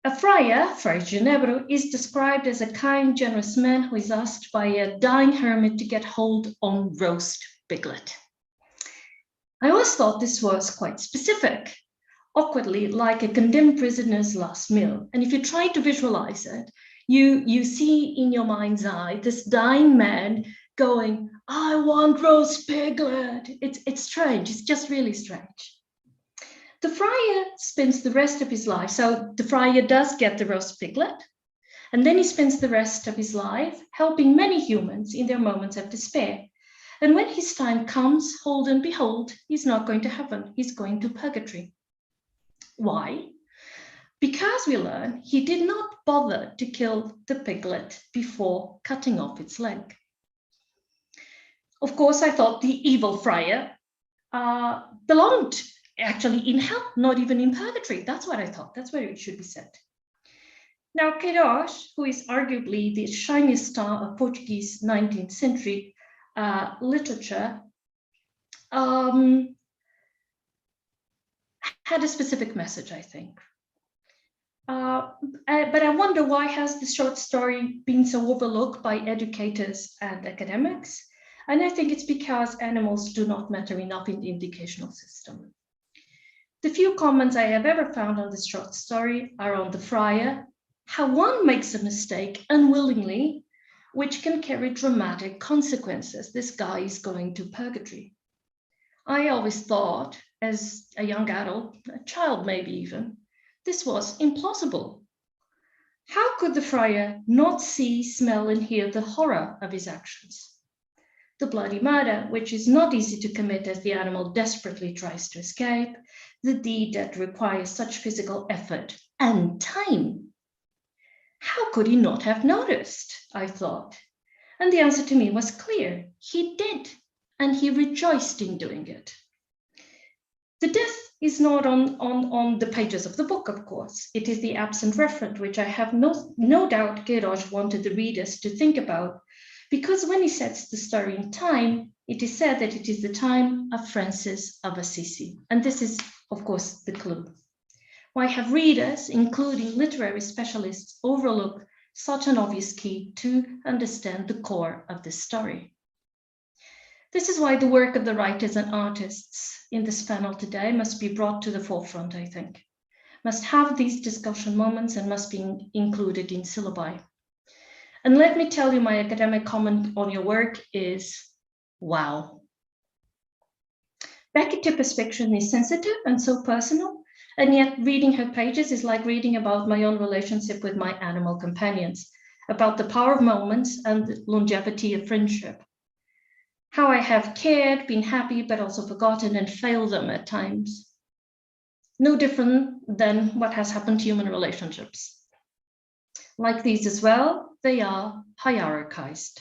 A friar, Frei Genebro, is described as a kind, generous man who is asked by a dying hermit to get hold on roast piglet. I always thought this was quite specific, awkwardly like a condemned prisoner's last meal. And if you try to visualize it, you see in your mind's eye this dying man going, I want roast piglet. It's strange, it's just really strange. The friar spends the rest of his life, so the friar does get the roast piglet, and then he spends the rest of his life helping many humans in their moments of despair. And when his time comes, hold and behold, he's not going to heaven, he's going to purgatory. Why? Because we learn he did not bother to kill the piglet before cutting off its leg. Of course, I thought the evil friar belonged actually in hell, not even in purgatory. That's what I thought. That's where it should be said. Now, Queiroz, who is arguably the shining star of Portuguese 19th century literature, had a specific message, I think. But I wonder, why has the short story been so overlooked by educators and academics? And I think it's because animals do not matter enough in the educational system. The few comments I have ever found on this short story are on the friar, how one makes a mistake unwillingly, which can carry dramatic consequences. This guy is going to purgatory. I always thought, as a young adult, a child maybe even, this was implausible. How could the friar not see, smell, and hear the horror of his actions? The bloody murder, which is not easy to commit as the animal desperately tries to escape, the deed that requires such physical effort and time. How could he not have noticed, I thought? And the answer to me was clear. He did, and he rejoiced in doing it. The death is not on the pages of the book, of course. It is the absent referent, which I have no doubt Queiroz wanted the readers to think about, because when he sets the story in time, it is said that it is the time of Francis of Assisi. And this is, of course, the clue. Why have readers, including literary specialists, overlook such an obvious key to understand the core of this story? This is why the work of the writers and artists in this panel today must be brought to the forefront, I think. Must have these discussion moments and must be included in syllabi. And let me tell you, my academic comment on your work is, wow. Becky Tipper's fiction is sensitive and so personal, and yet reading her pages is like reading about my own relationship with my animal companions. about the power of moments and the longevity of friendship. How I have cared, been happy, but also forgotten and failed them at times. No different than what has happened to human relationships. Like these as well, they are hierarchized.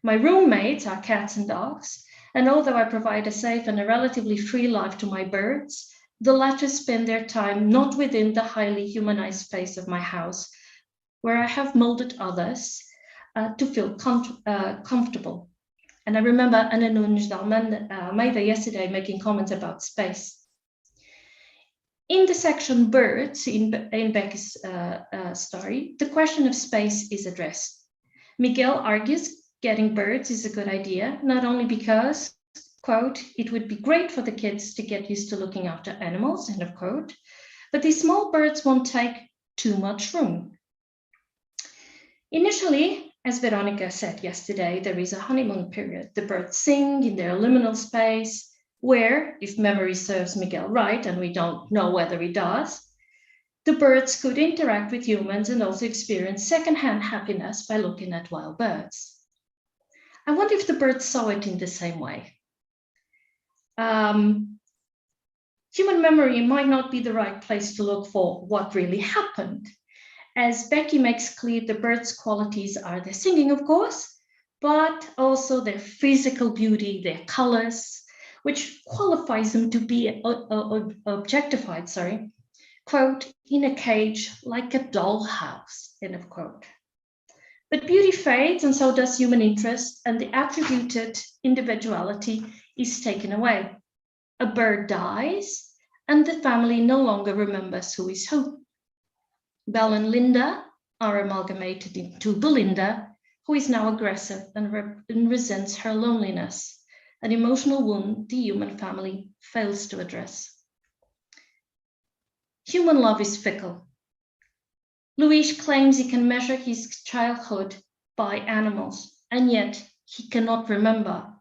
My roommates are cats and dogs, and although I provide a safe and a relatively free life to my birds, the latter spend their time not within the highly humanized space of my house, where I have molded others to feel comfortable. And I remember Ana Nunes de Almeida yesterday making comments about space. In the section birds in Becky's story, the question of space is addressed. Miguel argues getting birds is a good idea, not only because, quote, it would be great for the kids to get used to looking after animals, end of quote, but these small birds won't take too much room. Initially, as Veronica said yesterday, there is a honeymoon period. The birds sing in their liminal space, where, if memory serves Miguel right, and we don't know whether he does, the birds could interact with humans and also experience secondhand happiness by looking at wild birds. I wonder if the birds saw it in the same way. Human memory might not be the right place to look for what really happened. As Becky makes clear, the birds' qualities are their singing, of course, but also their physical beauty, their colors, which qualifies them to be objectified, quote, in a cage like a dollhouse, end of quote. But beauty fades, and so does human interest, and the attributed individuality is taken away. A bird dies, and the family no longer remembers who is who. Belle and Linda are amalgamated into Belinda, who is now aggressive and resents her loneliness, an emotional wound the human family fails to address. Human love is fickle. Luis claims he can measure his childhood by animals, and yet he cannot remember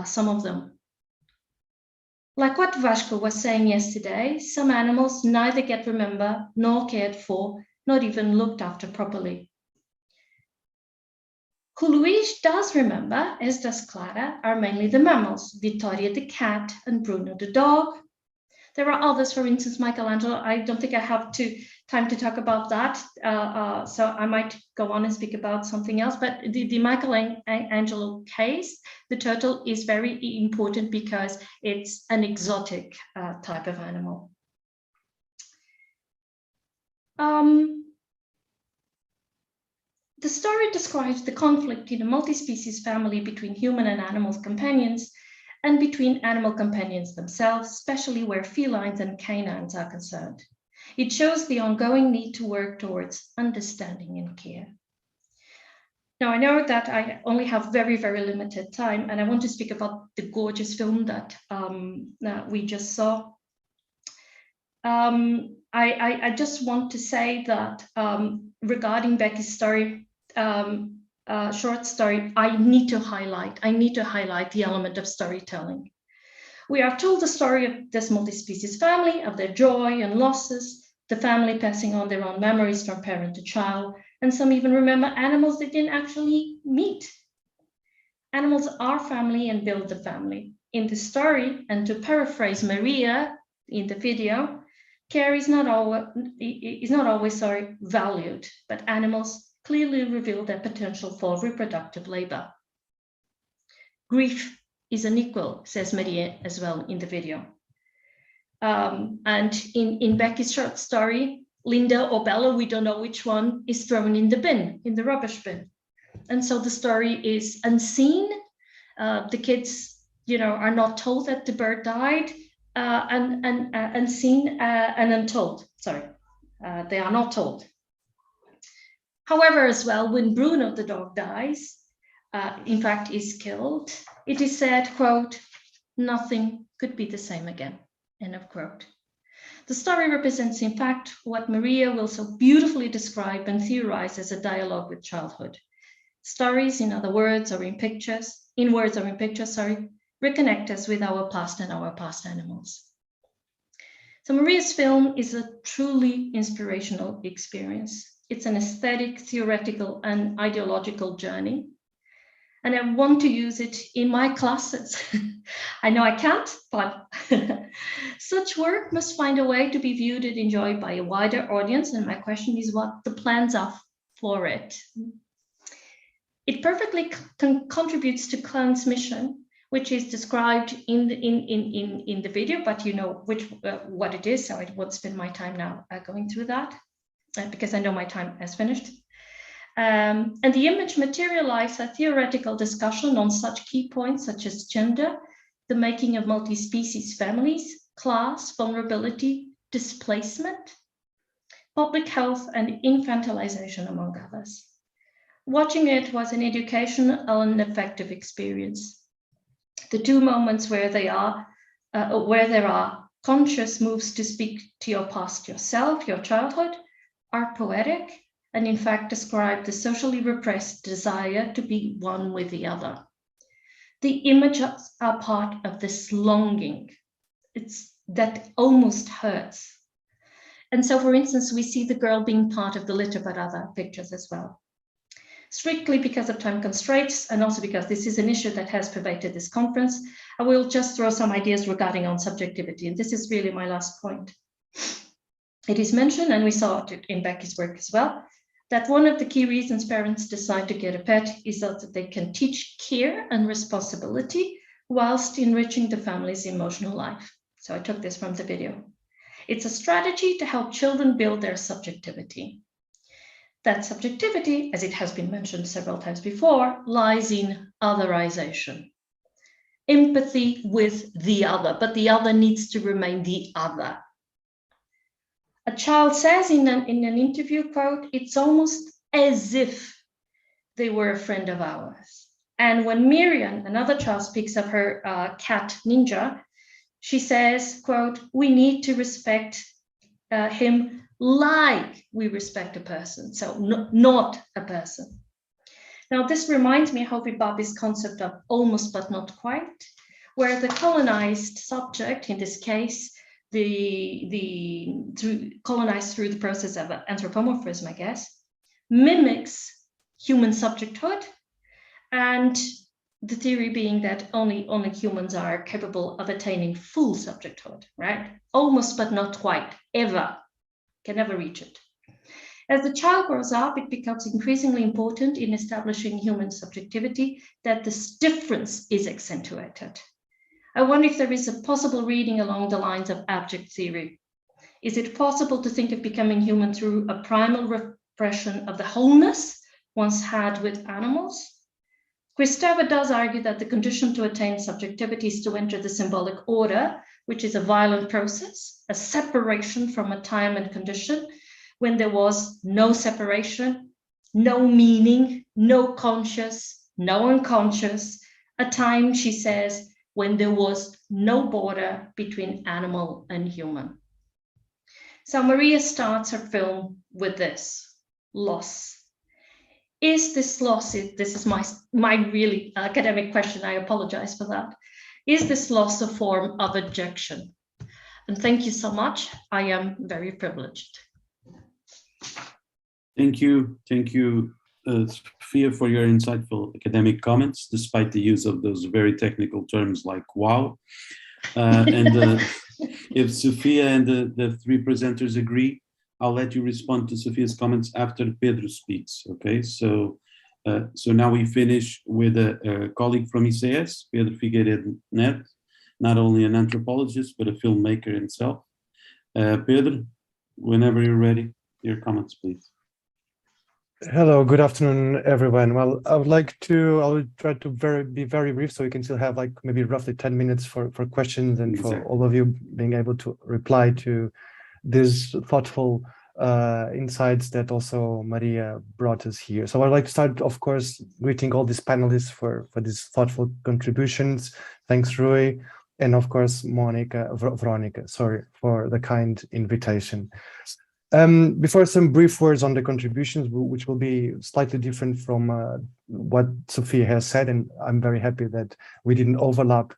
some of them. Like what Vasco was saying yesterday, some animals neither get remembered nor cared for, not even looked after properly. Who Luis does remember, as does Clara, are mainly the mammals, Vittoria the cat and Bruno the dog. There are others, for instance, Michelangelo. I don't think I have time to talk about that, so I might go on and speak about something else. But the Michelangelo case, the turtle is very important because it's an exotic type of animal. The story describes the conflict in a multi-species family between human and animal companions, and between animal companions themselves, especially where felines and canines are concerned. It shows the ongoing need to work towards understanding and care. Now, I know that I only have very, very limited time, and I want to speak about the gorgeous film that we just saw. I just want to say that regarding Becky's story, short story, I need to highlight the element of storytelling. We are told the story of this multi-species family, of their joy and losses, the family passing on their own memories from parent to child, and some even remember animals they didn't actually meet. Animals are family and build the family. In the story, and to paraphrase Maria in the video, care is not always valued, but animals clearly reveal their potential for reproductive labor. Grief is unequal, says Maria as well in the video. And in Becky's short story, Linda or Bella, we don't know which one, is thrown in the bin, in the rubbish bin. And so the story is unseen. The kids, are not told that the bird died, unseen and untold. Sorry, they are not told. However, as well, when Bruno the dog dies, in fact is killed, it is said, quote, "Nothing could be the same again," end of quote. The story represents, in fact, what Maria will so beautifully describe and theorize as a dialogue with childhood. Stories, in words or in pictures, reconnect us with our past and our past animals. So Maria's film is a truly inspirational experience. It's an aesthetic, theoretical, and ideological journey. And I want to use it in my classes. I know I can't, but such work must find a way to be viewed and enjoyed by a wider audience. And my question is what the plans are for it. It perfectly contributes to Clun's mission, which is described in the video, but you know what it is, so I won't spend my time now going through that because I know my time has finished. And the image materializes a theoretical discussion on such key points such as gender, the making of multi-species families, class, vulnerability, displacement, public health, and infantilization, among others. Watching it was an educational and effective experience. The two moments where there are conscious moves to speak to your past yourself, your childhood, are poetic, and in fact describe the socially repressed desire to be one with the other. The images are part of this longing. That almost hurts. And so, for instance, we see the girl being part of the litter, but other pictures as well. Strictly because of time constraints, and also because this is an issue that has pervaded this conference, I will just throw some ideas regarding on subjectivity, and this is really my last point. It is mentioned, and we saw it in Becky's work as well, that one of the key reasons parents decide to get a pet is that they can teach care and responsibility whilst enriching the family's emotional life. So I took this from the video. It's a strategy to help children build their subjectivity. That subjectivity, as it has been mentioned several times before, lies in otherization. Empathy with the other, but the other needs to remain the other. A child says in an interview, quote, "It's almost as if they were a friend of ours." And when Miriam, another child, speaks of her cat Ninja, she says, quote, "We need to respect him like we respect a person, so not a person." Now, this reminds me of Hopi Bobby's concept of almost but not quite, where the colonized subject, in this case, colonized through the process of anthropomorphism, I guess, mimics human subjecthood, and the theory being that only humans are capable of attaining full subjecthood, right? Almost but not quite, ever, can never reach it. As the child grows up, it becomes increasingly important in establishing human subjectivity that this difference is accentuated. I wonder if there is a possible reading along the lines of abject theory. Is it possible to think of becoming human through a primal repression of the wholeness once had with animals? Kristeva does argue that the condition to attain subjectivity is to enter the symbolic order, which is a violent process, a separation from a time and condition when there was no separation, no meaning, no conscious, no unconscious, a time, she says, when there was no border between animal and human. So Maria starts her film with this, loss. Is this loss, this is my really academic question, I apologize for that. Is this loss a form of ejection? And thank you so much. I am very privileged. Thank you, Sophia, for your insightful academic comments, despite the use of those very technical terms like wow. If Sophia and the three presenters agree, I'll let you respond to Sophia's comments after Pedro speaks, okay? So now we finish with a colleague from ICS, Pedro Figueiredo Neto, not only an anthropologist, but a filmmaker himself. Pedro, whenever you're ready, your comments, please. Hello, good afternoon, everyone. Well, I will try to be very brief so we can still have like maybe roughly 10 minutes for questions and for all of you being able to reply to these thoughtful insights that also Maria brought us here. So I'd like to start, of course, greeting all these panelists for these thoughtful contributions. Thanks, Rui. And of course, Veronica, sorry, for the kind invitation. Before some brief words on the contributions, which will be slightly different from what Sophia has said, and I'm very happy that we didn't overlap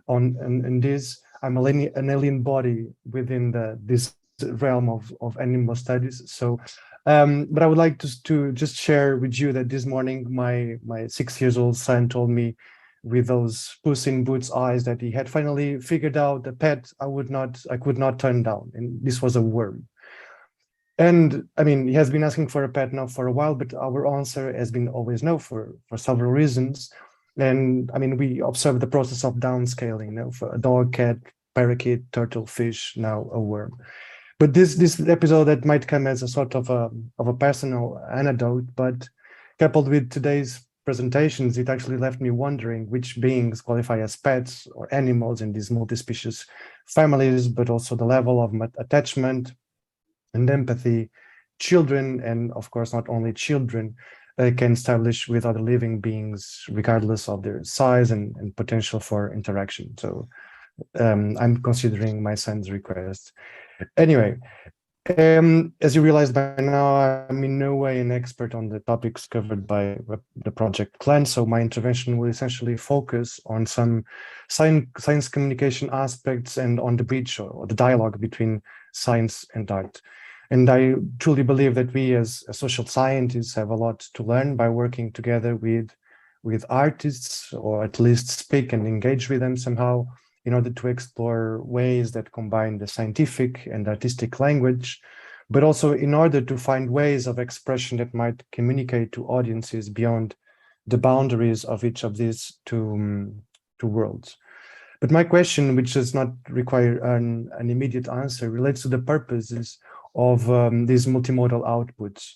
on this. I'm an alien body within this realm of animal studies, so But I would like to just share with you that this morning, my 6-year-old son told me with those Puss in Boots eyes that he had finally figured out a pet I could not turn down, and this was a worm. And I mean, he has been asking for a pet now for a while, but our answer has been always no for several reasons. And I mean, we observe the process of downscaling, you know, for a dog, cat, parakeet, turtle, fish, now a worm. But this episode that might come as a sort of a personal anecdote, but coupled with today's presentations, it actually left me wondering which beings qualify as pets or animals in these multi-species families, but also the level of attachment and empathy children, and of course not only children, can establish with other living beings, regardless of their size and potential for interaction. So I'm considering my son's request. Anyway, as you realize by now, I'm in no way an expert on the topics covered by the project plan, so my intervention will essentially focus on some science communication aspects and on the bridge or the dialogue between science and art. And I truly believe that we as social scientists have a lot to learn by working together with artists, or at least speak and engage with them somehow, in order to explore ways that combine the scientific and artistic language, but also in order to find ways of expression that might communicate to audiences beyond the boundaries of each of these two worlds. But my question, which does not require an immediate answer, relates to the purposes of these multimodal outputs,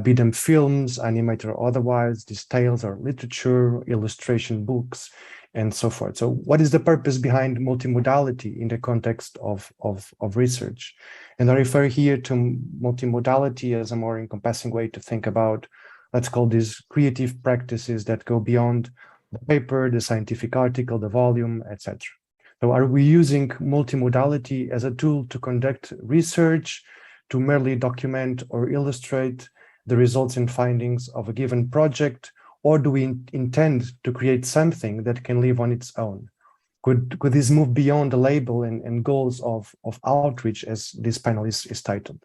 be them films, animated or otherwise, these tales or literature, illustration books, and so forth. So what is the purpose behind multimodality in the context of research? And I refer here to multimodality as a more encompassing way to think about, let's call these creative practices that go beyond the paper, the scientific article, the volume, etc. So are we using multimodality as a tool to conduct research, to merely document or illustrate the results and findings of a given project, or do we intend to create something that can live on its own? Could this move beyond the label and goals of outreach, as this panel is titled?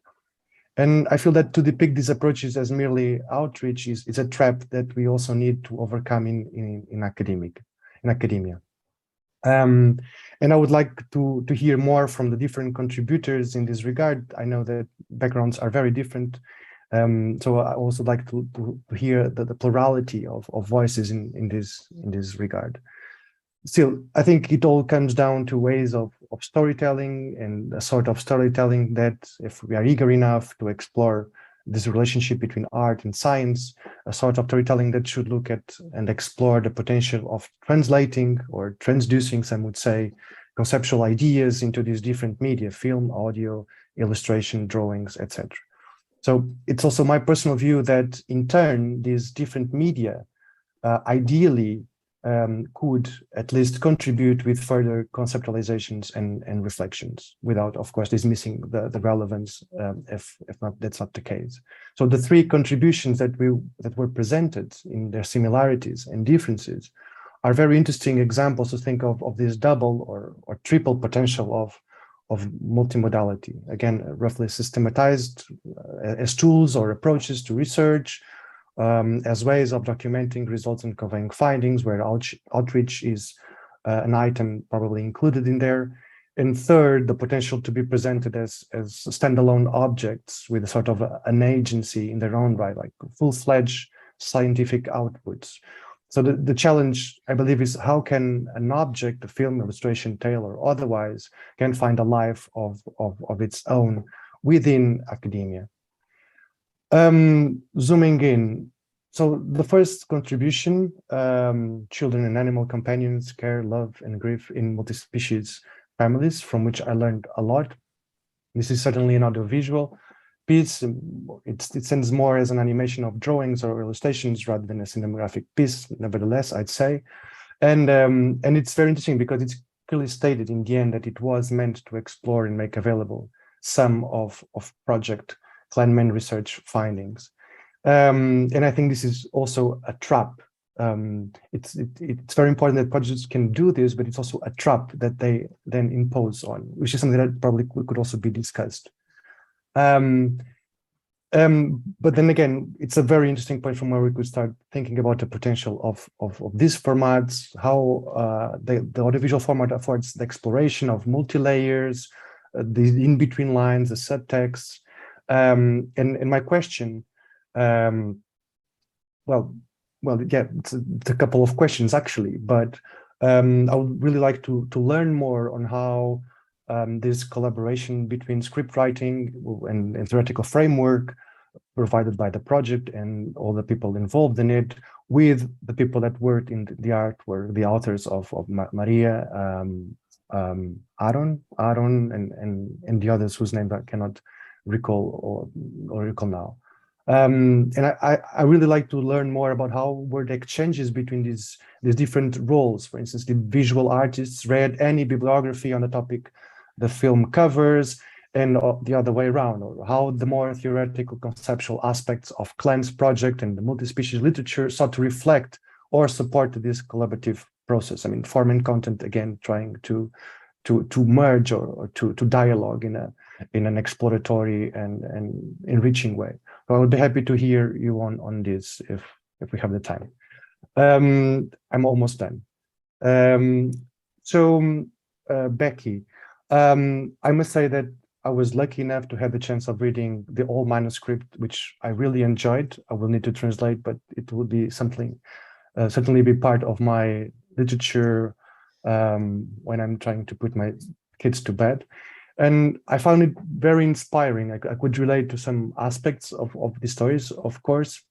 And I feel that to depict these approaches as merely outreach is a trap that we also need to overcome in academia. And I would like to hear more from the different contributors in this regard. I know that backgrounds are very different. So I also like to hear the plurality of voices in this regard. Still, I think it all comes down to ways of storytelling, and a sort of storytelling that, if we are eager enough to explore this relationship between art and science, a sort of storytelling that should look at and explore the potential of translating or transducing, some would say, conceptual ideas into these different media: film, audio, illustration, drawings, etc. So it's also my personal view that in turn, these different media ideally could at least contribute with further conceptualizations and reflections, without, of course, dismissing the relevance if not, that's not the case. So the three contributions that were presented in their similarities and differences are very interesting examples to think of this double or triple potential of multimodality. Again, roughly systematized as tools or approaches to research, as ways of documenting results and conveying findings, where outreach is an item probably included in there. And third, the potential to be presented as standalone objects with a sort of an agency in their own right, like full-fledged scientific outputs. So the challenge, I believe, is how can an object, a film, illustration, tale, or otherwise, can find a life of its own within academia. Zooming in, so the first contribution, children and animal companions, care, love, and grief in multi-species families, from which I learned a lot. This is certainly an audiovisual piece. It sends more as an animation of drawings or illustrations rather than a cinematographic piece, nevertheless, I'd say. And it's very interesting because it's clearly stated in the end that it was meant to explore and make available some of Project Clanman research findings. And I think this is also a trap. It's very important that projects can do this, but it's also a trap that they then impose on, which is something that probably could also be discussed. But then again, it's a very interesting point from where we could start thinking about the potential of these formats, how the audiovisual format affords the exploration of multi-layers, the in-between lines, the subtext. And my question, yeah, it's a couple of questions actually, but I would really like to learn more on how this collaboration between script writing and theoretical framework provided by the project and all the people involved in it, with the people that worked in the art, were the authors of Maria, Aaron, and the others whose names I cannot recall or recall now. And I really like to learn more about how were the exchanges between these different roles. For instance, the visual artists read any bibliography on the topic the film covers, and the other way around, or how the more theoretical conceptual aspects of Klein's project and the multi-species literature sought to reflect or support this collaborative process. I mean, form and content, again, trying to merge or to dialogue in an exploratory and enriching way. So I would be happy to hear you on this if we have the time. I'm almost done. Becky, I must say that I was lucky enough to have the chance of reading the old manuscript, which I really enjoyed. I will need to translate, but it will be something, certainly be part of my literature when I'm trying to put my kids to bed. And I found it very inspiring. I could relate to some aspects of the stories, of course.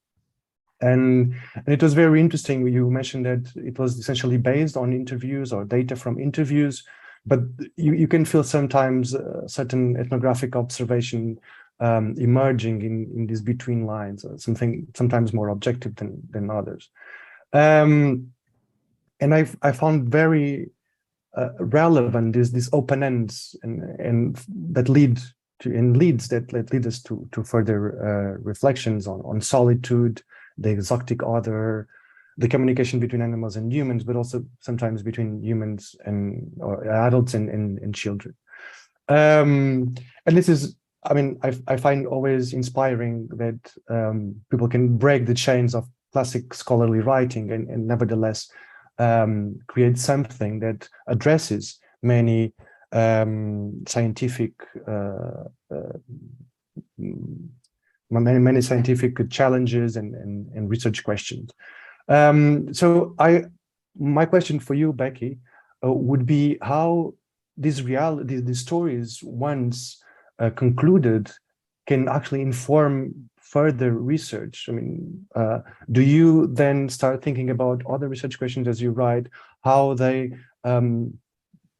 And it was very interesting. You mentioned that it was essentially based on interviews or data from interviews, but you can feel sometimes certain ethnographic observation emerging in these between lines, something sometimes more objective than others. And I found very relevant these open ends and that lead us to further reflections on solitude, the exotic other, the communication between animals and humans, but also sometimes between humans or adults and children. And this is, I mean, I find always inspiring that people can break the chains of classic scholarly writing and nevertheless create something that addresses many scientific many scientific challenges and research questions. So my question for you, Becky, would be how these stories, once concluded, can actually inform further research. I mean, do you then start thinking about other research questions as you write, how they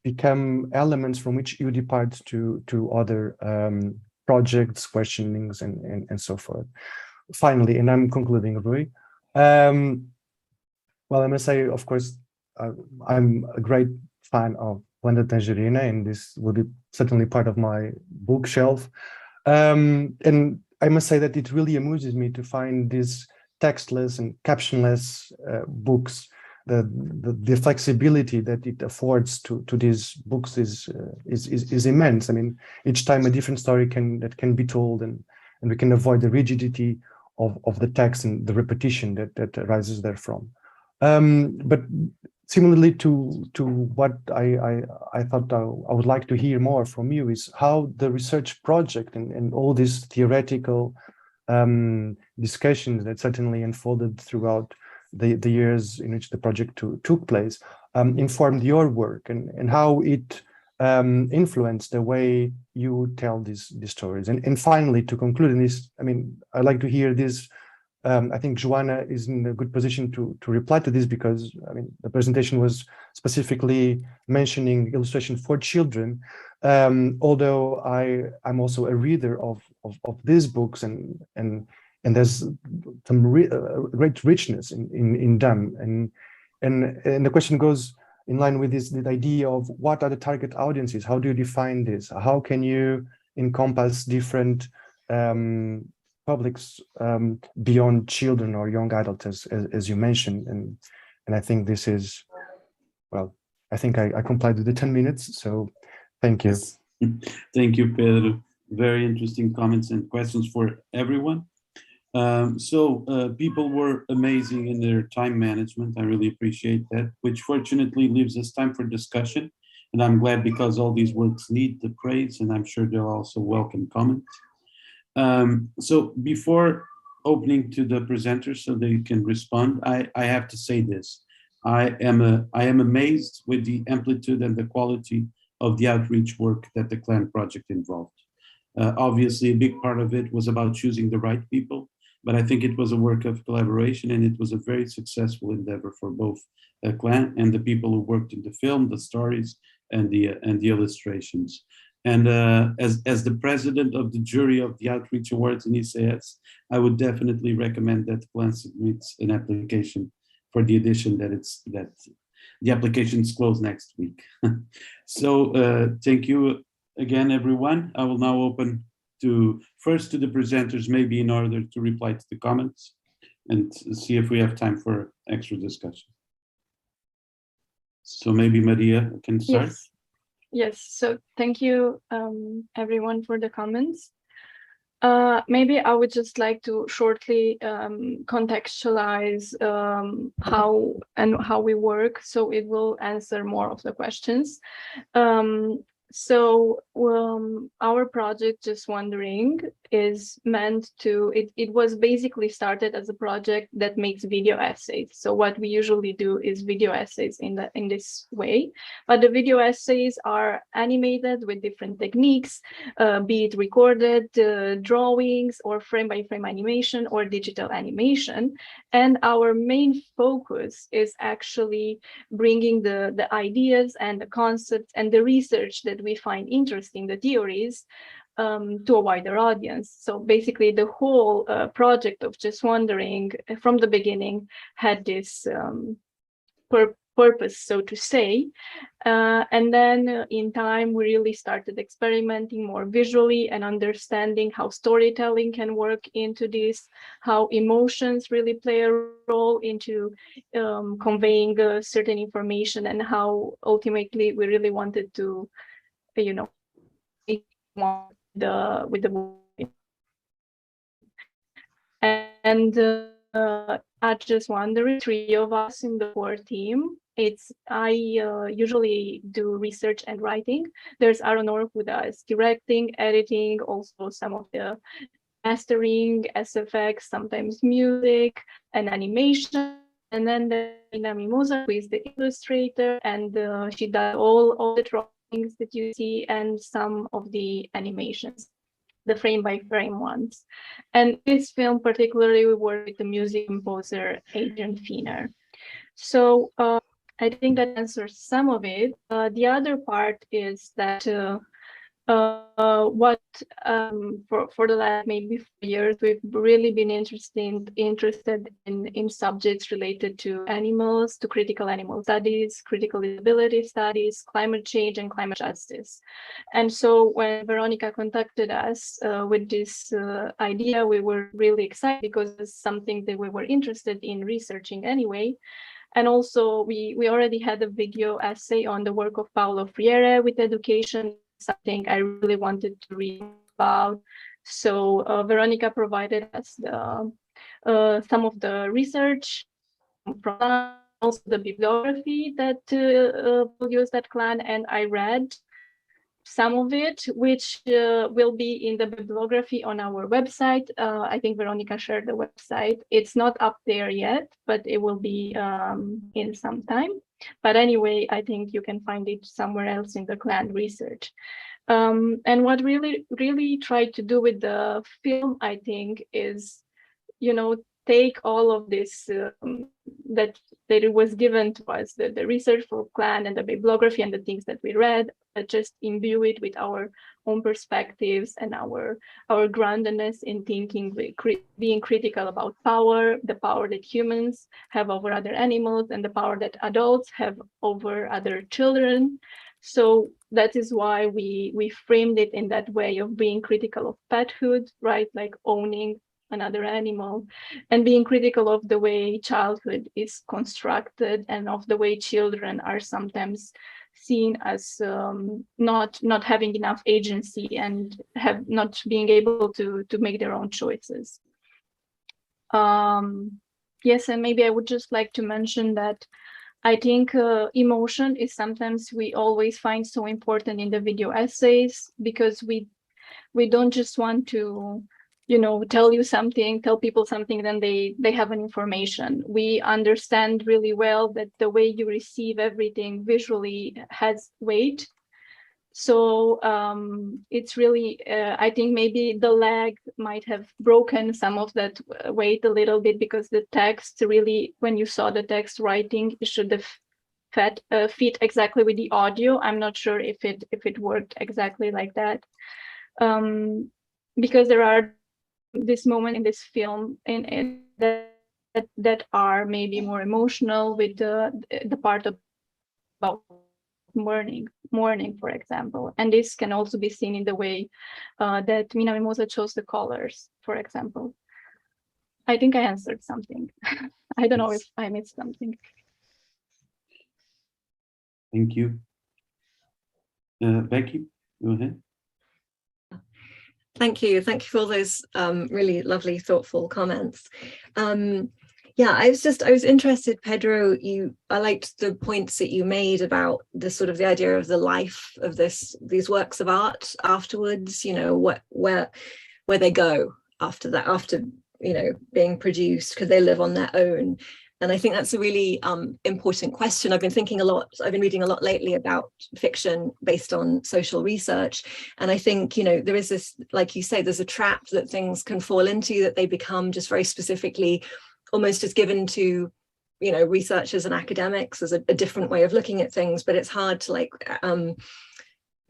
become elements from which you depart to other projects, questionings, and so forth? Finally, and I'm concluding, Rui. Well, I must say, of course, I'm a great fan of Blended Tangerina, and this will be certainly part of my bookshelf. And I must say that it really amuses me to find these textless and captionless books. The flexibility that it affords to these books is immense. I mean, each time a different story that can be told, and we can avoid the rigidity of the text and the repetition that arises therefrom. But similarly to what I thought I would like to hear more from you is how the research project and all these theoretical discussions that certainly unfolded throughout the years in which the project took place informed your work and how it influenced the way you tell these stories. And finally, to conclude in this, I mean, I'd like to hear this. I think Joanna is in a good position to reply to this, because I mean the presentation was specifically mentioning illustration for children. Although I'm also a reader of these books, and there's some great richness in them. And the question goes in line with the idea of what are the target audiences? How do you define this? How can you encompass different publics beyond children or young adults, as you mentioned? And I think this is, well, I think I complied with the 10 minutes, so thank you. Thank you, Pedro. very interesting comments and questions for everyone. People were amazing in their time management. I really appreciate that, which fortunately leaves us time for discussion. And I'm glad, because all these works need the praise, and I'm sure they'll also welcome comments. So before opening to the presenters so they can respond, I have to say this. I am amazed with the amplitude and the quality of the outreach work that the CLAN project involved. Obviously, a big part of it was about choosing the right people, but I think it was a work of collaboration, and it was a very successful endeavor for both CLAN and the people who worked in the film, the stories, and the illustrations. And as the president of the jury of the Outreach Awards in ECS, I would definitely recommend that CLAN submits an application for the edition that the application is closed next week. So thank you again, everyone. I will now open first to the presenters, maybe in order to reply to the comments and see if we have time for extra discussion. So maybe Maria can start. Yes, so thank you everyone for the comments. Maybe I would just like to shortly contextualize how we work, so it will answer more of the questions. Our project, Just Wondering, is meant to, it was basically started as a project that makes video essays. So what we usually do is video essays in this way, but the video essays are animated with different techniques, be it recorded drawings or frame-by-frame animation or digital animation. And our main focus is actually bringing the ideas and the concepts and the research that we find interesting, the theories, to a wider audience. So basically the whole project of Just Wondering from the beginning had this purpose, so to say. And then in time, we really started experimenting more visually and understanding how storytelling can work into this, how emotions really play a role into conveying certain information, and how ultimately we really wanted to, you know, with the and at Just Wondering, 3 of us in the core team. I usually do research and writing. There's Aronor who does directing, editing, also some of the mastering, SFX, sometimes music and animation. And then there's Ina Mimosa, who is the illustrator, and she does all the drawings that you see and some of the animations, the frame-by-frame ones. And this film particularly, we work with the music composer Adrian Fiener. So I think that answers some of it. The other part is that for the last maybe 4 years, we've really been interested in subjects related to animals, to critical animal studies, critical disability studies, climate change, and climate justice. And so when Veronica contacted us with this idea, we were really excited because it's something that we were interested in researching anyway. And also we already had a video essay on the work of Paulo Freire with education, something I really wanted to read about. So Veronica provided us some of the research from also the bibliography that we'll use at CLAN, and I read some of it, which will be in the bibliography on our website. I think Veronica shared the website. It's not up there yet, but it will be in some time. But anyway, I think you can find it somewhere else in the CLAN research. And what really tried to do with the film, I think, is, you know, take all of this that it was given to us, the research for CLAN and the bibliography and the things that we read, just imbue it with our own perspectives and our groundedness in thinking, being critical about power, the power that humans have over other animals, and the power that adults have over other children. So that is why we framed it in that way of being critical of pethood, right? Like owning another animal, and being critical of the way childhood is constructed and of the way children are sometimes seen as not having enough agency and not being able to make their own choices. Yes, and maybe I would just like to mention that I think emotion is sometimes we always find so important in the video essays, because we don't just want to, you know, tell people something, then they have an information. We understand really well that the way you receive everything visually has weight. So it's really, I think maybe the lag might have broken some of that weight a little bit, because the text really, when you saw the text writing, it should have fit exactly with the audio. I'm not sure if it worked exactly like that. Because there are this moment in this film that are maybe more emotional, with the part about mourning, for example, and this can also be seen in the way that Mina Mimosa chose the colors, for example. I think I answered something. I don't know if I missed something. Thank you. Becky, go ahead. Thank you. Thank you for all those really lovely, thoughtful comments. Yeah, I was interested, Pedro, I liked the points that you made about the sort of the idea of the life of these works of art afterwards, you know, where they go after that, after, you know, being produced, could they live on their own? And I think that's a really important question. I've been reading a lot lately about fiction based on social research. And I think, you know, there is this, like you say, there's a trap that things can fall into, that they become just very specifically almost just given to, you know, researchers and academics as a different way of looking at things. But it's hard to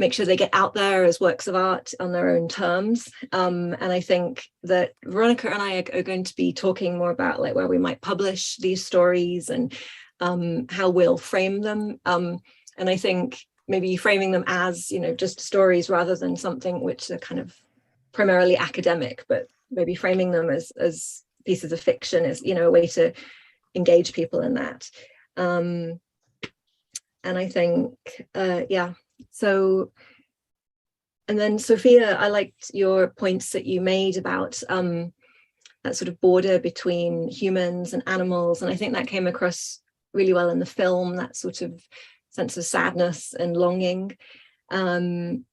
make sure they get out there as works of art on their own terms. And I think that Veronica and I are going to be talking more about like where we might publish these stories and how we'll frame them. And I think maybe framing them as, you know, just stories rather than something which are kind of primarily academic, but maybe framing them as pieces of fiction is, you know, a way to engage people in that. And I think, yeah. So, and then Sophia, I liked your points that you made about that sort of border between humans and animals. And I think that came across really well in the film, that sort of sense of sadness and longing. And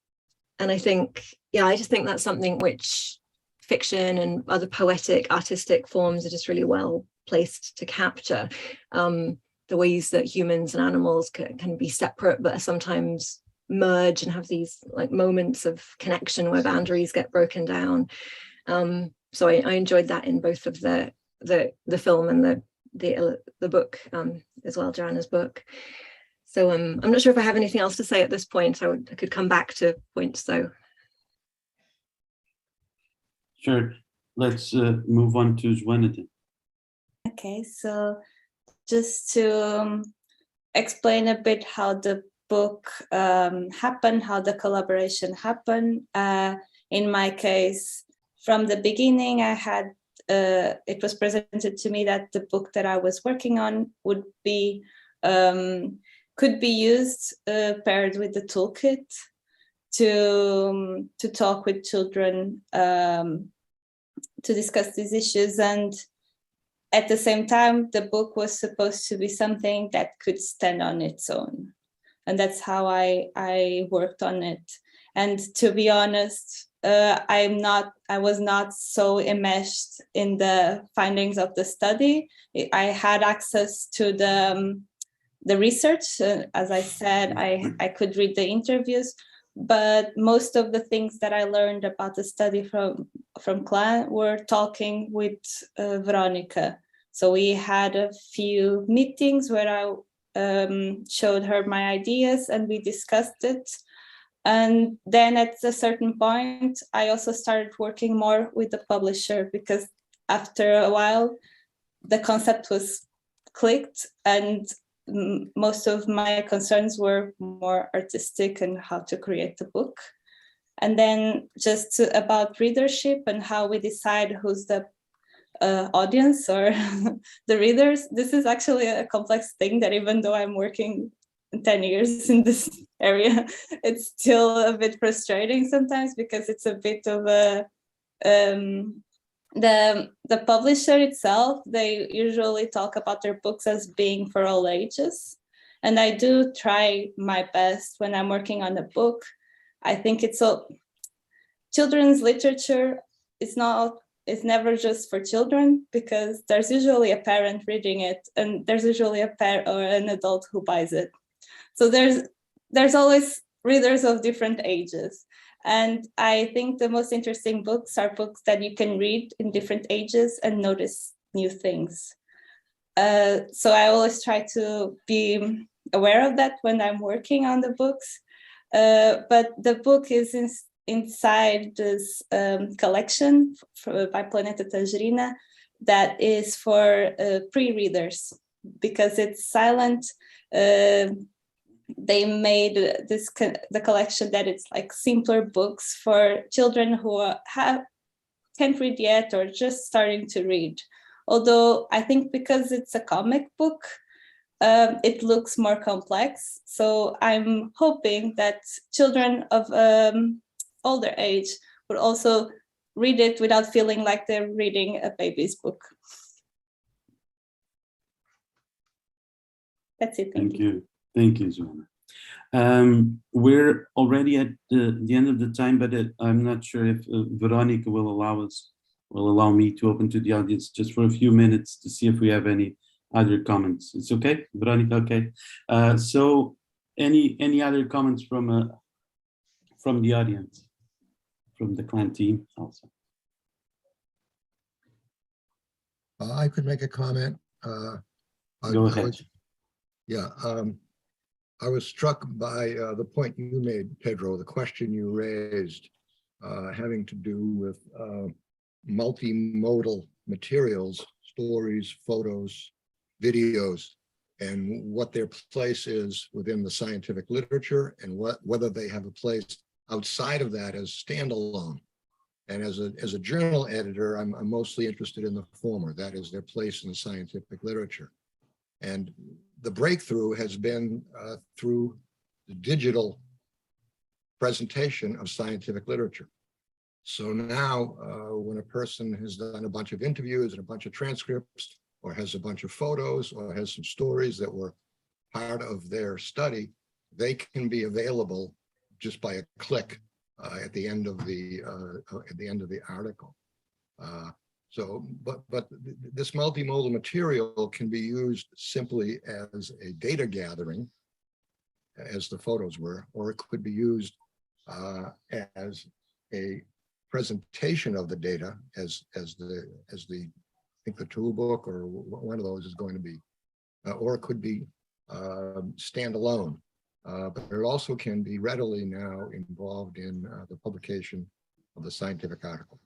I think, yeah, I just think that's something which fiction and other poetic, artistic forms are just really well placed to capture. The ways that humans and animals can be separate, but sometimes merge and have these like moments of connection where boundaries get broken down. So I enjoyed that in both of the film and the book as well, Joanna's book. So I'm not sure if I have anything else to say at this point. I could come back to points though. Sure, let's move on to Joanna. Okay, so just to explain a bit how the book happened, how the collaboration happened. In my case, from the beginning, I had it was presented to me that the book that I was working on would be could be used paired with the toolkit to talk with children, to discuss these issues. And at the same time, the book was supposed to be something that could stand on its own. And that's how I worked on it. And to be honest, I was not so enmeshed in the findings of the study. I had access to the research. As I said, I could read the interviews, but most of the things that I learned about the study from Clan were talking with Veronica. So we had a few meetings where I showed her my ideas and we discussed it. And then at a certain point, I also started working more with the publisher, because after a while, the concept was clicked and most of my concerns were more artistic and how to create the book. And then just about readership and how we decide who's the audience or the readers. This is actually a complex thing that even though I'm working 10 years in this area, it's still a bit frustrating sometimes, because it's a bit of a the publisher itself, they usually talk about their books as being for all ages, and I do try my best when I'm working on a book. I think it's children's literature is never just for children, because there's usually a parent reading it, and there's usually a parent or an adult who buys it. So there's always readers of different ages. And I think the most interesting books are books that you can read in different ages and notice new things. So I always try to be aware of that when I'm working on the books. But the book is inside this collection by Planeta Tangerina that is for pre-readers, because it's silent. They made the collection that it's like simpler books for children who can't read yet or just starting to read. Although I think because it's a comic book, it looks more complex. So I'm hoping that children of older age would also read it without feeling like they're reading a baby's book. That's it. Thank you. Thank you, Joanna. We're already at the end of the time, but I'm not sure if Veronica will allow me to open to the audience just for a few minutes to see if we have any other comments. It's okay, Veronica? Okay. So any other comments from the audience, from the CLAN team also? I could make a comment. Go ahead. I was struck by the point you made, Pedro, the question you raised, having to do with multimodal materials, stories, photos, videos, and what their place is within the scientific literature, and whether they have a place outside of that as standalone. And as a journal editor, I'm mostly interested in the former, that is their place in the scientific literature. And the breakthrough has been through the digital presentation of scientific literature. So now when a person has done a bunch of interviews and a bunch of transcripts, or has a bunch of photos, or has some stories that were part of their study, they can be available just by a click at the end of the article. But this multimodal material can be used simply as a data gathering, as the photos were, or it could be used as a presentation of the data, as the I think the toolbook or one of those is going to be, or it could be standalone. But it also can be readily now involved in the publication of the scientific article.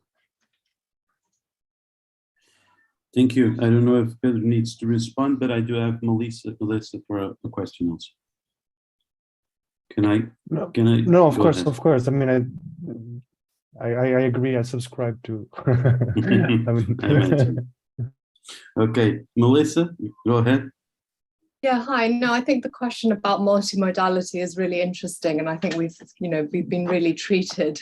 Thank you. I don't know if Pedro needs to respond, but I do have Melissa for a question also. Can I? No, of course. I mean, I agree. I subscribe to. Okay, Melissa, go ahead. Yeah, hi. No, I think the question about multimodality is really interesting, and I think we've been really treated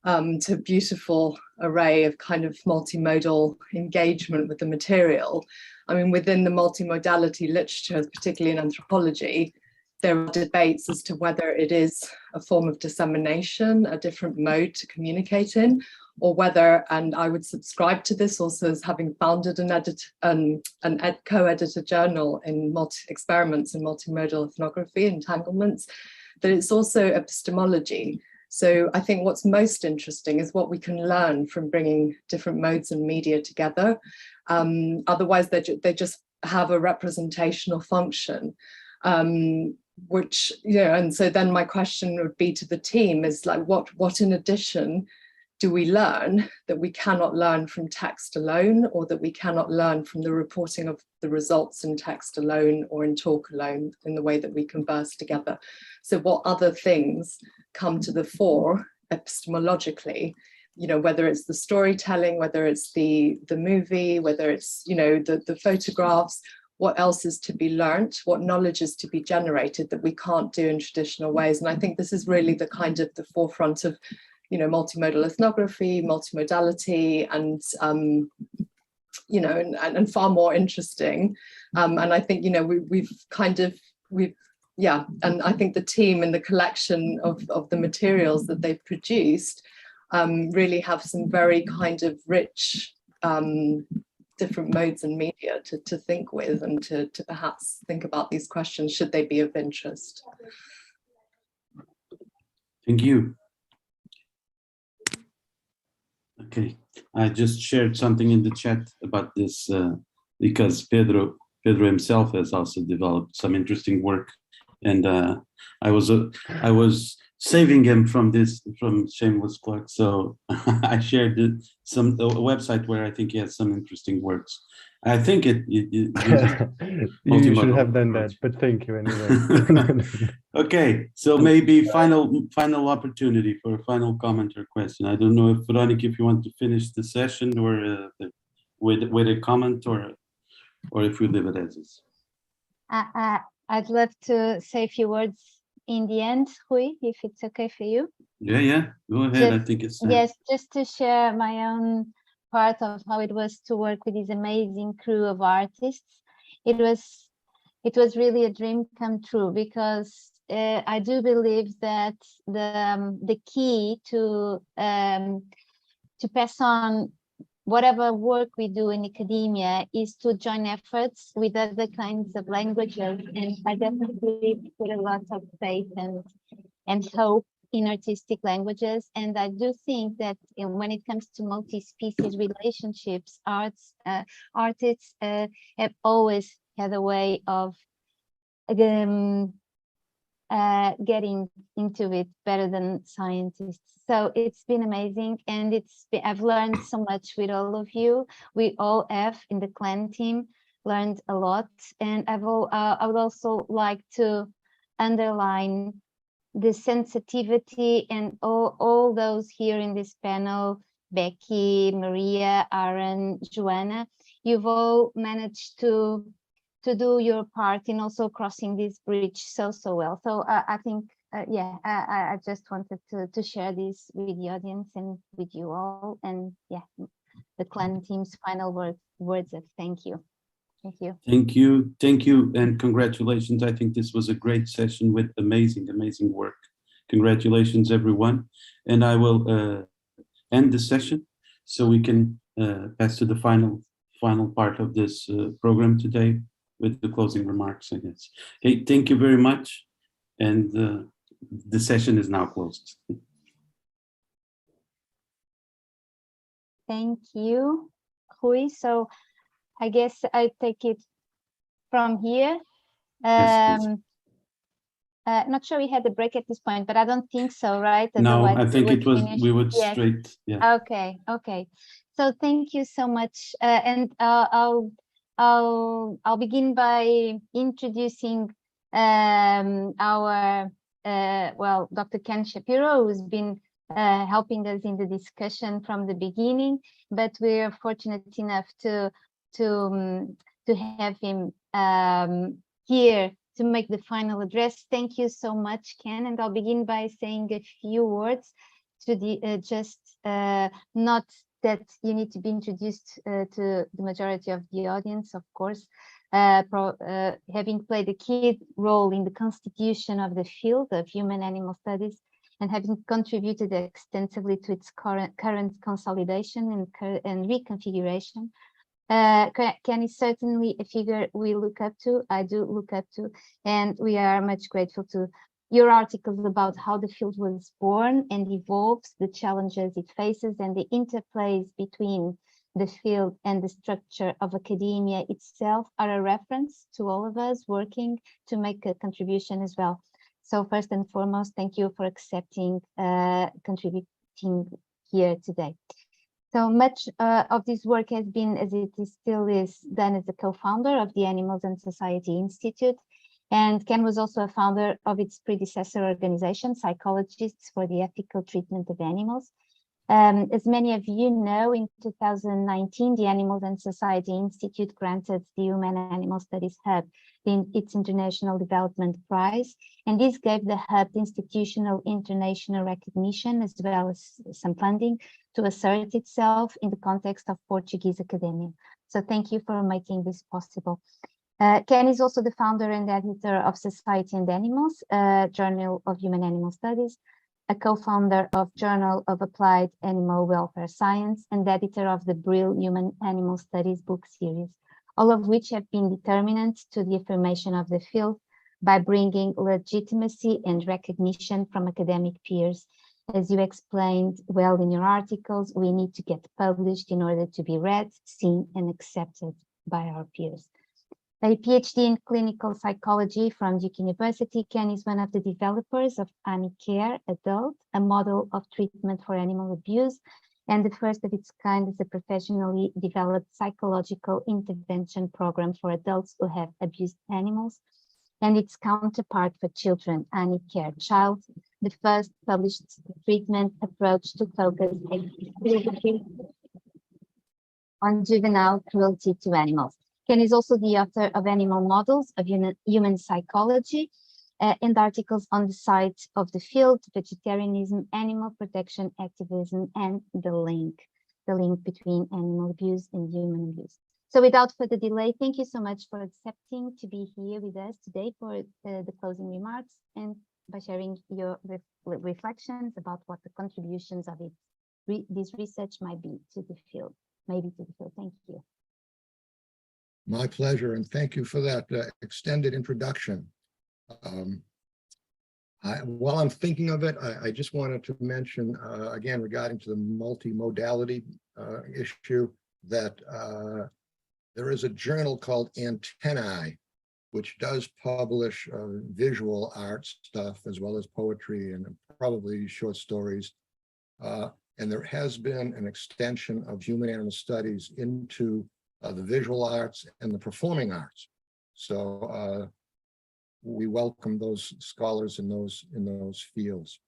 to a beautiful array of kind of multimodal engagement with the material. I mean, within the multimodality literature, particularly in anthropology, there are debates as to whether it is a form of dissemination, a different mode to communicate in, or whether, and I would subscribe to this also as having founded an co-edited journal in experiments in multimodal ethnography, entanglements, that it's also epistemology. So I think what's most interesting is what we can learn from bringing different modes and media together. Otherwise, they just have a representational function, which, and so then my question would be to the team is like, what in addition do we learn that we cannot learn from text alone, or that we cannot learn from the reporting of the results in text alone or in talk alone in the way that we converse together? So what other things come to the fore epistemologically, whether it's the storytelling, whether it's the movie, whether it's, the photographs, what else is to be learnt, what knowledge is to be generated that we can't do in traditional ways. And I think this is really the kind of the forefront of, you know, multimodal ethnography, multimodality, and you know, and far more interesting. And I think, you know, we've yeah, and I think the team and the collection of the materials that they've produced really have some very kind of rich different modes and media to think with, and to perhaps think about these questions, should they be of interest. Thank you. Okay, I just shared something in the chat about this because Pedro himself has also developed some interesting work, and I was saving him from shameless plug, so I shared a website where I think he has some interesting works. I think it you should have done that, but thank you anyway. Okay, so maybe final opportunity for a final comment or question. I don't know if Veronica, if you want to finish the session or with a comment, or if we leave it as is. I'd love to say a few words in the end, Rui, if it's okay for you. Yeah, go ahead. I think it's yes, just to share my own part of how it was to work with this amazing crew of artists. It was really a dream come true, because I do believe that the key to pass on whatever work we do in academia is to join efforts with other kinds of languages, and I definitely put a lot of faith and hope in artistic languages. And I do think that when it comes to multi-species relationships, artists have always had a way of getting into it better than scientists. So it's been amazing, and I've learned so much with all of you. We all have in the CLAN team learned a lot, and I would also like to underline the sensitivity, and all those here in this panel, Becky, Maria, Aaron, Joanna, you've all managed to do your part in also crossing this bridge so well. So I think, yeah, I just wanted to share this with the audience and with you all, and yeah, the CLAN team's final words of thank you. Thank you, and congratulations. I think this was a great session with amazing work. Congratulations, everyone. And I will end the session so we can pass to the final part of this program today with the closing remarks, I guess. Hey, thank you very much. And the session is now closed. Thank you, Rui. So I guess I take it from here. Yes, not sure we had a break at this point, but I don't think so, right? No, Otherwise I think we would yes. straight, yeah. Okay. So thank you so much. And I'll begin by introducing our Dr. Ken Shapiro, who's been helping us in the discussion from the beginning, but we're fortunate enough to have him here to make the final address. Thank you so much, Ken. And I'll begin by saying a few words to the not that you need to be introduced to the majority of the audience, of course, having played a key role in the constitution of the field of human animal studies, and having contributed extensively to its current consolidation and reconfiguration. Ken is certainly a figure we look up to, I do look up to, and we are much grateful to your articles about how the field was born and evolves, the challenges it faces, and the interplays between the field and the structure of academia itself are a reference to all of us working to make a contribution as well. So first and foremost, thank you for accepting contributing here today. So much of this work has been, as it still is, done as a co-founder of the Animals and Society Institute, and Ken was also a founder of its predecessor organization, Psychologists for the Ethical Treatment of Animals. As many of you know, in 2019, the Animals and Society Institute granted the Human Animal Studies Hub its International Development Prize, and this gave the Hub institutional international recognition as well as some funding to assert itself in the context of Portuguese academia. So thank you for making this possible. Ken is also the founder and editor of Society and Animals, Journal of Human Animal Studies, a co-founder of Journal of Applied Animal Welfare Science, and editor of the Brill Human Animal Studies book series, all of which have been determinant to the affirmation of the field by bringing legitimacy and recognition from academic peers. As you explained well in your articles, we need to get published in order to be read, seen, and accepted by our peers. A PhD in clinical psychology from Duke University, Ken is one of the developers of AniCare Adult, a model of treatment for animal abuse, and the first of its kind is a professionally developed psychological intervention program for adults who have abused animals, and its counterpart for children, AniCare Child, the first published treatment approach to focus on juvenile cruelty to animals. Ken is also the author of Animal Models of Human Psychology and articles on the site of the field, vegetarianism, animal protection activism, and the link between animal abuse and human abuse. So without further delay, thank you so much for accepting to be here with us today for the closing remarks and by sharing your reflections about what the contributions of this research might be to the field. Thank you. My pleasure, and thank you for that extended introduction. While I'm thinking of it, I just wanted to mention, again, regarding to the multimodality issue, that there is a journal called Antennae, which does publish visual art stuff as well as poetry and probably short stories. And there has been an extension of human animal studies into the visual arts and the performing arts. So we welcome those scholars in those fields.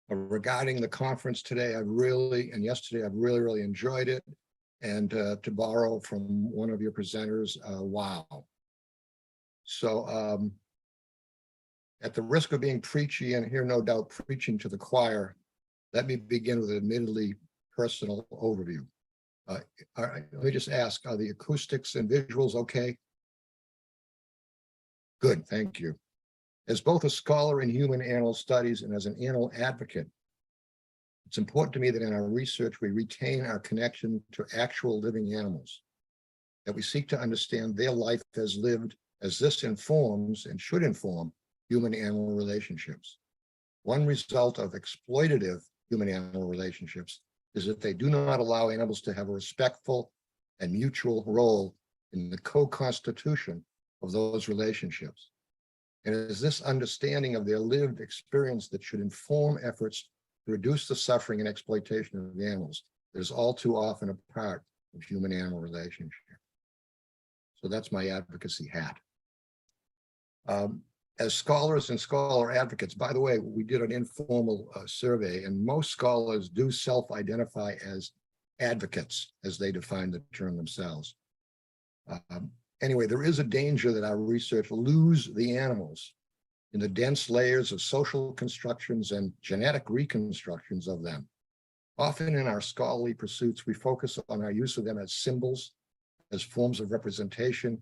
Regarding the conference today, and yesterday, I've really enjoyed it. And to borrow from one of your presenters, wow. So at the risk of being preachy, and here no doubt preaching to the choir, let me begin with an admittedly personal overview. Let me just ask, are the acoustics and visuals okay? Good, thank you. As both a scholar in human animal studies and as an animal advocate, it's important to me that in our research, we retain our connection to actual living animals, that we seek to understand their life as lived, as this informs and should inform human-animal relationships. One result of exploitative human-animal relationships is that they do not allow animals to have a respectful and mutual role in the co-constitution of those relationships. And it is this understanding of their lived experience that should inform efforts to reduce the suffering and exploitation of the animals that is all too often a part of human-animal relationship. So that's my advocacy hat. As scholars and scholar advocates, by the way, we did an informal survey, and most scholars do self-identify as advocates as they define the term themselves. Anyway, there is a danger that our research lose the animals in the dense layers of social constructions and genetic reconstructions of them. Often in our scholarly pursuits, we focus on our use of them as symbols, as forms of representation,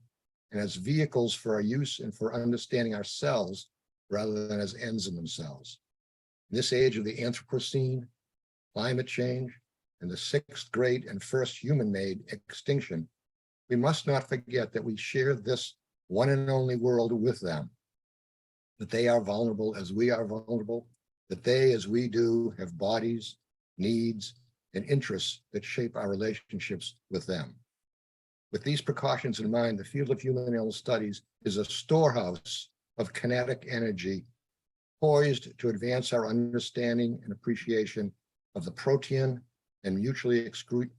and as vehicles for our use and for understanding ourselves rather than as ends in themselves. In this age of the Anthropocene, climate change, and the sixth great and first human-made extinction, we must not forget that we share this one and only world with them, that they are vulnerable as we are vulnerable, that they, as we do, have bodies, needs, and interests that shape our relationships with them. With these precautions in mind, the field of human animal studies is a storehouse of kinetic energy poised to advance our understanding and appreciation of the protean and mutually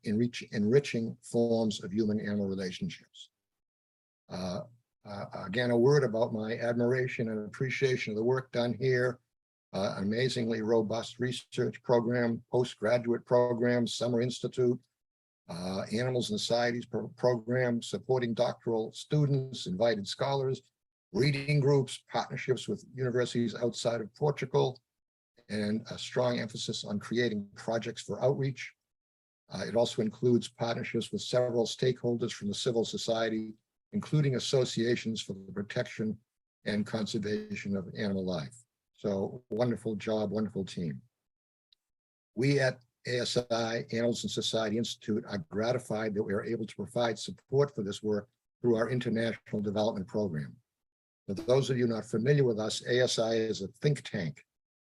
enriching forms of human-animal relationships. Again, a word about my admiration and appreciation of the work done here an amazingly robust research program, postgraduate program, summer institute, animals and societies program, supporting doctoral students, invited scholars, reading groups, partnerships with universities outside of Portugal, and a strong emphasis on creating projects for outreach. It also includes partnerships with several stakeholders from the civil society, including associations for the protection and conservation of animal life. So wonderful job, wonderful team. We at ASI, Animals and Society Institute, are gratified that we are able to provide support for this work through our International Development Program. For those of you not familiar with us, ASI is a think tank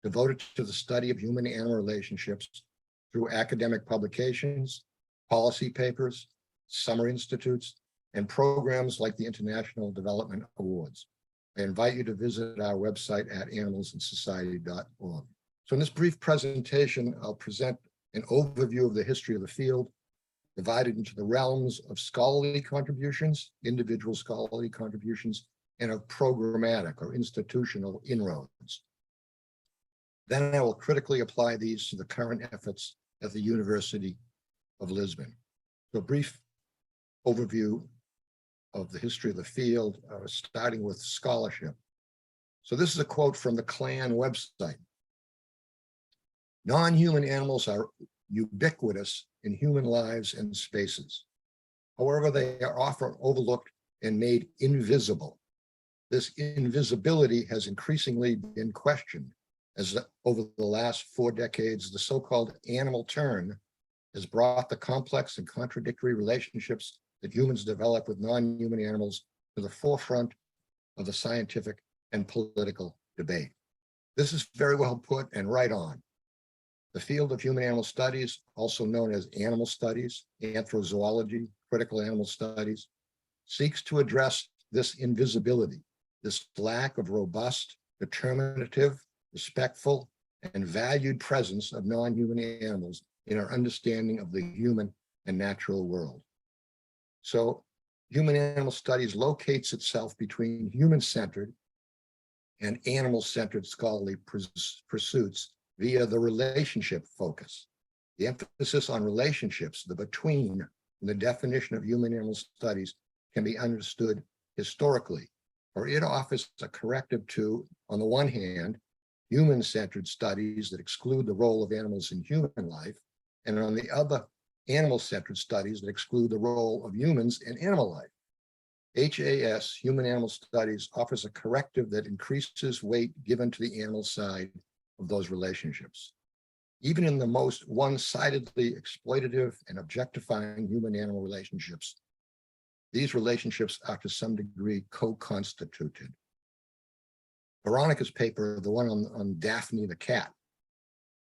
devoted to the study of human-animal relationships through academic publications, policy papers, summer institutes, and programs like the International Development Awards. I invite you to visit our website at animalsandsociety.org. So in this brief presentation, I'll present an overview of the history of the field, divided into the realms of scholarly contributions, individual scholarly contributions, and of programmatic or institutional inroads. Then I will critically apply these to the current efforts at the University of Lisbon. So a brief overview of the history of the field, starting with scholarship. So this is a quote from the CLAN website. Non-human animals are ubiquitous in human lives and spaces. However, they are often overlooked and made invisible. This invisibility has increasingly been questioned as over the last 4 decades, the so-called animal turn has brought the complex and contradictory relationships that humans develop with non-human animals to the forefront of the scientific and political debate. This is very well put and right on. The field of human animal studies, also known as animal studies, anthrozoology, critical animal studies, seeks to address this invisibility, this lack of robust, determinative, respectful, and valued presence of non-human animals in our understanding of the human and natural world. So human animal studies locates itself between human-centered and animal-centered scholarly pursuits via the relationship focus. The emphasis on relationships, the between, in the definition of human animal studies can be understood historically, for it offers a corrective to, on the one hand, human-centered studies that exclude the role of animals in human life, and on the other, animal-centered studies that exclude the role of humans in animal life. HAS, Human Animal Studies, offers a corrective that increases weight given to the animal side of those relationships. Even in the most one-sidedly exploitative and objectifying human-animal relationships, these relationships are to some degree co-constituted. Veronica's paper, the one on Daphne the cat,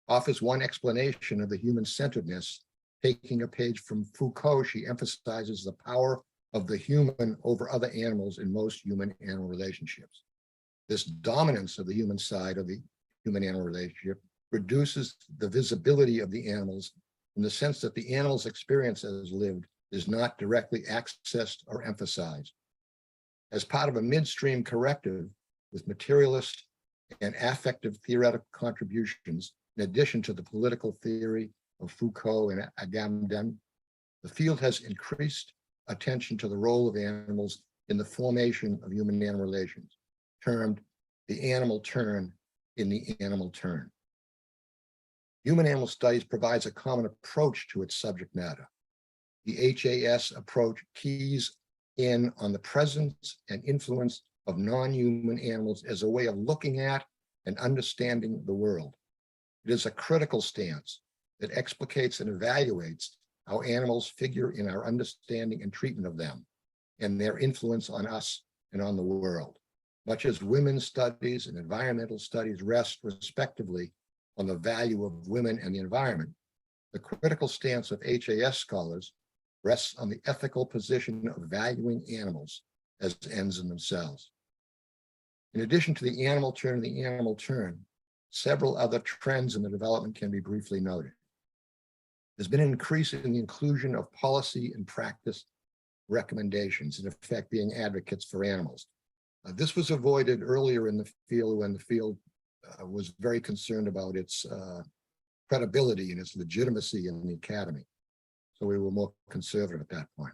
offers one explanation of the human-centeredness. Taking a page from Foucault, she emphasizes the power of the human over other animals in most human-animal relationships. This dominance of the human side of the human-animal relationship reduces the visibility of the animals in the sense that the animal's experience as lived is not directly accessed or emphasized. As part of a midstream corrective with materialist and affective theoretical contributions, in addition to the political theory of Foucault and Agamben, the field has increased attention to the role of animals in the formation of human-animal relations, termed the animal turn in the animal turn. Human-animal studies provides a common approach to its subject matter. The HAS approach keys in on the presence and influence of non-human animals as a way of looking at and understanding the world. It is a critical stance that explicates and evaluates how animals figure in our understanding and treatment of them and their influence on us and on the world, much as women's studies and environmental studies rest respectively on the value of women and the environment. The critical stance of HAS scholars rests on the ethical position of valuing animals as ends in themselves. In addition to the animal turn and the animal turn, several other trends in the development can be briefly noted. There's been an increase in the inclusion of policy and practice recommendations, in effect being advocates for animals. This was avoided earlier in the field when the field was very concerned about its credibility and its legitimacy in the academy. So we were more conservative at that point.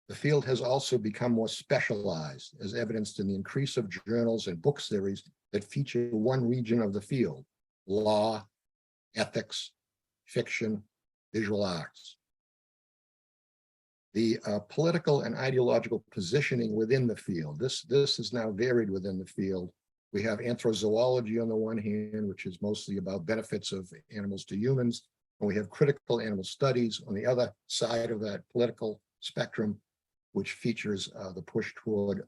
The field has also become more specialized, as evidenced in the increase of journals and book series that feature one region of the field: law, ethics, fiction, visual arts. The political and ideological positioning within the field, this is now varied within the field. We have anthrozoology on the one hand, which is mostly about benefits of animals to humans, and we have critical animal studies on the other side of that political spectrum, which features the push toward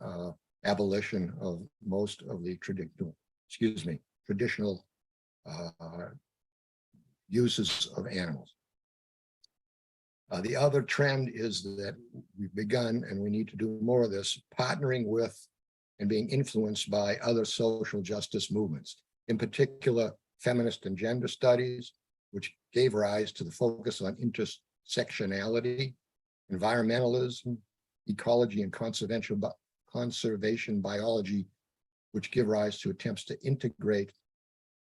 abolition of most of the traditional uses of animals. The other trend is that we've begun, and we need to do more of this, partnering with and being influenced by other social justice movements, in particular, feminist and gender studies, which gave rise to the focus on intersectionality, environmentalism, ecology, and conservation biology, which give rise to attempts to integrate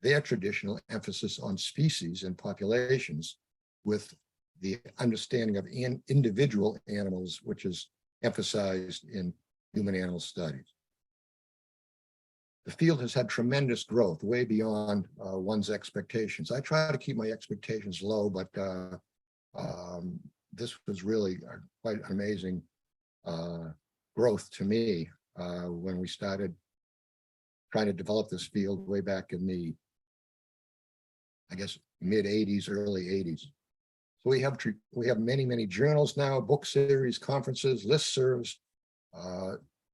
their traditional emphasis on species and populations with the understanding of individual animals, which is emphasized in human animal studies. The field has had tremendous growth, way beyond one's expectations. I try to keep my expectations low, but this was really quite amazing growth to me when we started trying to develop this field way back in the, I guess, mid 80s, early 80s. So we have many journals now, book series, conferences, listservs.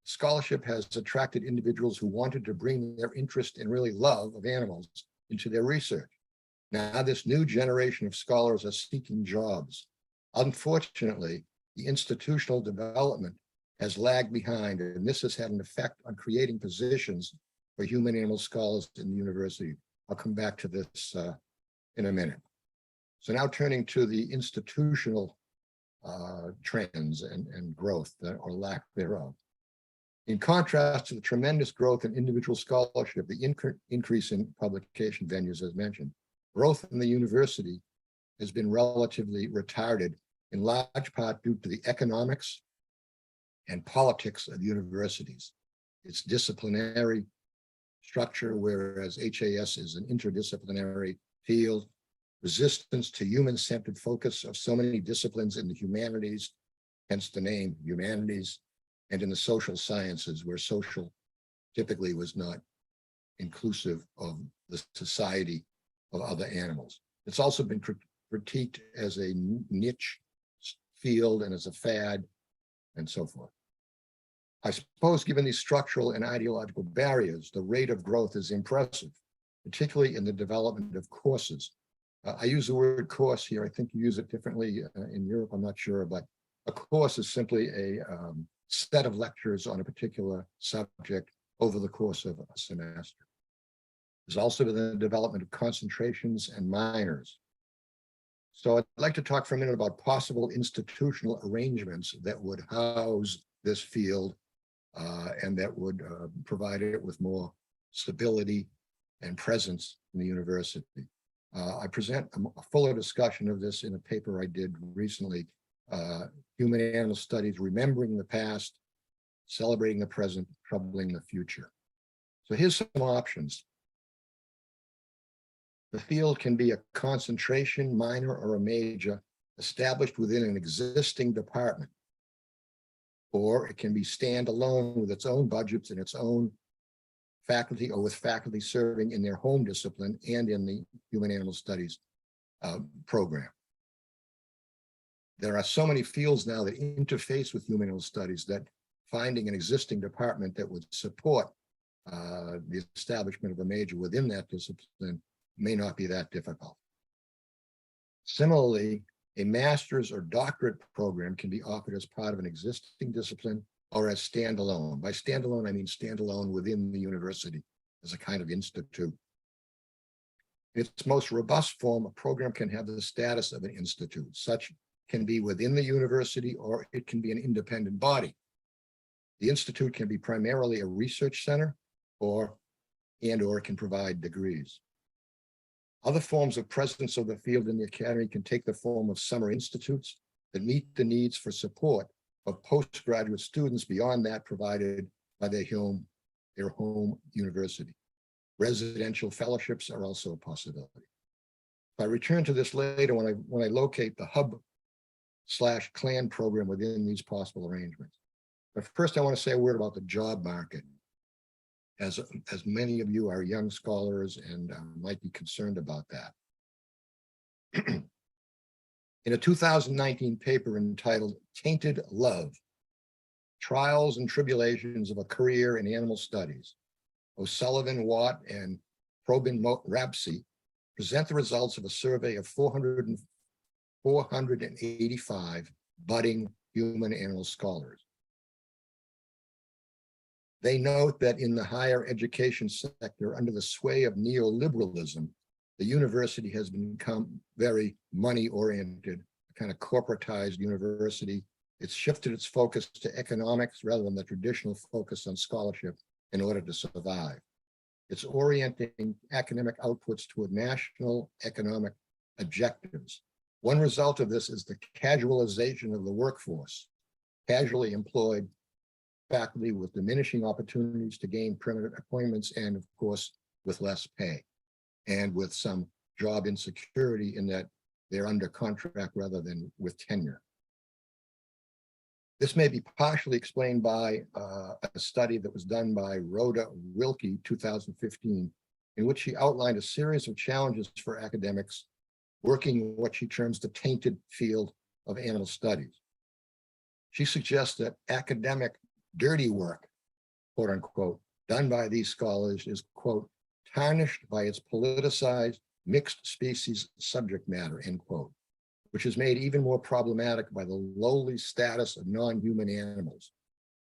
Scholarship has attracted individuals who wanted to bring their interest and really love of animals into their research. Now this new generation of scholars are seeking jobs. Unfortunately, the institutional development has lagged behind, and this has had an effect on creating positions for human animal scholars in the university. I'll come back to this in a minute. So now turning to the institutional trends and growth or lack thereof. In contrast to the tremendous growth in individual scholarship, the increase in publication venues, as mentioned, growth in the university has been relatively retarded, in large part due to the economics and politics of universities. Its disciplinary structure, whereas HAS is an interdisciplinary field, resistance to human-centered focus of so many disciplines in the humanities, hence the name humanities, and in the social sciences, where social typically was not inclusive of the society of other animals. It's also been critiqued as a niche field and as a fad and so forth. I suppose given these structural and ideological barriers, the rate of growth is impressive, particularly in the development of courses. I use the word course here. I think you use it differently in Europe, I'm not sure, but a course is simply a set of lectures on a particular subject over the course of a semester. There's also the development of concentrations and minors. So I'd like to talk for a minute about possible institutional arrangements that would house this field and that would provide it with more stability and presence in the university. I present a fuller discussion of this in a paper I did recently, Human Animal Studies, Remembering the Past, Celebrating the Present, Troubling the Future. So here's some options. The field can be a concentration, minor, or a major, established within an existing department, or it can be standalone with its own budgets and its own faculty, or with faculty serving in their home discipline and in the Human Animal Studies program. There are so many fields now that interface with human animal studies that finding an existing department that would support the establishment of a major within that discipline may not be that difficult. Similarly, a master's or doctorate program can be offered as part of an existing discipline or as standalone. By standalone, I mean standalone within the university as a kind of institute. In its most robust form, a program can have the status of an institute. Such can be within the university, or it can be an independent body. The institute can be primarily a research center, or and/or can provide degrees. Other forms of presence of the field in the academy can take the form of summer institutes that meet the needs for support of postgraduate students beyond that provided by their home university. Residential fellowships are also a possibility. I return to this later when I locate the hub/clan program within these possible arrangements. But first, I want to say a word about the job market. As many of you are young scholars and might be concerned about that. In a 2019 paper entitled Tainted Love, Trials and Tribulations of a Career in Animal Studies, O'Sullivan, Watt, and Probin-Rapsey present the results of a survey of 485 budding human animal scholars. They note that in the higher education sector, under the sway of neoliberalism, the university has become very money-oriented, a kind of corporatized university. It's shifted its focus to economics rather than the traditional focus on scholarship in order to survive. It's orienting academic outputs toward national economic objectives. One result of this is the casualization of the workforce, casually employed faculty with diminishing opportunities to gain permanent appointments and, of course, with less pay and with some job insecurity in that they're under contract rather than with tenure. This may be partially explained by a study that was done by Rhoda Wilkie, 2015, in which she outlined a series of challenges for academics working in what she terms the tainted field of animal studies. She suggests that academic dirty work, quote unquote, done by these scholars is, quote, tarnished by its politicized mixed species subject matter, end quote, which is made even more problematic by the lowly status of non-human animals.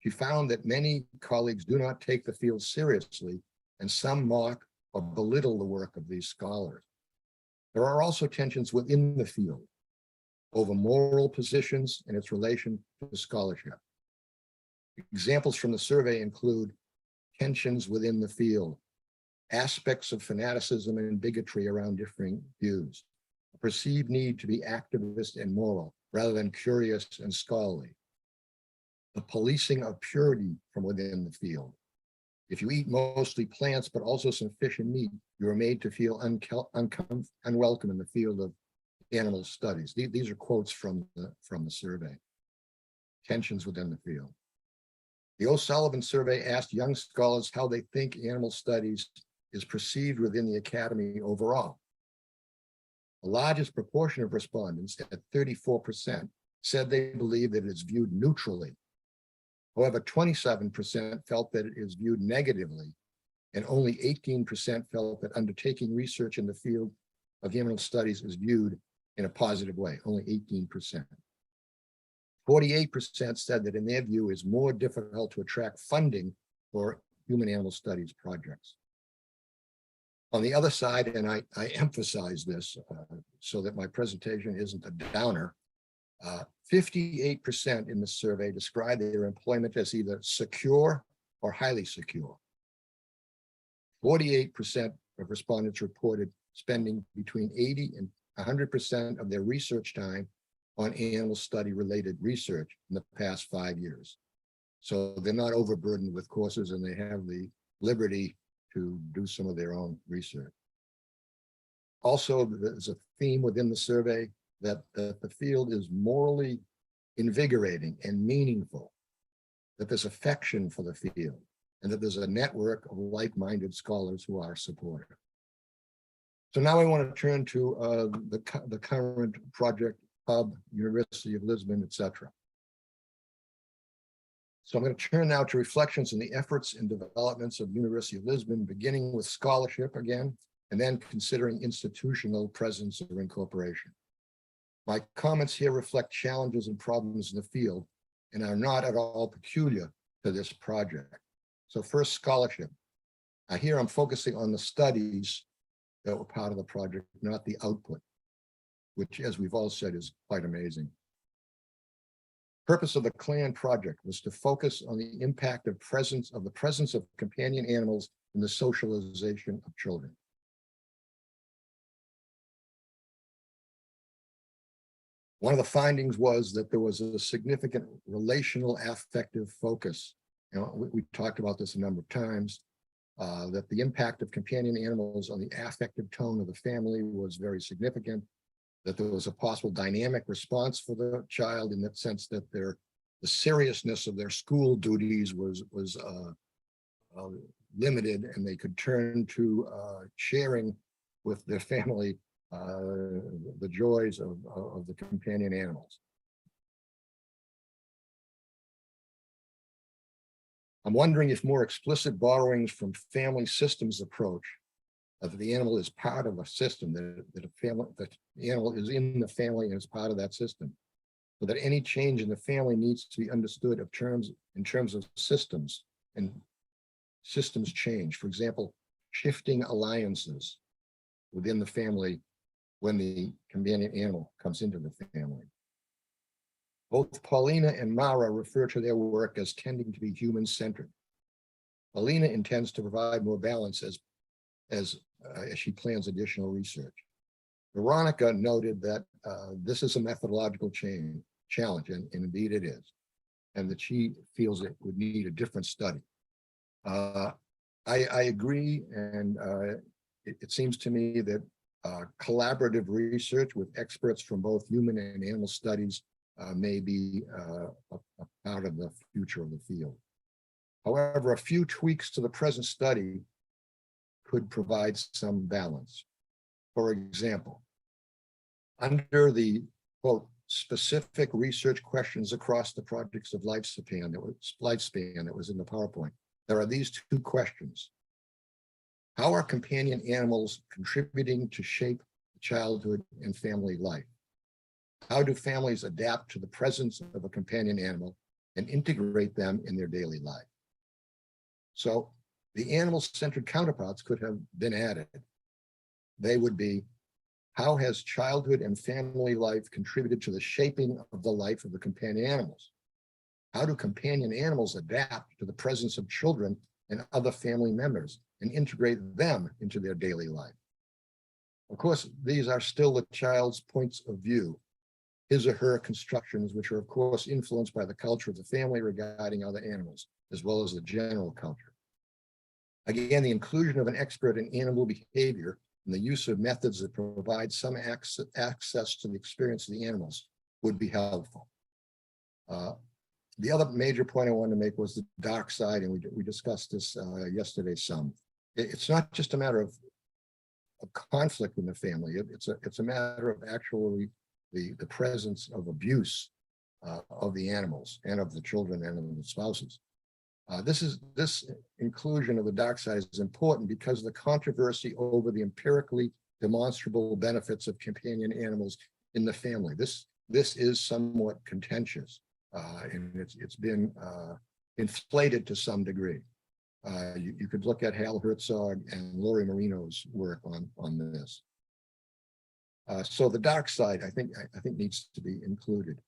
She found that many colleagues do not take the field seriously, and some mock or belittle the work of these scholars. There are also tensions within the field over moral positions and its relation to scholarship. Examples from the survey include tensions within the field, aspects of fanaticism and bigotry around differing views, a perceived need to be activist and moral rather than curious and scholarly, the policing of purity from within the field. If you eat mostly plants, but also some fish and meat, you are made to feel unwelcome in the field of animal studies. These are quotes from the survey. Tensions within the field. The O'Sullivan survey asked young scholars how they think animal studies is perceived within the academy overall. The largest proportion of respondents, at 34%, said they believe that it is viewed neutrally. However, 27% felt that it is viewed negatively, and only 18% felt that undertaking research in the field of animal studies is viewed in a positive way, only 18%. 48% said that in their view it's more difficult to attract funding for human animal studies projects. On the other side, and I emphasize this so that my presentation isn't a downer, 58% in the survey described their employment as either secure or highly secure. 48% of respondents reported spending between 80 and 100% of their research time on animal study related research in the past 5 years. So they're not overburdened with courses and they have the liberty to do some of their own research. Also, there's a theme within the survey that the field is morally invigorating and meaningful, that there's affection for the field, and that there's a network of like-minded scholars who are supportive. So now I want to turn to the current project, Hub, University of Lisbon, etc. So I'm going to turn now to reflections on the efforts and developments of University of Lisbon, beginning with scholarship again, and then considering institutional presence or incorporation. My comments here reflect challenges and problems in the field and are not at all peculiar to this project. So first, scholarship. Here I'm focusing on the studies that were part of the project, not the output, which, as we've all said, is quite amazing. Purpose of the CLAN project was to focus on the impact of the presence of companion animals in the socialization of children. One of the findings was that there was a significant relational affective focus. You know, we talked about this a number of times, that the impact of companion animals on the affective tone of the family was very significant, that there was a possible dynamic response for the child in that sense that the seriousness of their school duties was limited, and they could turn to sharing with their family the joys of the companion animals. I'm wondering if more explicit borrowings from family systems approach, that the animal is part of a system, that the animal is in the family and is part of that system, so that any change in the family needs to be understood in terms of systems, and systems change. For example, shifting alliances within the family when the companion animal comes into the family. Both Paulina and Mara refer to their work as tending to be human-centered. Paulina intends to provide more balance as she plans additional research. Veronica noted that this is a methodological challenge, and indeed it is, and that she feels it would need a different study. I agree, and it seems to me that collaborative research with experts from both human and animal studies may be a part of the future of the field. However, a few tweaks to the present study could provide some balance. For example, under the, quote, specific research questions across the projects of lifespan that was in the PowerPoint, there are these two questions. How are companion animals contributing to shape childhood and family life? How do families adapt to the presence of a companion animal and integrate them in their daily life? So the animal-centered counterparts could have been added. They would be, how has childhood and family life contributed to the shaping of the life of the companion animals? How do companion animals adapt to the presence of children and other family members and integrate them into their daily life? Of course, these are still the child's points of view, his or her constructions, which are of course influenced by the culture of the family regarding other animals, as well as the general culture. Again, the inclusion of an expert in animal behavior and the use of methods that provide some access to the experience of the animals would be helpful. The other major point I wanted to make was the dark side, and we discussed this yesterday some. It's not just a matter of conflict in the family. It's a matter of actually the presence of abuse of the animals and of the children and of the spouses. This inclusion of the dark side is important because of the controversy over the empirically demonstrable benefits of companion animals in the family. This is somewhat contentious, and it's been inflated to some degree. You could look at Hal Herzog and Lori Marino's work on this. So the dark side, I think needs to be included.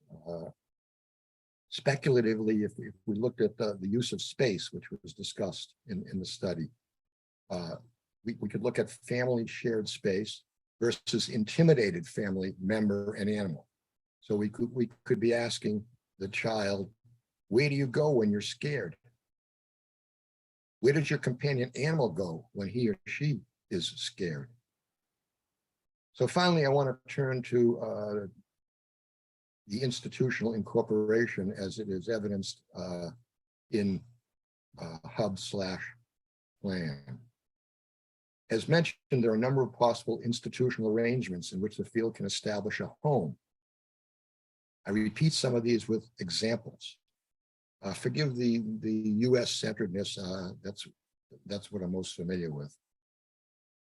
Speculatively, if we looked at the use of space, which was discussed in the study, we could look at family shared space versus intimidated family member and animal. So we could be asking the child, where do you go when you're scared? Where does your companion animal go when he or she is scared? So finally, I want to turn to the institutional incorporation as it is evidenced in hub/plan. As mentioned, there are a number of possible institutional arrangements in which the field can establish a home. I repeat some of these with examples. Forgive the US centeredness, that's what I'm most familiar with.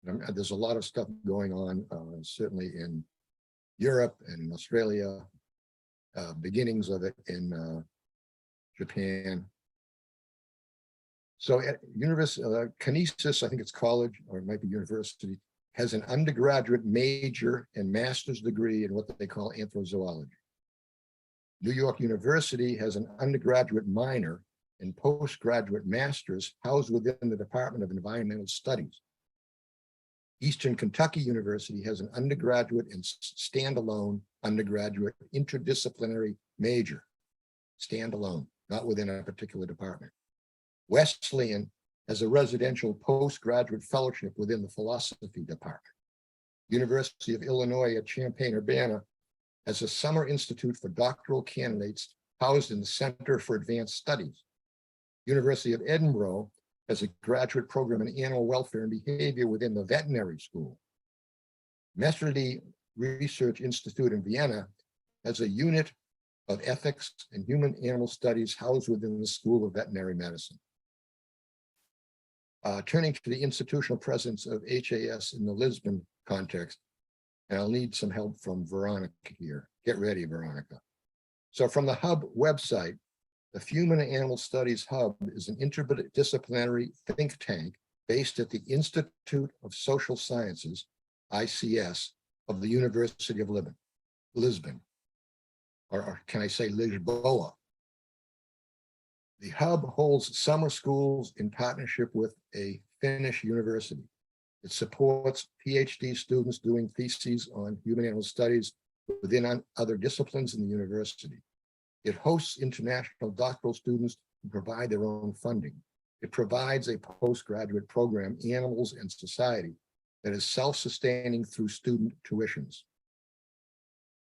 There's a lot of stuff going on, certainly in Europe and in Australia, beginnings of it in Japan. So at Canisius, I think it's college, or it might be university, has an undergraduate major and master's degree in what they call anthrozoology. New York University has an undergraduate minor and postgraduate masters housed within the Department of Environmental Studies. Eastern Kentucky University has an undergraduate and standalone undergraduate interdisciplinary major, standalone, not within a particular department. Wesleyan has a residential postgraduate fellowship within the philosophy department. University of Illinois at Champaign-Urbana has a summer institute for doctoral candidates housed in the Center for Advanced Studies. University of Edinburgh has a graduate program in animal welfare and behavior within the veterinary school. Messerly Research Institute in Vienna has a unit of ethics and human animal studies housed within the School of Veterinary Medicine. Turning to the institutional presence of HAS in the Lisbon context, and I'll need some help from Veronica here. Get ready, Veronica. So from the Hub website, the Human and Animal Studies Hub is an interdisciplinary think tank based at the Institute of Social Sciences, ICS, of the University of Lisbon, or can I say Lisboa? The Hub holds summer schools in partnership with a Finnish university. It supports PhD students doing theses on human animal studies within other disciplines in the university. It hosts international doctoral students who provide their own funding. It provides a postgraduate program, Animals and Society, that is self-sustaining through student tuitions.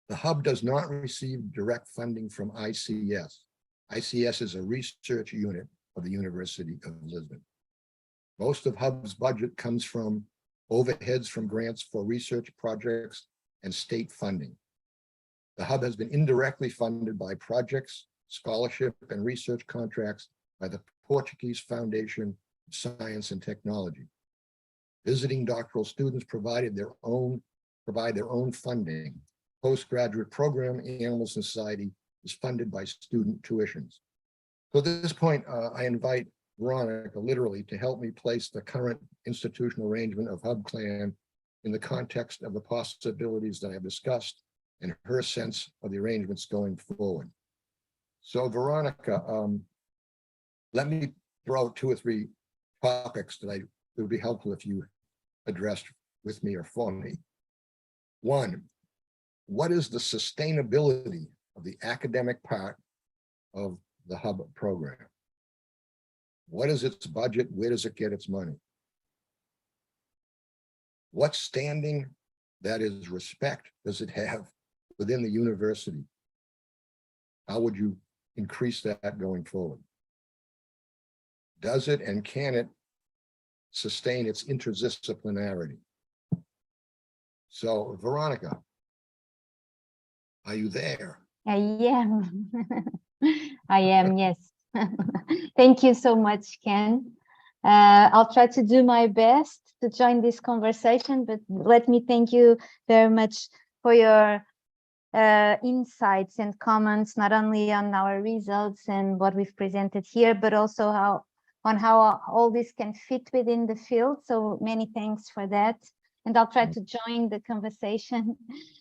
The Hub does not receive direct funding from ICS. ICS is a research unit of the University of Lisbon. Most of Hub's budget comes from overheads from grants for research projects and state funding. The Hub has been indirectly funded by projects, scholarship, and research contracts by the Portuguese Foundation of Science and Technology. Visiting doctoral students provide their own funding. Postgraduate program, Animals and Society, is funded by student tuitions. So at this point, I invite Veronica literally to help me place the current institutional arrangement of Hub Clan in the context of the possibilities that I've discussed and her sense of the arrangements going forward. So Veronica, let me throw out 2 or 3 topics that it would be helpful if you addressed with me or for me. 1, what is the sustainability of the academic part of the Hub program? What is its budget? Where does it get its money? What standing, that is respect, does it have within the university? How would you increase that going forward? Does it and can it sustain its interdisciplinarity? So Veronica, are you there? I am. I am, yes. Thank you so much, Ken. I'll try to do my best to join this conversation, but let me thank you very much for your insights and comments, not only on our results and what we've presented here, but also how all this can fit within the field. So many thanks for that. And I'll try to join the conversation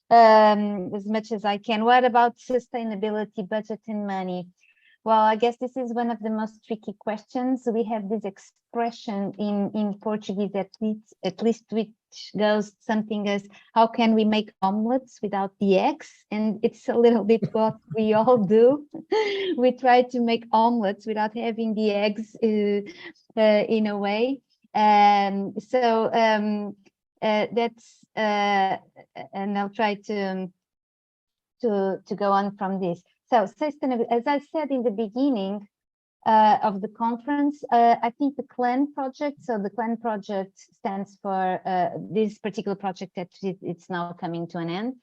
as much as I can. What about sustainability, budget, and money? Well, I guess this is one of the most tricky questions. We have this expression in Portuguese, at least which goes something as, how can we make omelets without the eggs? And it's a little bit what we all do. We try to make omelets without having the eggs in a way. That's and I'll try to go on from this. So sustainability, as I said in the beginning of the conference, I think the CLAN project, so the CLAN project stands for this particular project that it's now coming to an end.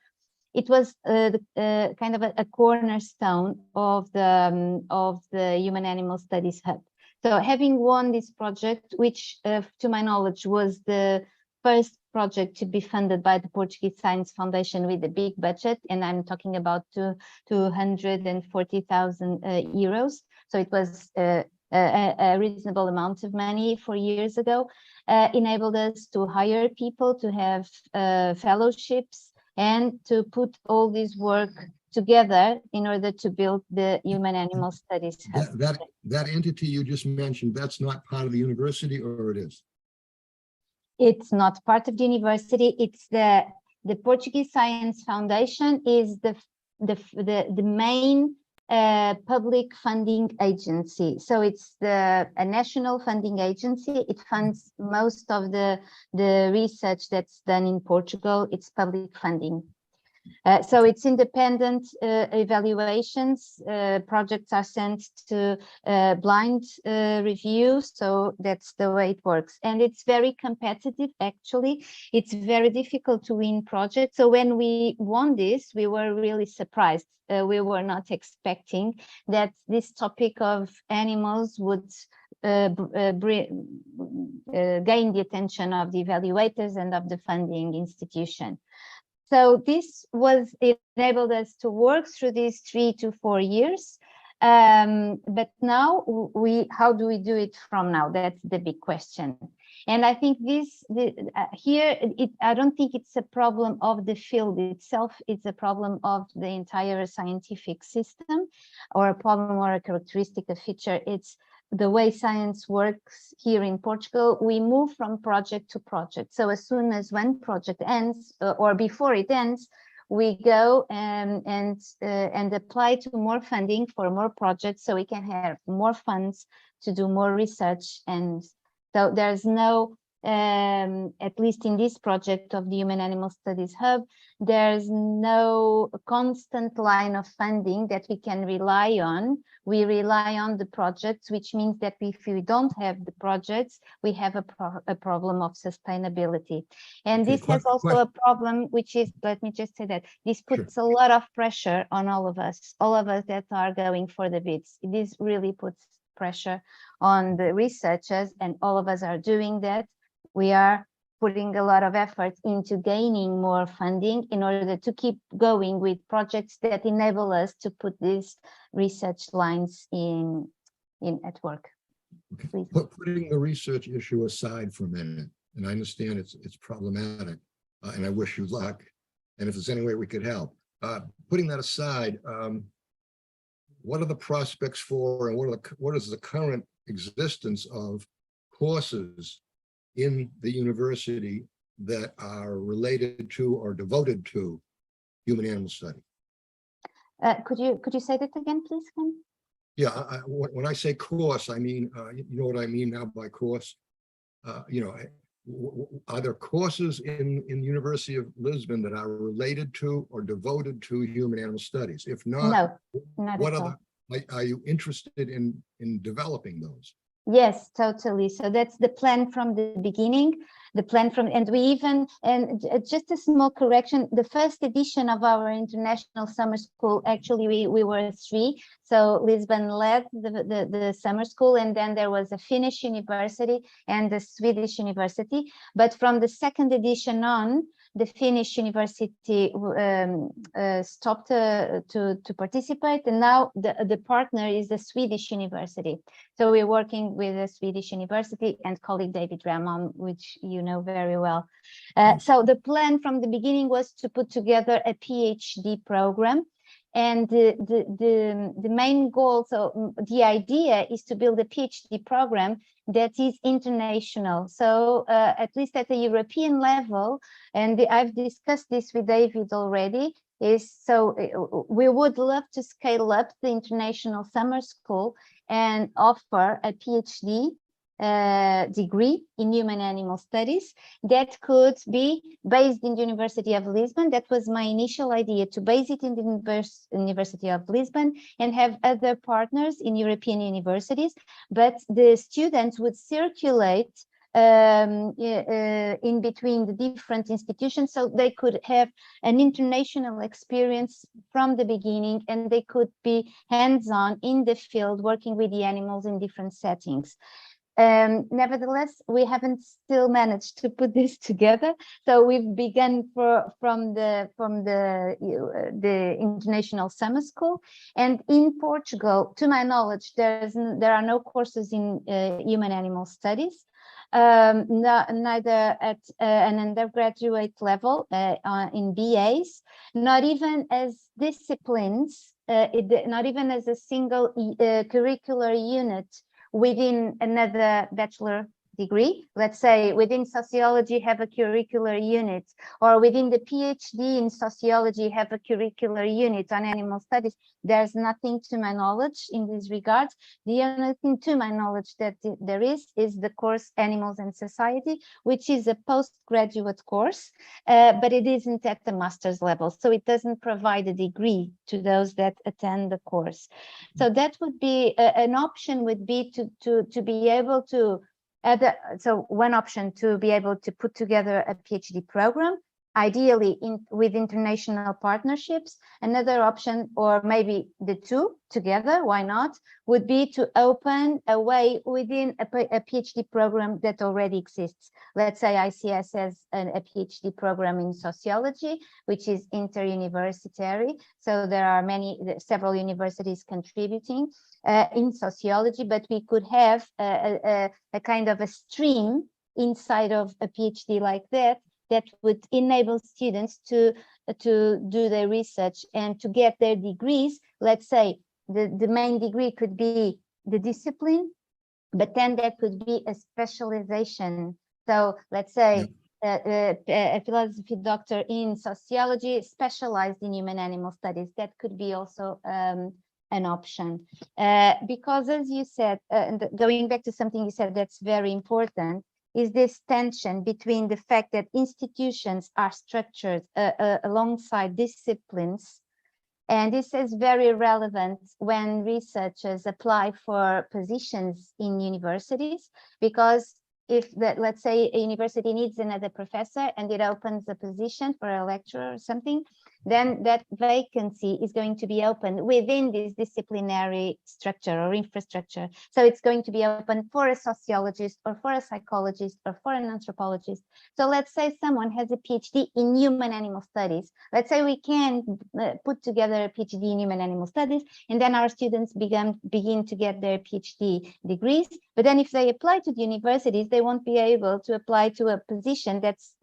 It was kind of a cornerstone of the Human Animal Studies Hub. So having won this project, which to my knowledge was the first project to be funded by the Portuguese Science Foundation with a big budget, and I'm talking about 240,000 euros. So it was a reasonable amount of money 4 years ago, enabled us to hire people, to have fellowships, and to put all this work together in order to build the human animal studies hub. That entity you just mentioned, that's not part of the university, or it is? It's not part of the university. It's the Portuguese Science Foundation is the main public funding agency. So it's a national funding agency. It funds most of the research that's done in Portugal. It's public funding. So it's independent evaluations. Projects are sent to blind review. So that's the way it works. And it's very competitive, actually. It's very difficult to win projects. So when we won this, we were really surprised. We were not expecting that this topic of animals would gain the attention of the evaluators and of the funding institution. So this enabled us to work through these 3 to 4 years. But now how do we do it from now? That's the big question. And I think I don't think it's a problem of the field itself. It's a problem of the entire scientific system, or a problem or a characteristic, a feature. It's the way science works here in Portugal. We move from project to project. So as soon as one project ends, or before it ends, we go and apply to more funding for more projects, so we can have more funds to do more research. And so there's no, at least in this project of the Human Animal Studies Hub, there's no constant line of funding that we can rely on. We rely on the projects, which means that if we don't have the projects, we have a problem of sustainability. And this has also a problem, which is, let me just say that this puts a lot of pressure on all of us that are going for the bids. This really puts pressure on the researchers, and all of us are doing that. We are putting a lot of effort into gaining more funding in order to keep going with projects that enable us to put these research lines in at work. Okay. Putting the research issue aside for a minute, and I understand it's problematic, and I wish you luck, and if there's any way we could help. Putting that aside, what are the prospects for, and what is the current existence of courses in the university that are related to or devoted to human animal study? Could you say that again, please, Ken? Yeah, when I say course, I mean, you know what I mean now by course? You know, are there courses in the University of Lisbon that are related to or devoted to human animal studies? If not, no, not what at all. Are you interested in developing those? Yes, totally. So that's the plan from the beginning, and we even, and just a small correction, the first edition of our international summer school, actually we were 3. So Lisbon led the summer school, and then there was a Finnish university and a Swedish university. But from the second edition on, the Finnish university stopped to participate, and now the partner is the Swedish university. So we're working with the Swedish university and colleague David Ramon, which you know very well. So the plan from the beginning was to put together a PhD program. And the main goal, so the idea is to build a PhD program that is international. So at least at the European level, and I've discussed this with David already, is so we would love to scale up the international summer school and offer a PhD degree in human animal studies that could be based in the University of Lisbon. That was my initial idea, to base it in the University of Lisbon and have other partners in European universities, but the students would circulate in between the different institutions, so they could have an international experience from the beginning, and they could be hands-on in the field working with the animals in different settings. Nevertheless, we haven't still managed to put this together. So we've begun from the international summer school, and in Portugal, to my knowledge, there are no courses in human animal studies. neither at an undergraduate level in BAs, not even as disciplines, not even as a single curricular unit within another bachelor degree. Let's say within sociology have a curricular unit, or within the PhD in sociology have a curricular unit on animal studies. There's nothing to my knowledge in this regard. The only thing to my knowledge that there is the course Animals and Society, which is a postgraduate course, but it isn't at the master's level, so it doesn't provide a degree to those that attend the course. So that would be an option, would be to be able to so one option to be able to put together a PhD program, ideally with international partnerships. Another option, or maybe the two together, why not, would be to open a way within a PhD program that already exists. Let's say ICS has a PhD program in sociology, which is inter-universitary. So there are several universities contributing in sociology, but we could have a kind of a stream inside of a PhD like that would enable students to do their research and to get their degrees. Let's say the main degree could be the discipline, but then there could be a specialization. So let's say a philosophy doctor in sociology specialized in human animal studies. That could be also an option. Because as you said, and going back to something you said that's very important, is this tension between the fact that institutions are structured alongside disciplines. And this is very relevant when researchers apply for positions in universities, because if let's say a university needs another professor and it opens a position for a lecturer or something, then that vacancy is going to be open within this disciplinary structure or infrastructure. So it's going to be open for a sociologist or for a psychologist or for an anthropologist. So let's say someone has a PhD in human animal studies. Let's say we can put together a PhD in human animal studies, and then our students begin to get their PhD degrees. But then if they apply to the universities, they won't be able to apply to a position that's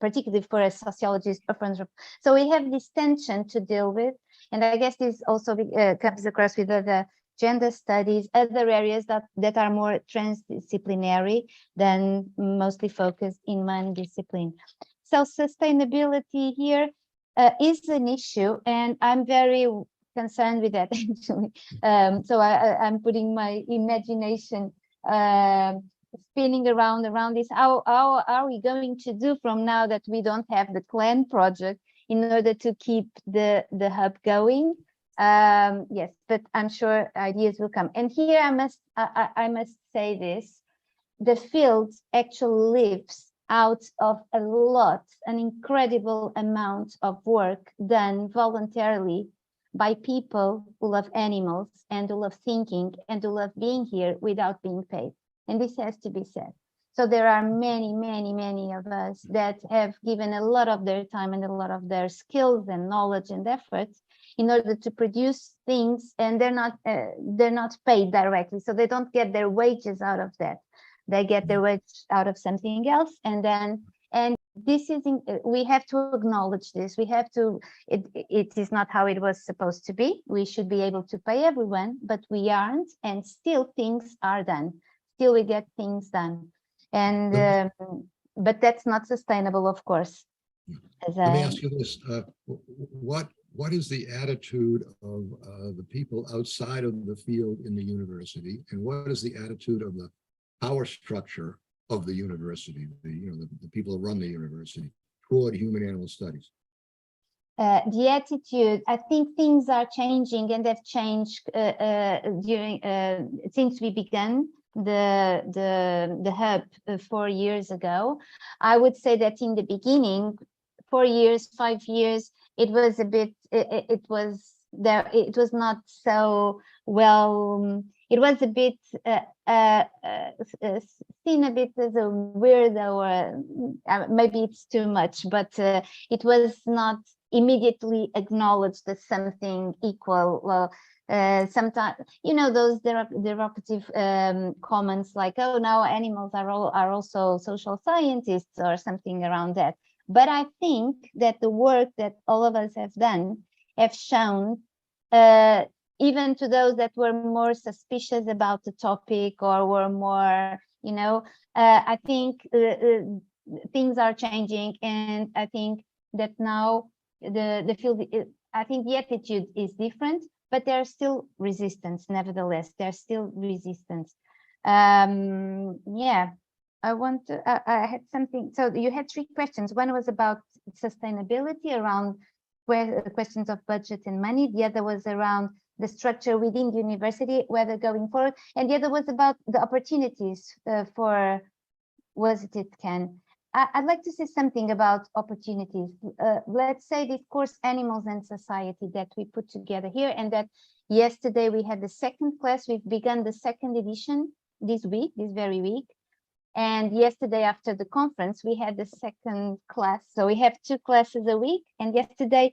particularly for a sociologist or for so we have this tension to deal with, and I guess this also comes across with other gender studies, other areas that are more transdisciplinary than mostly focused in one discipline. So sustainability here is an issue, and I'm very concerned with that actually. So I'm putting my imagination spinning around this. How are we going to do from now that we don't have the CLAN project in order to keep the hub going? Yes, but I'm sure ideas will come. And here I must say this: the field actually lives out of an incredible amount of work done voluntarily by people who love animals and who love thinking and who love being here without being paid. And this has to be said. So there are many, many, many of us that have given a lot of their time and a lot of their skills and knowledge and efforts in order to produce things, and they're not paid directly. So they don't get their wages out of that. They get their wage out of something else, and this is we have to acknowledge this. We have to. It is not how it was supposed to be. We should be able to pay everyone, but we aren't, and still things are done. Still we get things done, and but that's not sustainable, of course. Let me ask you this: what is the attitude of the people outside of the field in the university, and what is the attitude of the power structure of the university, the people who run the university, toward human animal studies? The attitude, I think things are changing, and they've changed since we began the hub 4 years ago. I would say that in the beginning, 4 years, 5 years, it was a bit, it was not so well. It was a bit seen a bit as a weirdo, or maybe it's too much, but it was not immediately acknowledge that something equal. Sometimes, you know, those derogative comments like, oh, now animals are also social scientists or something around that. But I think that the work that all of us have done have shown, even to those that were more suspicious about the topic or were more, you know, I think things are changing, and I think that now the field, I think the attitude is different, but there's still resistance. Nevertheless, there's still resistance. Yeah, I had something. So you had 3 questions. One was about sustainability around questions of budget and money. The other was around the structure within the university, whether going forward. And the other was about the opportunities for Ken. I'd like to say something about opportunities. Let's say this course, Animals and Society, that we put together here, and that yesterday we had the 2nd class. We've begun the 2nd edition this very week. And yesterday after the conference, we had the 2nd class. So we have 2 classes a week. And yesterday,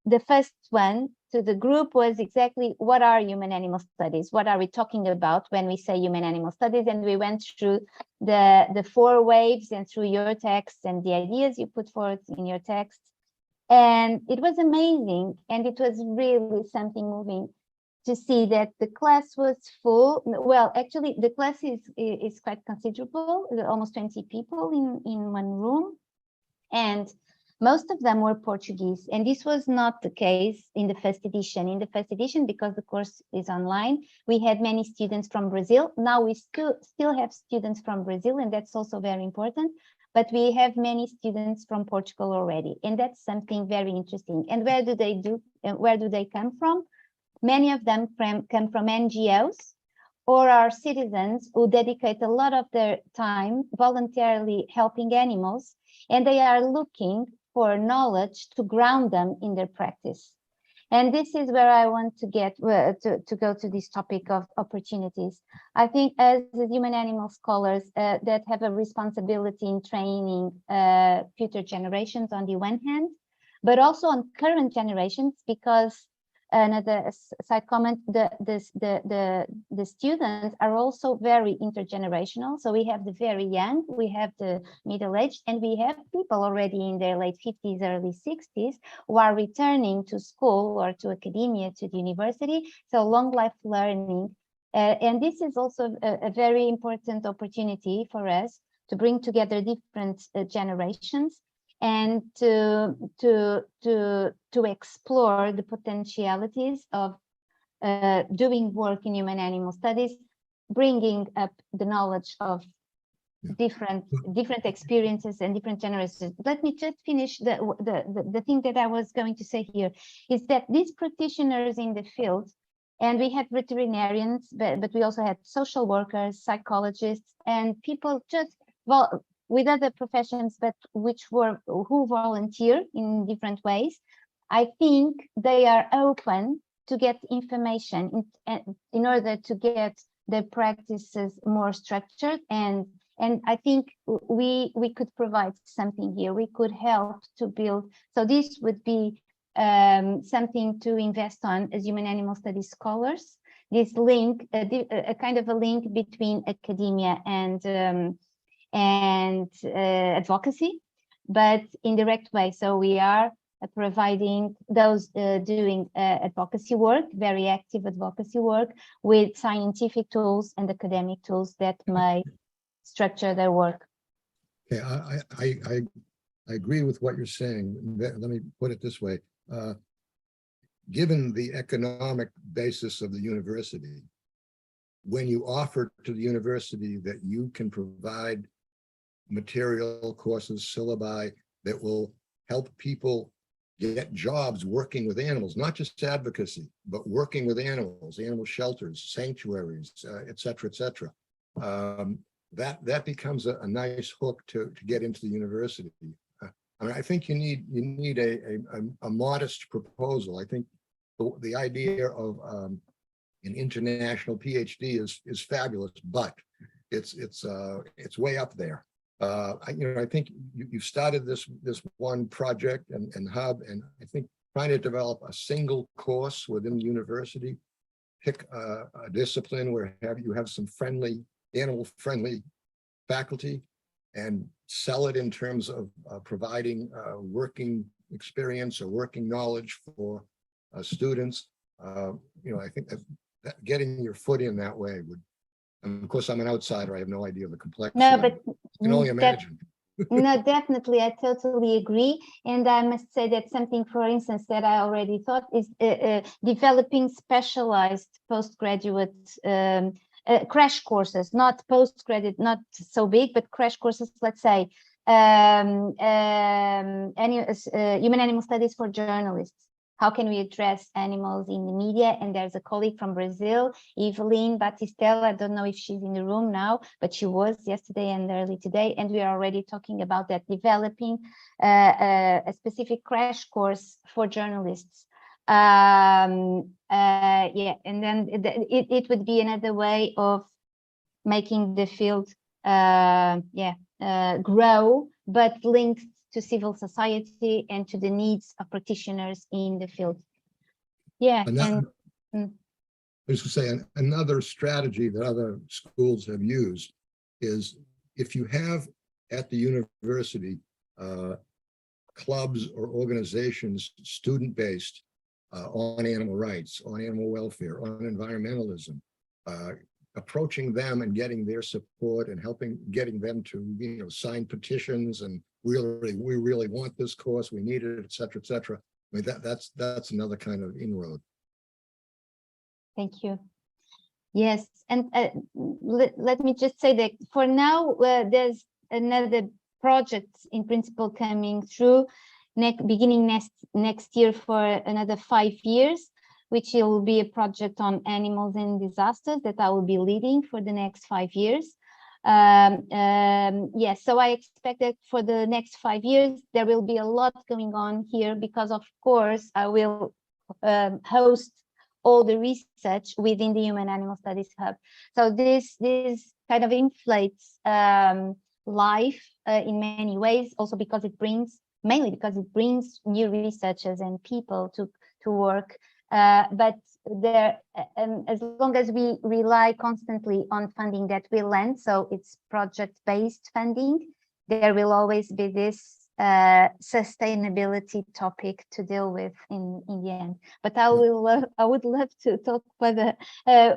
the first one to the group was exactly what are human animal studies? What are we talking about when we say human animal studies? And we went through the 4 waves and through your text and the ideas you put forward in your text. And it was amazing. And it was really something moving to see that the class was full. Well, actually, the class is quite considerable, almost 20 people in one room. And most of them were Portuguese, and this was not the case in the first edition. In the first edition, because the course is online, we had many students from Brazil. Now we still have students from Brazil, and that's also very important. But we have many students from Portugal already, and that's something very interesting. And where do they come from? Many of them come from NGOs or are citizens who dedicate a lot of their time voluntarily helping animals, and they are looking for knowledge to ground them in their practice. And this is where I want to get to go to this topic of opportunities. I think as human animal scholars that have a responsibility in training future generations on the one hand, but also on current generations, because another side comment, the students are also very intergenerational. So we have the very young, we have the middle-aged, and we have people already in their late 50s, early 60s, who are returning to school or to academia, to the university. So long life learning. And this is also a very important opportunity for us to bring together different generations and to explore the potentialities of doing work in human animal studies, bringing up the knowledge of different experiences and different generations. Let me just finish the thing that I was going to say here is that these practitioners in the field, and we had veterinarians, but we also had social workers, psychologists, and people just, well, with other professions, but who volunteer in different ways. I think they are open to get information in order to get their practices more structured, and I think we could provide something here. We could help to build. So this would be something to invest on as human animal studies scholars. This link, a kind of a link between academia and advocacy, but in direct way. So we are providing those doing advocacy work, very active advocacy work, with scientific tools and academic tools that may structure their work. Okay, I agree with what you're saying. Let me put it this way. Given the economic basis of the university, when you offer to the university that you can provide material, courses, syllabi that will help people get jobs working with animals, not just advocacy, but working with animals, animal shelters, sanctuaries, et cetera, that becomes a nice hook to get into the university. I mean, I think you need a modest proposal. I think the idea of an international PhD is fabulous, but it's way up there. I think you've started this one project and hub, and I think trying to develop a single course within the university, pick a discipline where you have some animal-friendly faculty, and sell it in terms of providing working experience or working knowledge for students. I think that getting your foot in that way would, and of course I'm an outsider, I have no idea of the complexity. No, but I can only imagine. No, definitely, I totally agree. And I must say that something, for instance, that I already thought is developing specialized postgraduate crash courses, not postgraduate, not so big, but crash courses, let's say, human animal studies for journalists. How can we address animals in the media? And there's a colleague from Brazil, Evelyn Batistella. I don't know if she's in the room now, but she was yesterday and early today. And we are already talking about that, developing a specific crash course for journalists. Yeah, and then it would be another way of making the field grow, but linked to civil society and to the needs of practitioners in the field. Yeah. I was going to say, another strategy that other schools have used is if you have at the university clubs or organizations, student-based, on animal rights, on animal welfare, on environmentalism, approaching them and getting their support and getting them to sign petitions and we really want this course, we need it, et cetera, et cetera. I mean, that's another kind of inroad. Thank you. Yes, and let me just say that for now there's another project in principle coming through beginning next year for another 5 years, which will be a project on animals and disasters that I will be leading for the next 5 years. Yes, so I expect that for the next 5 years there will be a lot going on here, because of course I will host all the research within the Human Animal Studies Hub. So this kind of inflates life in many ways, also because it brings new researchers and people to work. But there, as long as we rely constantly on funding that will lend, so it's project-based funding, there will always be this sustainability topic to deal with in the end. But I would love to talk further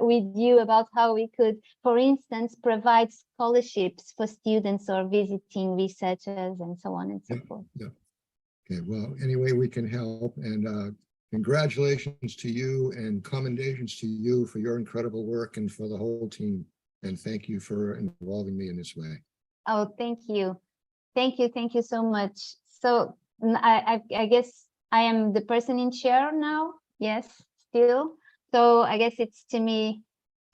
with you about how we could, for instance, provide scholarships for students or visiting researchers and so on and so forth. Yeah. Okay. Well, any way we can help, and congratulations to you and commendations to you for your incredible work and for the whole team. And thank you for involving me in this way. Oh, thank you. Thank you so much. So I guess I am the person in chair now. Yes, still. So I guess it's to me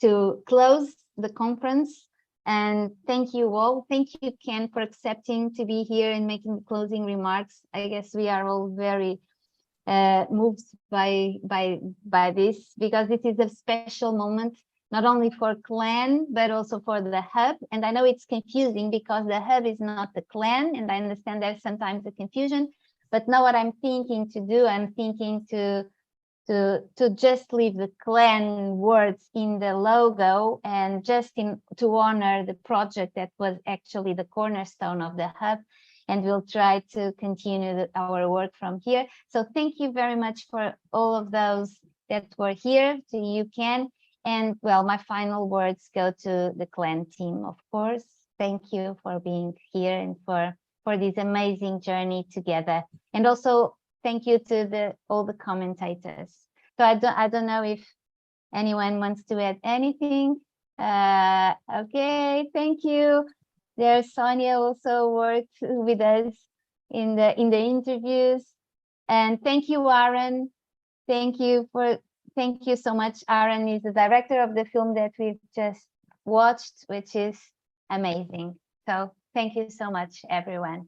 to close the conference. And thank you all. Thank you, Ken, for accepting to be here and making the closing remarks. I guess we are all very moved by this, because this is a special moment, not only for CLAN, but also for the hub. And I know it's confusing because the hub is not the CLAN, and I understand there's sometimes a confusion. But now what I'm thinking to do, I'm thinking to just leave the CLAN words in the logo, and just to honor the project that was actually the cornerstone of the hub. And we'll try to continue our work from here. So thank you very much for all of those that were here, to you, Ken. And well, my final words go to the CLAN team, of course. Thank you for being here and for this amazing journey together. And also thank you to all the commentators. So I don't know if anyone wants to add anything. Okay, thank you. There's Sonia also worked with us in the interviews. And thank you, Aaron. Thank you so much. Aaron is the director of the film that we've just watched, which is amazing. So thank you so much, everyone.